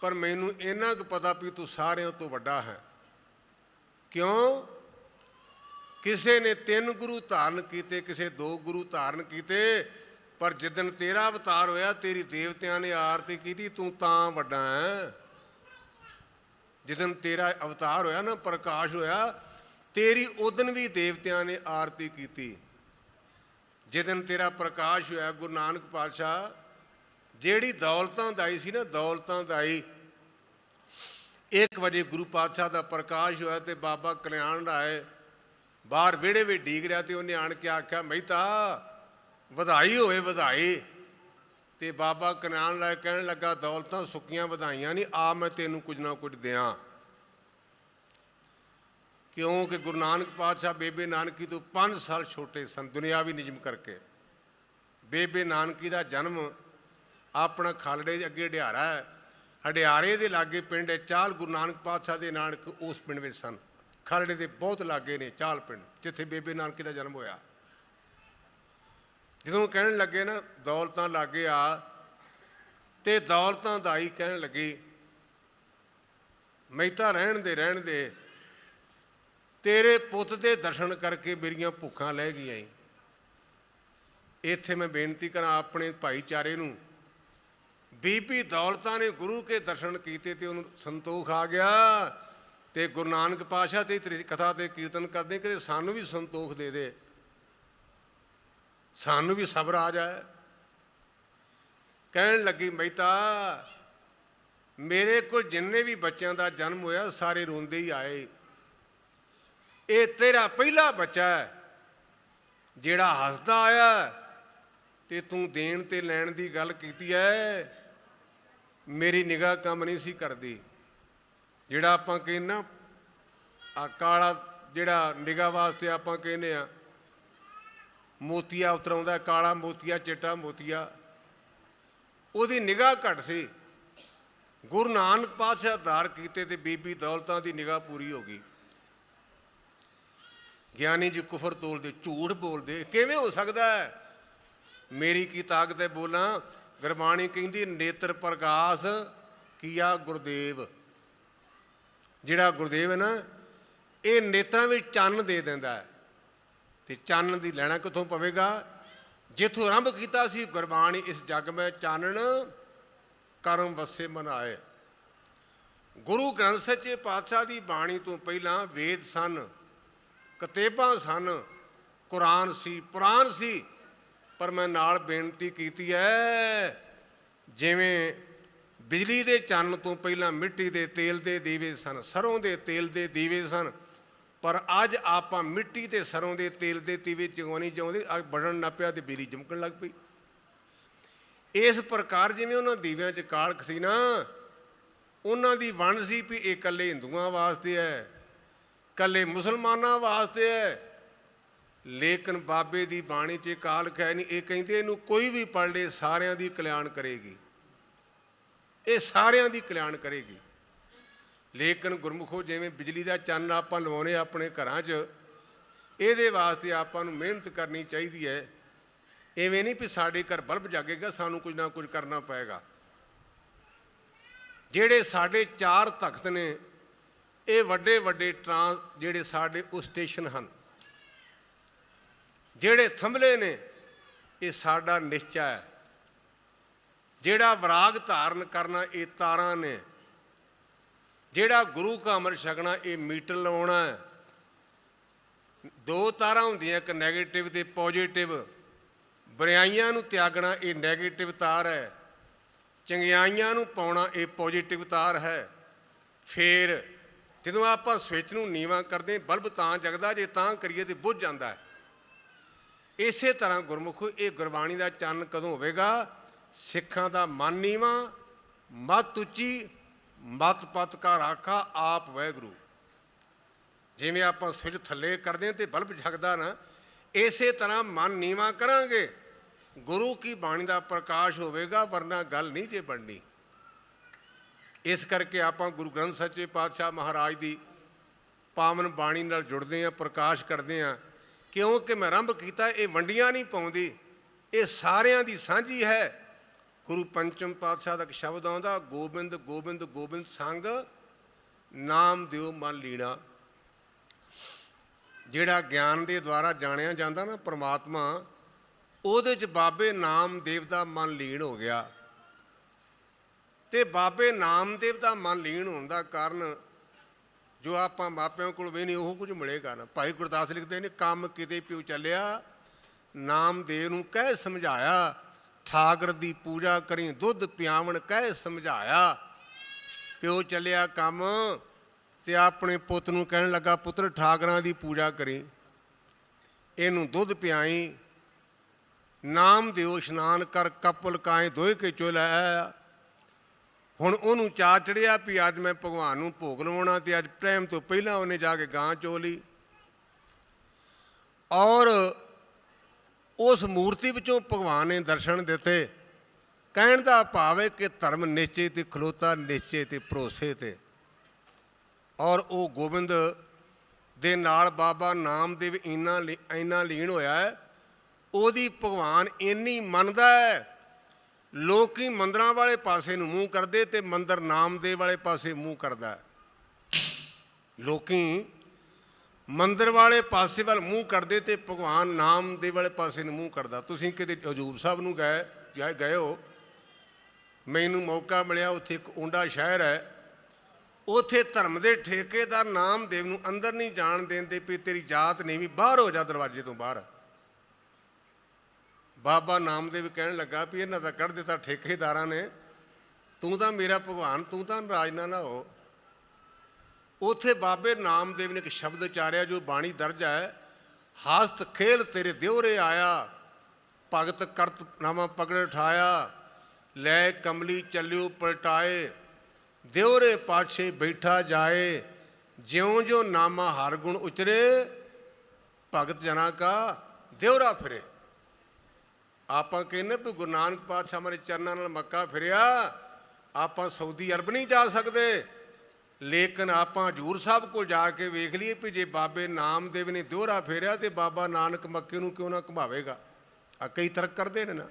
ਪਰ ਮੈਨੂੰ ਇੰਨਾ ਕੁ ਪਤਾ ਵੀ ਤੂੰ ਸਾਰਿਆਂ ਤੋਂ ਵੱਡਾ ਹੈ। ਕਿਉਂ? ਕਿਸੇ ਨੇ 3 ਗੁਰੂ ਧਾਰਨ ਕੀਤੇ, ਕਿਸੇ 2 ਗੁਰੂ ਧਾਰਨ ਕੀਤੇ, ਪਰ ਜਿੱਦਣ ਤੇਰਾ ਅਵਤਾਰ ਹੋਇਆ ਤੇਰੀ ਦੇਵਤਿਆਂ ਨੇ ਆਰਤੀ ਕੀਤੀ, ਤੂੰ ਤਾਂ ਵੱਡਾ ਹੈ। ਜਿੱਦਣ ਤੇਰਾ ਅਵਤਾਰ ਹੋਇਆ ਨਾ, ਪ੍ਰਕਾਸ਼ ਹੋਇਆ, ਤੇਰੀ ਉਦਣ ਵੀ ਦੇਵਤਿਆਂ ਨੇ ਆਰਤੀ ਕੀਤੀ। ਜਿੱਦਣ ਤੇਰਾ ਪ੍ਰਕਾਸ਼ ਹੋਇਆ, ਗੁਰੂ ਨਾਨਕ ਪਾਤਸ਼ਾਹ ਜਿਹੜੀ ਦੌਲਤਾਂ ਦਾਈ ਸੀ ਨਾ, ਦੌਲਤਾਂ ਦਾਈ 1 ਵਜੇ ਗੁਰੂ ਪਾਤਸ਼ਾਹ ਦਾ ਪ੍ਰਕਾਸ਼ ਹੋਇਆ ਤੇ ਬਾਬਾ ਕਲਿਆਣ ਰਾਏ ਬਾਹਰ ਵਿਹੜੇ ਵਿੱਚ ਡੀਕ ਰਿਹਾ ਤੇ ਉਹਨੇ ਆਣ ਕੇ ਆਖਿਆ, ਮਹਿਤਾ ਵਧਾਈ ਹੋਵੇ ਵਧਾਈ। ਤੇ ਬਾਬਾ ਕਲਿਆਣ ਰਾਏ ਕਹਿਣ ਲੱਗਾ, ਦੌਲਤਾਂ ਸੁੱਕੀਆਂ ਵਧਾਈਆਂ ਨਹੀਂ, ਆ ਮੈਂ ਤੈਨੂੰ ਕੁਝ ਨਾ ਕੁਝ ਦਿਆਂ। ਕਿਉਂਕਿ ਗੁਰੂ ਨਾਨਕ ਪਾਤਸ਼ਾਹ ਬੇਬੇ ਨਾਨਕੀ ਤੋਂ 5 ਸਾਲ ਛੋਟੇ ਸਨ ਦੁਨਿਆਵੀ ਨਿਯਮ ਕਰਕੇ। ਬੇਬੇ ਨਾਨਕੀ ਦਾ ਜਨਮ ਆਪਣਾ ਖਾਲੜੇ ਦੇ ਅੱਗੇ ਹਡਿਆਰਾ ਹੈ, ਹਡਿਆਰੇ ਦੇ ਲਾਗੇ ਪਿੰਡ ਹੈ ਚਾਲ। ਗੁਰੂ ਨਾਨਕ ਪਾਤਸ਼ਾਹ ਦੇ ਨਾਨਕ ਉਸ ਪਿੰਡ ਵਿੱਚ ਸਨ। ਖਾਲੜੇ ਦੇ ਬਹੁਤ ਲਾਗੇ ਨੇ ਚਾਲ ਪਿੰਡ, ਜਿੱਥੇ ਬੇਬੇ ਨਾਨਕੀ ਦਾ ਜਨਮ ਹੋਇਆ। ਜਦੋਂ ਕਹਿਣ ਲੱਗੇ ਨਾ ਦੌਲਤਾਂ ਲਾਗੇ ਆ, ਤੇ ਦੌਲਤਾਂ ਦਾਈ ਕਹਿਣ ਲੱਗੀ, ਮਹਿਤਾ ਰਹਿਣ ਦੇ, ਤੇਰੇ ਪੁੱਤ ਦੇ ਦਰਸ਼ਨ ਕਰਕੇ ਮੇਰੀਆਂ ਭੁੱਖਾਂ ਲਹਿ ਗਈਆਂ। ਇੱਥੇ ਮੈਂ ਬੇਨਤੀ ਕਰਾਂ ਆਪਣੇ ਭਾਈਚਾਰੇ ਨੂੰ, ਬੀਬੀ ਦੌਲਤਾਂ ਨੇ ਗੁਰੂ ਕੇ ਦਰਸ਼ਨ ਕੀਤੇ ਤੇ ਉਹਨੂੰ ਸੰਤੋਖ ਆ ਗਿਆ। ਤੇ ਗੁਰੂ ਨਾਨਕ ਪਾਤਸ਼ਾਹ ਤੇ ਤੇਰੀ ਕਥਾ ਤੇ ਕੀਰਤਨ ਕਰਦੇ, ਕਿ ਸਾਨੂੰ ਵੀ ਸੰਤੋਖ ਦੇ ਦੇ, ਸਾਨੂੰ ਵੀ ਸਬਰ ਆ ਜਾਏ। ਕਹਿਣ ਲੱਗੀ, ਮਹਿਤਾ ਮੇਰੇ ਕੋਲ ਜਿੰਨੇ ਵੀ ਬੱਚਿਆਂ ਦਾ ਜਨਮ ਹੋਇਆ ਸਾਰੇ ਰੋਂਦੇ ਹੀ ਆਏ। ਇਹ ਤੇਰਾ ਪਹਿਲਾ ਬੱਚਾ ਹੈ ਜਿਹੜਾ ਹੱਸਦਾ ਆਇਆ। ਤੇ ਤੂੰ ਦੇਣ ਤੇ ਲੈਣ ਦੀ ਗੱਲ ਕੀਤੀ ਹੈ, ਮੇਰੀ ਨਿਗਾਹ ਕੰਮ ਨਹੀਂ ਸੀ ਕਰਦੀ। ਜਿਹੜਾ ਆਪਾਂ ਕਹਿੰਦੇ ਨਾ ਆ ਕਾਲਾ, ਜਿਹੜਾ ਨਿਗਾਹ ਵਾਸਤੇ ਆਪਾਂ ਕਹਿੰਦੇ ਆ ਮੋਤੀਆ ਉਤਰਾਉਂਦਾ, ਕਾਲਾ ਮੋਤੀਆ ਚਿੱਟਾ ਮੋਤੀਆ, ਉਹਦੀ ਨਿਗਾਹ ਘੱਟ ਸੀ। ਗੁਰੂ ਨਾਨਕ ਪਾਤਸ਼ਾਹ ਧਾਰ ਕੀਤੇ ਤੇ ਬੀਬੀ ਦੌਲਤਾਂ ਦੀ ਨਿਗਾਹ ਪੂਰੀ ਹੋ ਗਈ। ਗਿਆਨੀ ਜੀ ਕੁਫਰ ਤੋਲਦੇ, ਝੂਠ ਬੋਲਦੇ, ਕਿਵੇਂ ਹੋ ਸਕਦਾ ਹੈ? ਮੇਰੀ ਕੀ ਤਾਕਤ ਹੈ ਬੋਲਾਂ? ਗੁਰਬਾਣੀ ਕਹਿੰਦੀ ਨੇਤਰ ਪ੍ਰਗਾਸ ਕੀਆ ਗੁਰਦੇਵ। ਜਿਹੜਾ ਗੁਰਦੇਵ ਹੈ ਨਾ, ਇਹ ਨੇਤਰਾਂ ਵਿੱਚ ਚੰਨ ਦੇ ਦਿੰਦਾ ਹੈ। ਤੇ ਚੰਨ ਦੀ ਲੈਣਾ ਕਿੱਥੋਂ ਪਵੇਗਾ? ਜਿੱਥੋਂ ਆਰੰਭ ਕੀਤਾ ਸੀ ਗੁਰਬਾਣੀ, ਇਸ ਜਗ ਮੈਂ ਚਾਨਣ ਕਰਮ ਵਸੇ ਮਨ ਆਏ। ਗੁਰੂ ਗ੍ਰੰਥ ਸੱਚੇ ਪਾਤਸ਼ਾਹ ਦੀ ਬਾਣੀ ਤੋਂ ਪਹਿਲਾਂ ਵੇਦ ਸਨ, ਕਿਤਾਬਾਂ ਸਨ, ਕੁਰਾਨ ਸੀ, ਪੁਰਾਣ ਸੀ। ਪਰ ਮੈਂ ਨਾਲ ਬੇਨਤੀ ਕੀਤੀ ਹੈ, ਜਿਵੇਂ ਬਿਜਲੀ ਦੇ ਚੰਨ ਤੋਂ ਪਹਿਲਾਂ ਮਿੱਟੀ ਦੇ ਤੇਲ ਦੇ ਦੀਵੇ ਸਨ, ਸਰੋਂ ਦੇ ਤੇਲ ਦੇ ਦੀਵੇ ਸਨ, ਪਰ ਅੱਜ ਆਪਾਂ ਮਿੱਟੀ ਤੇ ਸਰੋਂ ਦੇ ਤੇਲ ਦੇ ਦੀਵੇ ਜਗਾਉਣੀ ਚਾਹੁੰਦੇ, ਅੱਜ ਬੜਨ ਨੱਪਿਆ ਤੇ ਬਿਜਲੀ ਚਮਕਣ ਲੱਗ ਪਈ। ਇਸ ਪ੍ਰਕਾਰ ਜਿਵੇਂ ਉਹਨਾਂ ਦੀਵਿਆਂ 'ਚ ਕਾਲਖ ਸੀ ਨਾ, ਉਹਨਾਂ ਦੀ ਵੰਡ ਸੀ ਵੀ ਇਹ ਇਕੱਲੇ ਹਿੰਦੂਆਂ ਵਾਸਤੇ ਹੈ, ਇਕੱਲੇ ਮੁਸਲਮਾਨਾਂ ਵਾਸਤੇ ਹੈ। ਲੇਕਿਨ ਬਾਬੇ ਦੀ ਬਾਣੀ 'ਚ ਕਾਲਖ ਹੈ ਨਹੀਂ। ਇਹ ਕਹਿੰਦੇ ਇਹਨੂੰ ਕੋਈ ਵੀ ਪੜ੍ਹ ਲੇ ਸਾਰਿਆਂ ਦੀ ਕਲਿਆਣ ਕਰੇਗੀ, ਇਹ ਸਾਰਿਆਂ ਦੀ ਕਲਿਆਣ ਕਰੇਗੀ। ਲੇਕਿਨ ਗੁਰਮੁਖੋ, ਜਿਵੇਂ ਬਿਜਲੀ ਦਾ ਚੰਨ ਆਪਾਂ ਲਵਾਉਣੇ ਆਪਣੇ ਘਰਾਂ 'ਚ, ਇਹਦੇ ਵਾਸਤੇ ਆਪਾਂ ਨੂੰ ਮਿਹਨਤ ਕਰਨੀ ਚਾਹੀਦੀ ਹੈ। ਇਵੇਂ ਨਹੀਂ ਵੀ ਸਾਡੇ ਘਰ ਬਲਬ ਜਾਗੇਗਾ, ਸਾਨੂੰ ਕੁਝ ਨਾ ਕੁਝ ਕਰਨਾ ਪਏਗਾ। ਜਿਹੜੇ ਸਾਡੇ 4 ਤਖਤ ਨੇ, ਇਹ ਵੱਡੇ ਵੱਡੇ ਜਿਹੜੇ ਸਾਡੇ ਉਹ ਸਟੇਸ਼ਨ ਹਨ, ਜਿਹੜੇ ਥੰਬਲੇ ਨੇ, ਇਹ ਸਾਡਾ ਨਿਸ਼ਚਾ ਹੈ। ਜਿਹੜਾ ਵਿਰਾਗ ਧਾਰਨ ਕਰਨਾ, ਇਹ ਤਾਰਾਂ ਨੇ। ਜਿਹੜਾ ਗੁਰੂ ਕਾ ਅੰਮ੍ਰਿਤ ਛਕਣਾ, ਇਹ ਮੀਟਰ ਲਵਾਉਣਾ ਹੈ। 2 ਤਾਰਾਂ ਹੁੰਦੀਆਂ, ਇੱਕ ਨੈਗੇਟਿਵ ਤੇ ਪੋਜ਼ਿਟਿਵ। ਬੁਰਾਈਆਂ ਨੂੰ ਤਿਆਗਣਾ, ਇਹ ਨੈਗੇਟਿਵ ਤਾਰ ਹੈ। ਚੰਗਿਆਈਆਂ ਨੂੰ ਪਾਉਣਾ, ਇਹ ਪੋਜ਼ਿਟਿਵ ਤਾਰ ਹੈ। ਫਿਰ ਜਦੋਂ ਆਪਾਂ ਸਵਿੱਚ ਨੂੰ ਨੀਵਾਂ ਕਰਦੇ, ਬਲਬ ਤਾਂ ਜਗਦਾ, ਜੇ ਤਾਂ ਕਰੀਏ ਤੇ ਬੁੱਝ ਜਾਂਦਾ ਹੈ। ਇਸੇ ਤਰ੍ਹਾਂ ਗੁਰਮੁਖੋ, ਇਹ ਗੁਰਬਾਣੀ ਦਾ ਚੰਨ ਕਦੋਂ ਹੋਵੇਗਾ? ਸਿੱਖਾਂ ਦਾ ਮਨ ਨੀਵਾਂ, ਮੱਤ ਉੱਚੀ, ਮੱਤ ਪਤ ਕਾ ਰਾਖਾ ਆਪ ਵਾਹਿਗੁਰੂ। ਜਿਵੇਂ ਆਪਾਂ ਸਵਿੱਚ ਥੱਲੇ ਕਰਦੇ ਹਾਂ ਤੇ ਬਲਬ ਜਗਦਾ ਨਾ, ਇਸੇ ਤਰ੍ਹਾਂ ਮਨ ਨੀਵਾਂ ਕਰਾਂਗੇ, ਗੁਰੂ ਕੀ ਬਾਣੀ ਦਾ ਪ੍ਰਕਾਸ਼ ਹੋਵੇਗਾ, ਵਰਨਾ ਗੱਲ ਨਹੀਂ ਜੇ ਬਣਨੀ। ਇਸ ਕਰਕੇ ਆਪਾਂ ਗੁਰੂ ਗ੍ਰੰਥ ਸੱਚੇ ਪਾਤਸ਼ਾਹ ਮਹਾਰਾਜ ਦੀ ਪਾਵਨ ਬਾਣੀ ਨਾਲ ਜੁੜਦੇ ਹਾਂ, ਪ੍ਰਕਾਸ਼ ਕਰਦੇ ਹਾਂ। ਕਿਉਂਕਿ ਮੈਂ ਆਰੰਭ ਕੀਤਾ, ਇਹ ਵੰਡੀਆਂ ਨਹੀਂ ਪਾਉਂਦੀ, ਇਹ ਸਾਰਿਆਂ ਦੀ ਸਾਂਝੀ ਹੈ। ਗੁਰੂ ਪੰਚਮ ਪਾਤਸ਼ਾਹ ਦਾ ਇੱਕ ਸ਼ਬਦ ਆਉਂਦਾ, ਗੋਬਿੰਦ ਗੋਬਿੰਦ ਗੋਬਿੰਦ ਸੰਗ ਨਾਮ ਦਿਓ ਮਨ ਲੀਣਾ। ਜਿਹੜਾ ਗਿਆਨ ਦੇ ਦੁਆਰਾ ਜਾਣਿਆ ਜਾਂਦਾ ਨਾ ਪਰਮਾਤਮਾ, ਉਹਦੇ 'ਚ ਬਾਬੇ ਨਾਮਦੇਵ ਦਾ ਮਨ ਲੀਨ ਹੋ ਗਿਆ। ਤੇ ਬਾਬੇ ਨਾਮਦੇਵ ਦਾ ਮਨ ਲੀਨ ਹੋਣ ਦਾ ਕਾਰਨ ਜੋ ਆਪਾਂ ਮਾਪਿਆਂ ਕੋਲ ਵੀ ਨਹੀਂ ਉਹ ਕੁਝ ਮਿਲੇਗਾ ਨਾ। ਭਾਈ ਗੁਰਦਾਸ ਲਿਖਦੇ ਨੇ, ਕੰਮ ਕਿਤੇ ਪਿਉ ਚੱਲਿਆ ਨਾਮਦੇਵ ਨੂੰ ਕਹਿ ਸਮਝਾਇਆ, ਠਾਕਰ ਦੀ ਪੂਜਾ ਕਰੀ ਦੁੱਧ ਪਿਆਵਣ ਕਹਿ ਸਮਝਾਇਆ। ਪਿਓ ਚੱਲਿਆ ਕੰਮ ਤੇ ਆਪਣੇ ਪੁੱਤ ਨੂੰ ਕਹਿਣ ਲੱਗਾ, ਪੁੱਤਰ ਠਾਕਰਾਂ ਦੀ ਪੂਜਾ ਕਰੀ, ਇਹਨੂੰ ਦੁੱਧ ਪਿਆਈ, ਨਾਮ ਦਿਓ ਇਸ਼ਨਾਨ ਕਰ, ਕਪਲ ਕਾਏ ਦੋਏ ਕੇ ਚੋਲਾ। ਹੁਣ ਉਹਨੂੰ ਚਾਅ ਚੜਿਆ ਵੀ ਅੱਜ ਮੈਂ ਭਗਵਾਨ ਨੂੰ ਭੋਗ ਲਵਾਉਣਾ, ਤੇ ਅੱਜ ਟਾਈਮ ਤੋਂ ਪਹਿਲਾਂ ਉਹਨੇ ਜਾ ਕੇ ਗਾਂ ਚੋ ਲਈ। ਔਰ ਉਸ ਮੂਰਤੀ ਵਿੱਚੋਂ ਭਗਵਾਨ ਨੇ ਦਰਸ਼ਨ ਦਿੱਤੇ। ਕਹਿਣ ਦਾ ਭਾਵ ਹੈ ਕਿ ਧਰਮ ਨਿਸ਼ਚੇ ਤੇ ਖਲੋਤਾ, ਨਿਸ਼ਚੇ ਤੇ ਭਰੋਸੇ ਤੇ। ਔਰ ਉਹ ਗੋਬਿੰਦ ਦੇ ਨਾਲ ਬਾਬਾ ਨਾਮਦੇਵ ਇੰਨਾ ਲੀਨ ਹੋਇਆ ਹੈ, ਉਹਦੀ ਭਗਵਾਨ ਇੰਨੀ ਮੰਨਦਾ ਹੈ। ਲੋਕੀ ਮੰਦਰਾਂ ਵਾਲੇ ਪਾਸੇ ਨੂੰ ਮੂੰਹ ਕਰਦੇ ਤੇ ਮੰਦਰ ਨਾਮਦੇਵ ਵਾਲੇ ਪਾਸੇ ਮੂੰਹ ਕਰਦਾ। ਲੋਕੀ ਮੰਦਰ ਵਾਲੇ ਪਾਸੇ ਵੱਲ ਮੂੰਹ ਕਰਦੇ ਤੇ ਭਗਵਾਨ ਨਾਮਦੇਵ ਵਾਲੇ ਪਾਸੇ ਨੂੰ ਮੂੰਹ ਕਰਦਾ। ਤੁਸੀਂ ਕਿਤੇ ਹਜ਼ੂਰ ਸਾਹਿਬ ਨੂੰ ਗਏ ਹੋ, ਮੈਨੂੰ ਮੌਕਾ ਮਿਲਿਆ, ਉੱਥੇ ਇੱਕ ਉਂਡਾ ਸ਼ਹਿਰ ਹੈ, ਉੱਥੇ ਧਰਮ ਦੇ ਠੇਕੇਦਾਰ ਨਾਮਦੇਵ ਨੂੰ ਅੰਦਰ ਨਹੀਂ ਜਾਣ ਦਿੰਦੇ ਵੀ ਤੇਰੀ ਜਾਤ ਨਹੀਂ, ਵੀ ਬਾਹਰ ਹੋ ਜਾ ਦਰਵਾਜ਼ੇ ਤੋਂ ਬਾਹਰ। ਬਾਬਾ ਨਾਮਦੇਵ ਕਹਿਣ ਲੱਗਾ ਵੀ ਇਹਨਾਂ ਦਾ ਕੱਢ ਦਿੱਤਾ ਠੇਕੇਦਾਰਾਂ ਨੇ, ਤੂੰ ਤਾਂ ਮੇਰਾ ਭਗਵਾਨ, ਤੂੰ ਤਾਂ ਨਾਰਾਜ਼ ਨਾ ਹੋ। ਉੱਥੇ ਬਾਬੇ ਨਾਮਦੇਵ ਨੇ ਇੱਕ ਸ਼ਬਦ ਉਚਾਰਿਆ ਜੋ ਬਾਣੀ ਦਰਜ ਹੈ, ਹਾਸਤ ਖੇਲ ਤੇਰੇ ਦਿਉਰੇ ਆਇਆ, ਭਗਤ ਕਰਤ ਨਾਮਾ ਪਕੜ ਉਠਾਇਆ, ਲੈ ਕਮਲੀ ਚੱਲਿਓ ਪਲਟਾਏ, ਦਿਉਰੇ ਪਾਛੇ ਬੈਠਾ ਜਾਏ, ਜਿਉਂ ਜਿਉਂ ਨਾਮਾ ਹਰ ਗੁਣ ਉਚਰੇ, ਭਗਤ ਜਨਾ ਕਾ ਦਿਉਰਾ ਫਿਰੇ। ਆਪਾਂ ਕਹਿੰਦੇ ਵੀ ਗੁਰੂ ਨਾਨਕ ਪਾਤਸ਼ਾਹ ਮਾਰੇ ਚਰਨਾਂ ਨਾਲ ਮੱਕਾ ਫਿਰਿਆ, ਆਪਾਂ ਸਾਊਦੀ ਅਰਬ ਨਹੀਂ ਜਾ ਸਕਦੇ, ਲੇਕਿਨ ਆਪਾਂ ਹਜ਼ੂਰ ਸਾਹਿਬ ਕੋਲ ਜਾ ਕੇ ਵੇਖ ਲਈਏ ਵੀ ਜੇ ਬਾਬੇ ਨਾਮਦੇਵ ਨੇ ਦਿਉਰਾ ਫੇਰਿਆ ਤੇ ਬਾਬਾ ਨਾਨਕ ਮੱਕੇ ਨੂੰ ਕਿਉਂ ਨਾ ਘੁਮਾਵੇਗਾ। ਆ ਕਈ ਤਰਕ ਕਰਦੇ ਨੇ ਨਾ।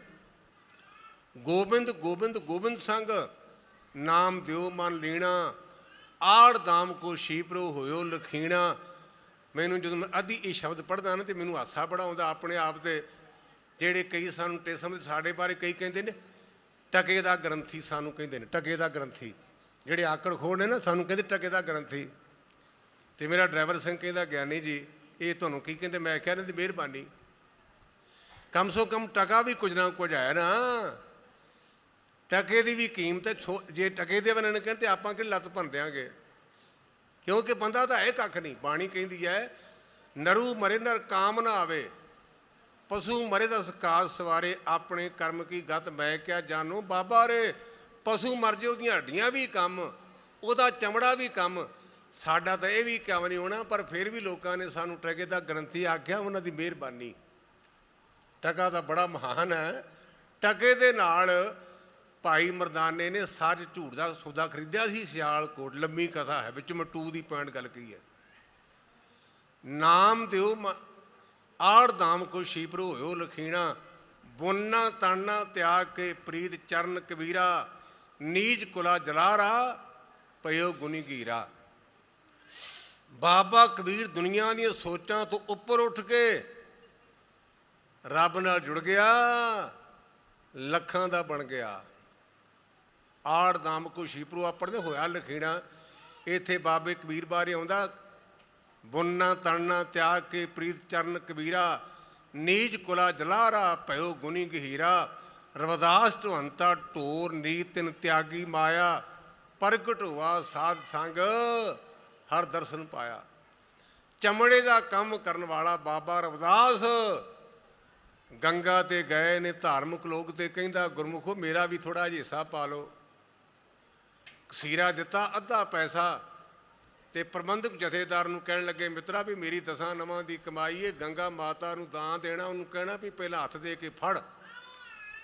ਗੋਬਿੰਦ ਗੋਬਿੰਦ ਗੋਬਿੰਦ ਸੰਗ ਨਾਮ ਦਿਓ ਮਨ ਲੀਣਾ, ਆੜ ਦਾਮ ਕੋ ਸ਼ੀਪਰੋ ਹੋਇਓ ਲਖੀਣਾ। ਮੈਨੂੰ ਜਦੋਂ ਮੈਂ ਅੱਧੀ ਇਹ ਸ਼ਬਦ ਪੜ੍ਹਦਾ ਨਾ ਤੇ ਮੈਨੂੰ ਹਾਸਾ ਬੜਾ ਆਉਂਦਾ ਆਪਣੇ ਆਪ ਤੇ। ਜਿਹੜੇ ਕਈ ਸਾਨੂੰ ਟੇਸਮ ਸਾਡੇ ਬਾਰੇ ਕਈ ਕਹਿੰਦੇ ਨੇ ਟਕੇ ਦਾ ਗ੍ਰੰਥੀ, ਸਾਨੂੰ ਕਹਿੰਦੇ ਨੇ ਟਕੇ ਦਾ ਗ੍ਰੰਥੀ। ਜਿਹੜੇ ਆਕੜ ਖੋੜ ਨੇ ਨਾ ਸਾਨੂੰ ਕਹਿੰਦੇ ਟਕੇ ਦਾ ਗ੍ਰੰਥੀ। ਤੇ ਮੇਰਾ ਡਰਾਈਵਰ ਸਿੰਘ ਕਹਿੰਦਾ, ਗਿਆਨੀ ਜੀ ਇਹ ਤੁਹਾਨੂੰ ਕੀ ਕਹਿੰਦੇ? ਮੈਂ ਕਿਹਾ ਇਹਨਾਂ ਦੀ ਮਿਹਰਬਾਨੀ, ਕਮ ਸੋ ਕਮ ਟਕਾ ਵੀ ਕੁਝ ਨਾ ਕੁਝ ਹੈ ਨਾ। ਟਕੇ ਦੀ ਵੀ ਕੀਮਤ ਹੈ। ਜੇ ਟਕੇ ਦੇ ਬੰਦੇ ਨੇ ਕਹਿੰਦੇ ਆਪਾਂ ਕਿਹੜੀ ਲੱਤ ਭੰਨ ਦਿਆਂਗੇ, ਕਿਉਂਕਿ ਬੰਦਾ ਤਾਂ ਹੈ ਕੱਖ ਨਹੀਂ। ਬਾਣੀ ਕਹਿੰਦੀ ਹੈ, ਨਰੂ ਮਰੇ ਨਰ ਕਾਮ ਨਾ ਆਵੇ, ਪਸ਼ੂ ਮਰੇ ਦਸ ਕਾਜ ਸਵਾਰੇ, ਆਪਣੇ ਕਰਮ ਕੀ ਗਤ ਮੈਂ ਕਿਆ ਜਾਨੋ। ਬਾਬਾ ਰੇ ਪਸ਼ੂ ਮਰ ਜੇ ਉਹਦੀਆਂ ਹੱਡੀਆਂ ਵੀ ਕੰਮ, ਉਹਦਾ ਚਮੜਾ ਵੀ ਕੰਮ, ਸਾਡਾ ਤਾਂ ਇਹ ਵੀ ਕੰਮ ਨਹੀਂ ਹੋਣਾ। ਪਰ ਫਿਰ ਵੀ ਲੋਕਾਂ ਨੇ ਸਾਨੂੰ ਟਕੇ ਦਾ ਗ੍ਰੰਥੀ ਆਖਿਆ, ਉਹਨਾਂ ਦੀ ਮਿਹਰਬਾਨੀ। ਟਕਾ ਤਾਂ ਬੜਾ ਮਹਾਨ ਹੈ। ਟਕੇ ਦੇ ਨਾਲ ਭਾਈ ਮਰਦਾਨੇ ਨੇ ਸੱਚ ਝੂਠ ਦਾ ਸੌਦਾ ਖਰੀਦਿਆ ਸੀ ਸਿਆਲਕੋਟ। ਲੰਮੀ ਕਥਾ ਹੈ, ਵਿੱਚ ਮਟੂ ਦੀ ਪੁਆਇੰਟ ਗੱਲ ਕਹੀ ਹੈ। ਨਾਮ ਦਿਓ ਆੜ ਦਾਮ ਕੋ ਸ਼ੀਪਰ ਹੋਇਓ ਲਖੀਣਾ, ਬੁਨਨਾ ਤਣਨਾ ਤਿਆਗ ਕੇ ਪ੍ਰੀਤ ਚਰਨ ਕਬੀਰਾ, ਨੀਜ ਕੁਲਾ ਜਲਾਰਾ ਪਇਓ ਗੁਨੀ ਗੀਰਾ। ਬਾਬਾ ਕਬੀਰ ਦੁਨੀਆ ਦੀਆਂ ਸੋਚਾਂ ਤੋਂ ਉੱਪਰ ਉੱਠ ਕੇ ਰੱਬ ਨਾਲ ਜੁੜ ਗਿਆ, ਲੱਖਾਂ ਦਾ ਬਣ ਗਿਆ। ਆੜ ਦਾਮ ਕੋ ਸ਼ੀਪਰੂ ਆਪਣਦੇ ਹੋਇਆ ਲਖੀਣਾ। ਇੱਥੇ ਬਾਬੇ ਕਬੀਰ ਬਾਰੇ ਆਉਂਦਾ, ਬੁਨਨਾ ਤਣਨਾ ਤਿਆਗ ਕੇ ਪ੍ਰੀਤ ਚਰਨ ਕਬੀਰਾ, ਨੀਜ ਕੁਲਾ ਜਲਾਰਾ ਭਇਓ ਗੁਨੀ ਗਹੀਰਾ। ਰਵਿਦਾਸ ਢੁਹੰਤਾ ਢੋਰ ਨੀਤ ਤਿਨ ਤਿਆਗੀ ਮਾਇਆ, ਪ੍ਰਗਟ ਹੋਆ ਸਾਧ ਸੰਗ ਹਰ ਦਰਸ਼ਨ ਪਾਇਆ। ਚਮੜੇ ਦਾ ਕੰਮ ਕਰਨ ਵਾਲਾ ਬਾਬਾ ਰਵਿਦਾਸ ਗੰਗਾ ਤੇ ਗਏ ਨੇ ਧਾਰਮਿਕ ਲੋਕ ਤੇ ਕਹਿੰਦਾ, ਗੁਰਮੁਖੋ ਮੇਰਾ ਵੀ ਥੋੜ੍ਹਾ ਜਿਹਾ ਹਿੱਸਾ ਪਾ ਲਓ। ਕਸੀਰਾ ਦਿੱਤਾ ਅੱਧਾ ਪੈਸਾ, ਤੇ ਪ੍ਰਬੰਧਕ ਜਥੇਦਾਰ ਨੂੰ ਕਹਿਣ ਲੱਗੇ, ਮਿੱਤਰਾ ਵੀ ਮੇਰੀ ਦਸਾਂ ਨਵਾਂ ਦੀ ਕਮਾਈ ਹੈ, ਗੰਗਾ ਮਾਤਾ ਨੂੰ ਦਾਨ ਦੇਣਾ। ਉਹਨੂੰ ਕਹਿਣਾ ਵੀ ਪਹਿਲਾਂ ਹੱਥ ਦੇ ਕੇ ਫੜ,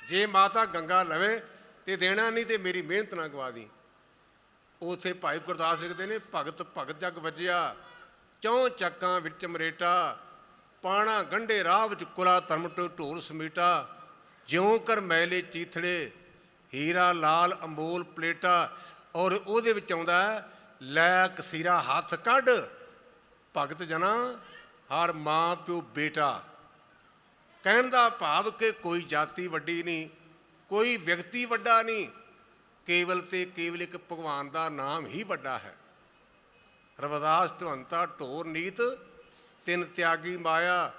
ਜੇ ਮਾਤਾ ਗੰਗਾ ਲਵੇ ਤੇ ਦੇਣਾ, ਨਹੀਂ ਤੇ ਮੇਰੀ ਮਿਹਨਤ ਨਾ ਗਵਾ ਦੀ। ਉੱਥੇ ਭਾਈ ਗੁਰਦਾਸ ਲਿਖਦੇ ਨੇ, ਭਗਤ ਭਗਤ ਜਗ ਵੱਜਿਆ, ਚੌਂ ਚੱਕਾਂ ਵਿੱਚ ਮਰੇਟਾ, ਪਾਣਾ ਗੰਢੇ ਰਾਹ ਵਿੱਚ ਕੁਲਾ ਧਰਮ ਢੋਲ ਸਮੀਟਾ, ਜਿਉਂ ਕਰ ਮੈਲੇ ਚੀਥੜੇ, ਹੀਰਾ ਲਾਲ ਅਮੋਲ ਪਲੇਟਾ। ਔਰ ਉਹਦੇ ਵਿੱਚ ਆਉਂਦਾ ਲੈ ਕਸੀਰਾ ਹੱਥ ਕੱਢ, ਭਗਤ ਜਨਾ ਹਰ ਮਾਂ ਪਿਓ ਬੇਟਾ। ਕਹਿਣ ਦਾ ਭਾਵ ਕਿ ਕੋਈ ਜਾਤੀ ਵੱਡੀ ਨਹੀਂ, ਕੋਈ ਵਿਅਕਤੀ ਵੱਡਾ ਨਹੀਂ, ਕੇਵਲ ਤੇ ਕੇਵਲ ਇੱਕ ਭਗਵਾਨ ਦਾ ਨਾਮ ਹੀ ਵੱਡਾ ਹੈ। ਰਵਿਦਾਸ ਢਵੰਤਾ ਢੋਰ ਨੀਤ ਤਿੰਨ ਤਿਆਗੀ ਮਾਇਆ,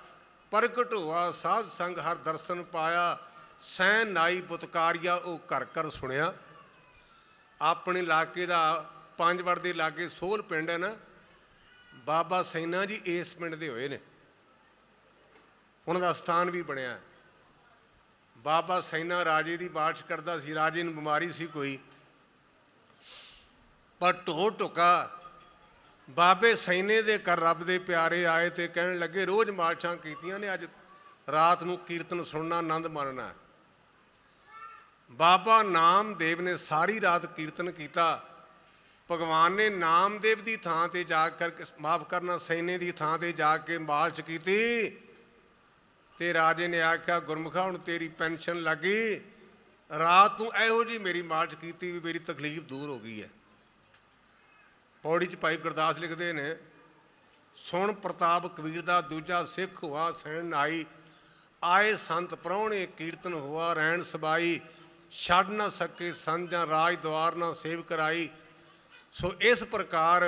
ਪ੍ਰਗਟ ਹੋਆ ਸਾਧ ਸੰਗ ਹਰ ਦਰਸ਼ਨ ਪਾਇਆ। ਸੈਨ ਨਾਈ ਬੁਤਕਾਰੀਆ ਉਹ ਘਰ ਘਰ ਸੁਣਿਆ। ਆਪਣੇ ਇਲਾਕੇ ਦਾ ਪੰਜਵੜ ਦੇ ਲਾਗੇ ਸੋਹਲ ਪਿੰਡ ਹੈ ਨਾ, ਬਾਬਾ ਸੈਨਾ ਜੀ ਇਸ ਪਿੰਡ ਦੇ ਹੋਏ ਨੇ, ਉਹਨਾਂ ਦਾ ਸਥਾਨ ਵੀ ਬਣਿਆ। ਬਾਬਾ ਸੈਨਾ ਰਾਜੇ ਦੀ ਬਾਰਿਸ਼ ਕਰਦਾ ਸੀ, ਰਾਜੇ ਨੂੰ ਬਿਮਾਰੀ ਸੀ ਕੋਈ, ਪਰ ਢੋ ਢੁੱਕਾ ਬਾਬੇ ਸੈਨੇ ਦੇ ਘਰ ਰੱਬ ਦੇ ਪਿਆਰੇ ਆਏ ਤੇ ਕਹਿਣ ਲੱਗੇ ਰੋਜ਼ ਮਾਰਸ਼ਾਂ ਕੀਤੀਆਂ ਨੇ, ਅੱਜ ਰਾਤ ਨੂੰ ਕੀਰਤਨ ਸੁਣਨਾ, ਆਨੰਦ ਮਾਣਨਾ। ਬਾਬਾ ਨਾਮਦੇਵ ਨੇ ਸਾਰੀ ਰਾਤ ਕੀਰਤਨ ਕੀਤਾ। ਭਗਵਾਨ ਨੇ ਨਾਮਦੇਵ ਦੀ ਥਾਂ ਤੇ ਜਾ ਕਰਕੇ ਮਾਫ ਕਰਨਾ ਸੈਨੇ ਦੀ ਥਾਂ ਤੇ ਜਾ ਕੇ ਮਾਲਿਸ਼ ਕੀਤੀ ਤੇ ਰਾਜੇ ਨੇ ਆਖਿਆ ਗੁਰਮੁਖਾ ਹੁਣ ਤੇਰੀ ਪੈਨਸ਼ਨ ਲੱਗੀ, ਰਾਤ ਨੂੰ ਇਹੋ ਜਿਹੀ ਮੇਰੀ ਮਾਲਿਸ਼ ਕੀਤੀ ਵੀ ਮੇਰੀ ਤਕਲੀਫ ਦੂਰ ਹੋ ਗਈ ਹੈ। ਪੌੜੀ 'ਚ ਭਾਈ ਗੁਰਦਾਸ ਲਿਖਦੇ ਨੇ, ਸੁਣ ਪ੍ਰਤਾਪ ਕਬੀਰ ਦਾ ਦੂਜਾ ਸਿੱਖ ਹੋਆ ਸੈਣ ਨਾਈ, ਆਏ ਸੰਤ ਪ੍ਰਾਹੁਣੇ ਕੀਰਤਨ ਹੋਆ ਰਹਿਣ ਸਬਾਈ, ਛੱਡ ਨਾ ਸਕੇ ਸੰਜਾਂ ਰਾਜ ਦੁਆਰ ਨਾ ਸੇਵ ਕਰਾਈ। ਸੋ ਇਸ ਪ੍ਰਕਾਰ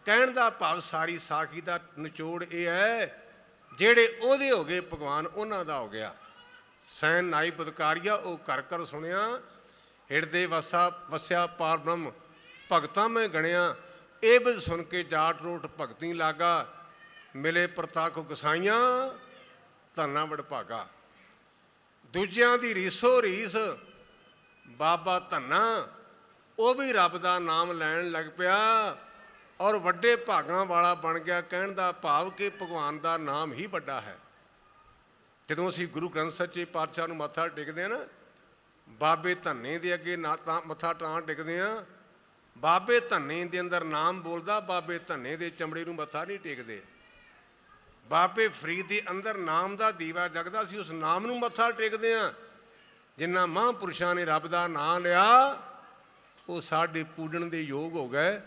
ਕਹਿਣ ਦਾ ਭਾਵ ਸਾਰੀ ਸਾਖੀ ਦਾ ਨਿਚੋੜ ਇਹ ਹੈ, ਜਿਹੜੇ ਉਹਦੇ ਹੋ ਗਏ ਭਗਵਾਨ ਉਹਨਾਂ ਦਾ ਹੋ ਗਿਆ। ਸੈਨ ਨਾਈ ਬਦਕਾਰੀਆ ਉਹ ਘਰ ਘਰ ਸੁਣਿਆ, ਹਿਰਦੇ ਵਸਿਆ ਪਾਰ ਬ੍ਰਹਮ ਭਗਤਾਂ ਮੈਂ ਗਣਿਆ। ਇਹ ਬਦ ਸੁਣ ਕੇ ਜਾਟ ਰੋਟ ਭਗਤੀ ਲਾਗਾ, ਮਿਲੇ ਪ੍ਰਤਾਖੋ ਗਸਾਈਆਂ ਧੰਨਾ ਵਡਭਾਗਾ। ਦੂਜਿਆਂ ਦੀ ਰੀਸੋ ਰੀਸ ਬਾਬਾ ਧੰਨਾ ਉਹ ਵੀ ਰੱਬ ਦਾ ਨਾਮ ਲੈਣ ਲੱਗ ਪਿਆ ਔਰ ਵੱਡੇ ਭਾਗਾਂ ਵਾਲਾ ਬਣ ਗਿਆ। ਕਹਿਣ ਦਾ ਭਾਵ ਕਿ ਭਗਵਾਨ ਦਾ ਨਾਮ ਹੀ ਵੱਡਾ ਹੈ। ਜਦੋਂ ਅਸੀਂ ਗੁਰੂ ਗ੍ਰੰਥ ਸੱਚੇ ਪਾਤਸ਼ਾਹ ਨੂੰ ਮੱਥਾ ਟੇਕਦੇ ਹਾਂ ਨਾ, ਬਾਬੇ ਧੰਨੇ ਦੇ ਅੱਗੇ ਨਾ ਤਾਂ ਮੱਥਾ ਟਾਂ ਟੇਕਦੇ ਹਾਂ, ਬਾਬੇ ਧੰਨੇ ਦੇ ਅੰਦਰ ਨਾਮ ਬੋਲਦਾ, ਬਾਬੇ ਧੰਨੇ ਦੇ ਚਮੜੇ ਨੂੰ ਮੱਥਾ ਨਹੀਂ ਟੇਕਦੇ। ਬਾਬੇ ਫਰੀਦ ਦੇ ਅੰਦਰ ਨਾਮ ਦਾ ਦੀਵਾ ਜਗਦਾ ਸੀ, ਉਸ ਨਾਮ ਨੂੰ ਮੱਥਾ ਟੇਕਦੇ ਹਾਂ। ਜਿਨ੍ਹਾਂ ਮਹਾਂਪੁਰਸ਼ਾਂ ਨੇ ਰੱਬ ਦਾ ਨਾਮ ਲਿਆ ਉਹ ਸਾਡੇ ਪੂਜਣ ਦੇ ਯੋਗ ਹੋ ਗਏ,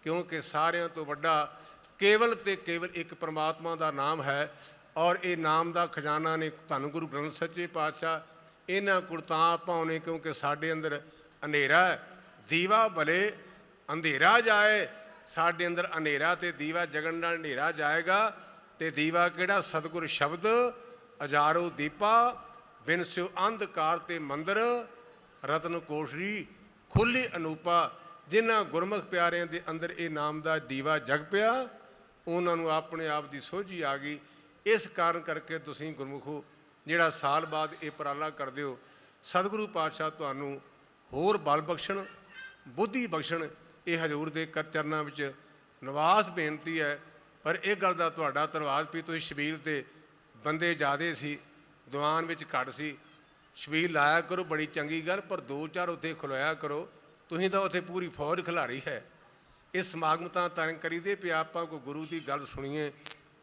ਕਿਉਂਕਿ ਸਾਰਿਆਂ ਤੋਂ ਵੱਡਾ ਕੇਵਲ ਤੇ ਕੇਵਲ ਇੱਕ ਪਰਮਾਤਮਾ ਦਾ ਨਾਮ ਹੈ। ਔਰ ਇਹ ਨਾਮ ਦਾ ਖਜ਼ਾਨਾ ਨੇ ਧੰਨ ਗੁਰੂ ਗ੍ਰੰਥ ਸੱਚੇ ਪਾਤਸ਼ਾਹ ਇਹਨਾਂ ਕੋਲ ਤਾਂ ਪਾਉਣੇ, ਕਿਉਂਕਿ ਸਾਡੇ ਅੰਦਰ ਹਨੇਰਾ ਹੈ। ਦੀਵਾ ਭਲੇ ਅੰਧੇਰਾ ਜਾਏ, ਸਾਡੇ ਅੰਦਰ ਹਨੇਰਾ ਤੇ ਦੀਵਾ ਜਗਣ ਨਾਲ ਹਨੇਰਾ ਜਾਏਗਾ। ਤੇ ਦੀਵਾ ਕਿਹੜਾ? ਸਤਿਗੁਰ ਸ਼ਬਦ ਹਜ਼ਾਰੋ ਦੀਪਾ, ਬਿਨ ਸਿਓ ਅੰਧਕਾਰ ਤੇ ਮੰਦਰ, ਰਤਨ ਕੋਸ਼ਰੀ ਖੁੱਲੀ ਅਨੂਪਾ। ਜਿਨ੍ਹਾਂ ਗੁਰਮੁਖ ਪਿਆਰਿਆਂ ਦੇ ਅੰਦਰ ਇਹ ਨਾਮ ਦਾ ਦੀਵਾ ਜਗ ਪਿਆ, ਉਹਨਾਂ ਨੂੰ ਆਪਣੇ ਆਪ ਦੀ ਸੋਝੀ ਆ ਗਈ। ਇਸ ਕਾਰਨ ਕਰਕੇ ਤੁਸੀਂ ਗੁਰਮੁਖੋ ਜਿਹੜਾ ਸਾਲ ਬਾਅਦ ਇਹ ਉਪਰਾਲਾ ਕਰਦੇ ਹੋ, ਸਤਿਗੁਰੂ ਪਾਤਸ਼ਾਹ ਤੁਹਾਨੂੰ ਹੋਰ ਬਲ ਬਖਸ਼ਣ, ਬੁੱਧੀ ਬਖਸ਼ਣ। ਇਹ ਹਜ਼ੂਰ ਦੇ ਚਰਨਾਂ ਵਿੱਚ ਨਿਵਾਸ ਬੇਨਤੀ ਹੈ। ਪਰ ਇਹ ਗੱਲ ਦਾ ਤੁਹਾਡਾ ਧੰਨਵਾਦ ਵੀ ਤੁਸੀਂ ਛਬੀਲ 'ਤੇ ਬੰਦੇ ਜ਼ਿਆਦੇ ਸੀ, ਦੀਵਾਨ ਵਿੱਚ ਘੱਟ ਸੀ। ਛਬੀਲ ਲਾਇਆ ਕਰੋ, ਬੜੀ ਚੰਗੀ ਗੱਲ, ਪਰ 2-4 ਉੱਥੇ ਖਲੋਇਆ ਕਰੋ। ਤੁਸੀਂ ਤਾਂ ਉੱਥੇ ਪੂਰੀ ਫੌਜ ਖਿਲਾਰੀ ਹੈ। ਇਹ ਸਮਾਗਮ ਤਾਂ ਕਰੀਦੇ ਵੀ ਆਪਾਂ ਕੋਈ ਗੁਰੂ ਦੀ ਗੱਲ ਸੁਣੀਏ,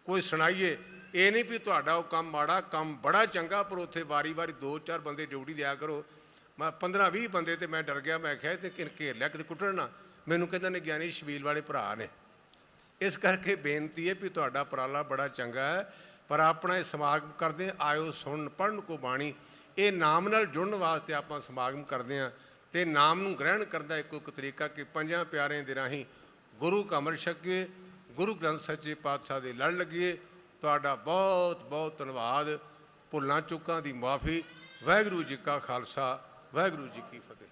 ਕੋਈ ਸੁਣਾਈਏ। ਇਹ ਨਹੀਂ ਵੀ ਤੁਹਾਡਾ ਉਹ ਕੰਮ ਮਾੜਾ, ਕੰਮ ਬੜਾ ਚੰਗਾ, ਪਰ ਉੱਥੇ ਵਾਰੀ-ਵਾਰੀ 2-4 ਬੰਦੇ ਡਿਊਟੀ ਦਿਆ ਕਰੋ। ਮੈਂ 15-20 ਬੰਦੇ ਤੇ ਮੈਂ ਡਰ ਗਿਆ, ਮੈਂ ਕਿਹਾ ਤੇ ਘੇਰ ਲਿਆ ਕਿਤੇ ਕੁੱਟਣ ਨਾ। ਮੈਨੂੰ ਕਹਿੰਦਾ ਨੇ ਗਿਆਨੀ ਛਬੀਲ ਵਾਲੇ ਭਰਾ ਨੇ। ਇਸ ਕਰਕੇ ਬੇਨਤੀ ਹੈ ਵੀ ਤੁਹਾਡਾ ਉਪਰਾਲਾ ਬੜਾ ਚੰਗਾ ਹੈ, ਪਰ ਆਪਣਾ ਇਹ ਸਮਾਗਮ ਕਰਦੇ ਆਇਓ ਸੁਣਨ ਪੜ੍ਹਨ ਕੋ ਬਾਣੀ। ਇਹ ਨਾਮ ਨਾਲ ਜੁੜਨ ਵਾਸਤੇ ਆਪਾਂ ਸਮਾਗਮ ਕਰਦੇ ਹਾਂ ਅਤੇ ਨਾਮ ਨੂੰ ਗ੍ਰਹਿਣ ਕਰਨ ਦਾ ਇੱਕੋ ਇੱਕ ਤਰੀਕਾ ਕਿ ਪੰਜਾਂ ਪਿਆਰਿਆਂ ਦੇ ਰਾਹੀਂ ਗੁਰੂ ਕਾ ਅੰਮ੍ਰਿਤ ਛਕੀਏ, ਗੁਰੂ ਗ੍ਰੰਥ ਸੱਚੇ ਪਾਤਸ਼ਾਹ ਦੇ ਲੜ ਲੱਗੀਏ। ਤੁਹਾਡਾ ਬਹੁਤ ਬਹੁਤ ਧੰਨਵਾਦ। ਭੁੱਲਾਂ ਚੁੱਕਾਂ ਦੀ ਮੁਆਫੀ। ਵਾਹਿਗੁਰੂ ਜੀ ਕਾ ਖਾਲਸਾ, ਵਾਹਿਗੁਰੂ ਜੀ ਕੀ ਫਤਿਹ।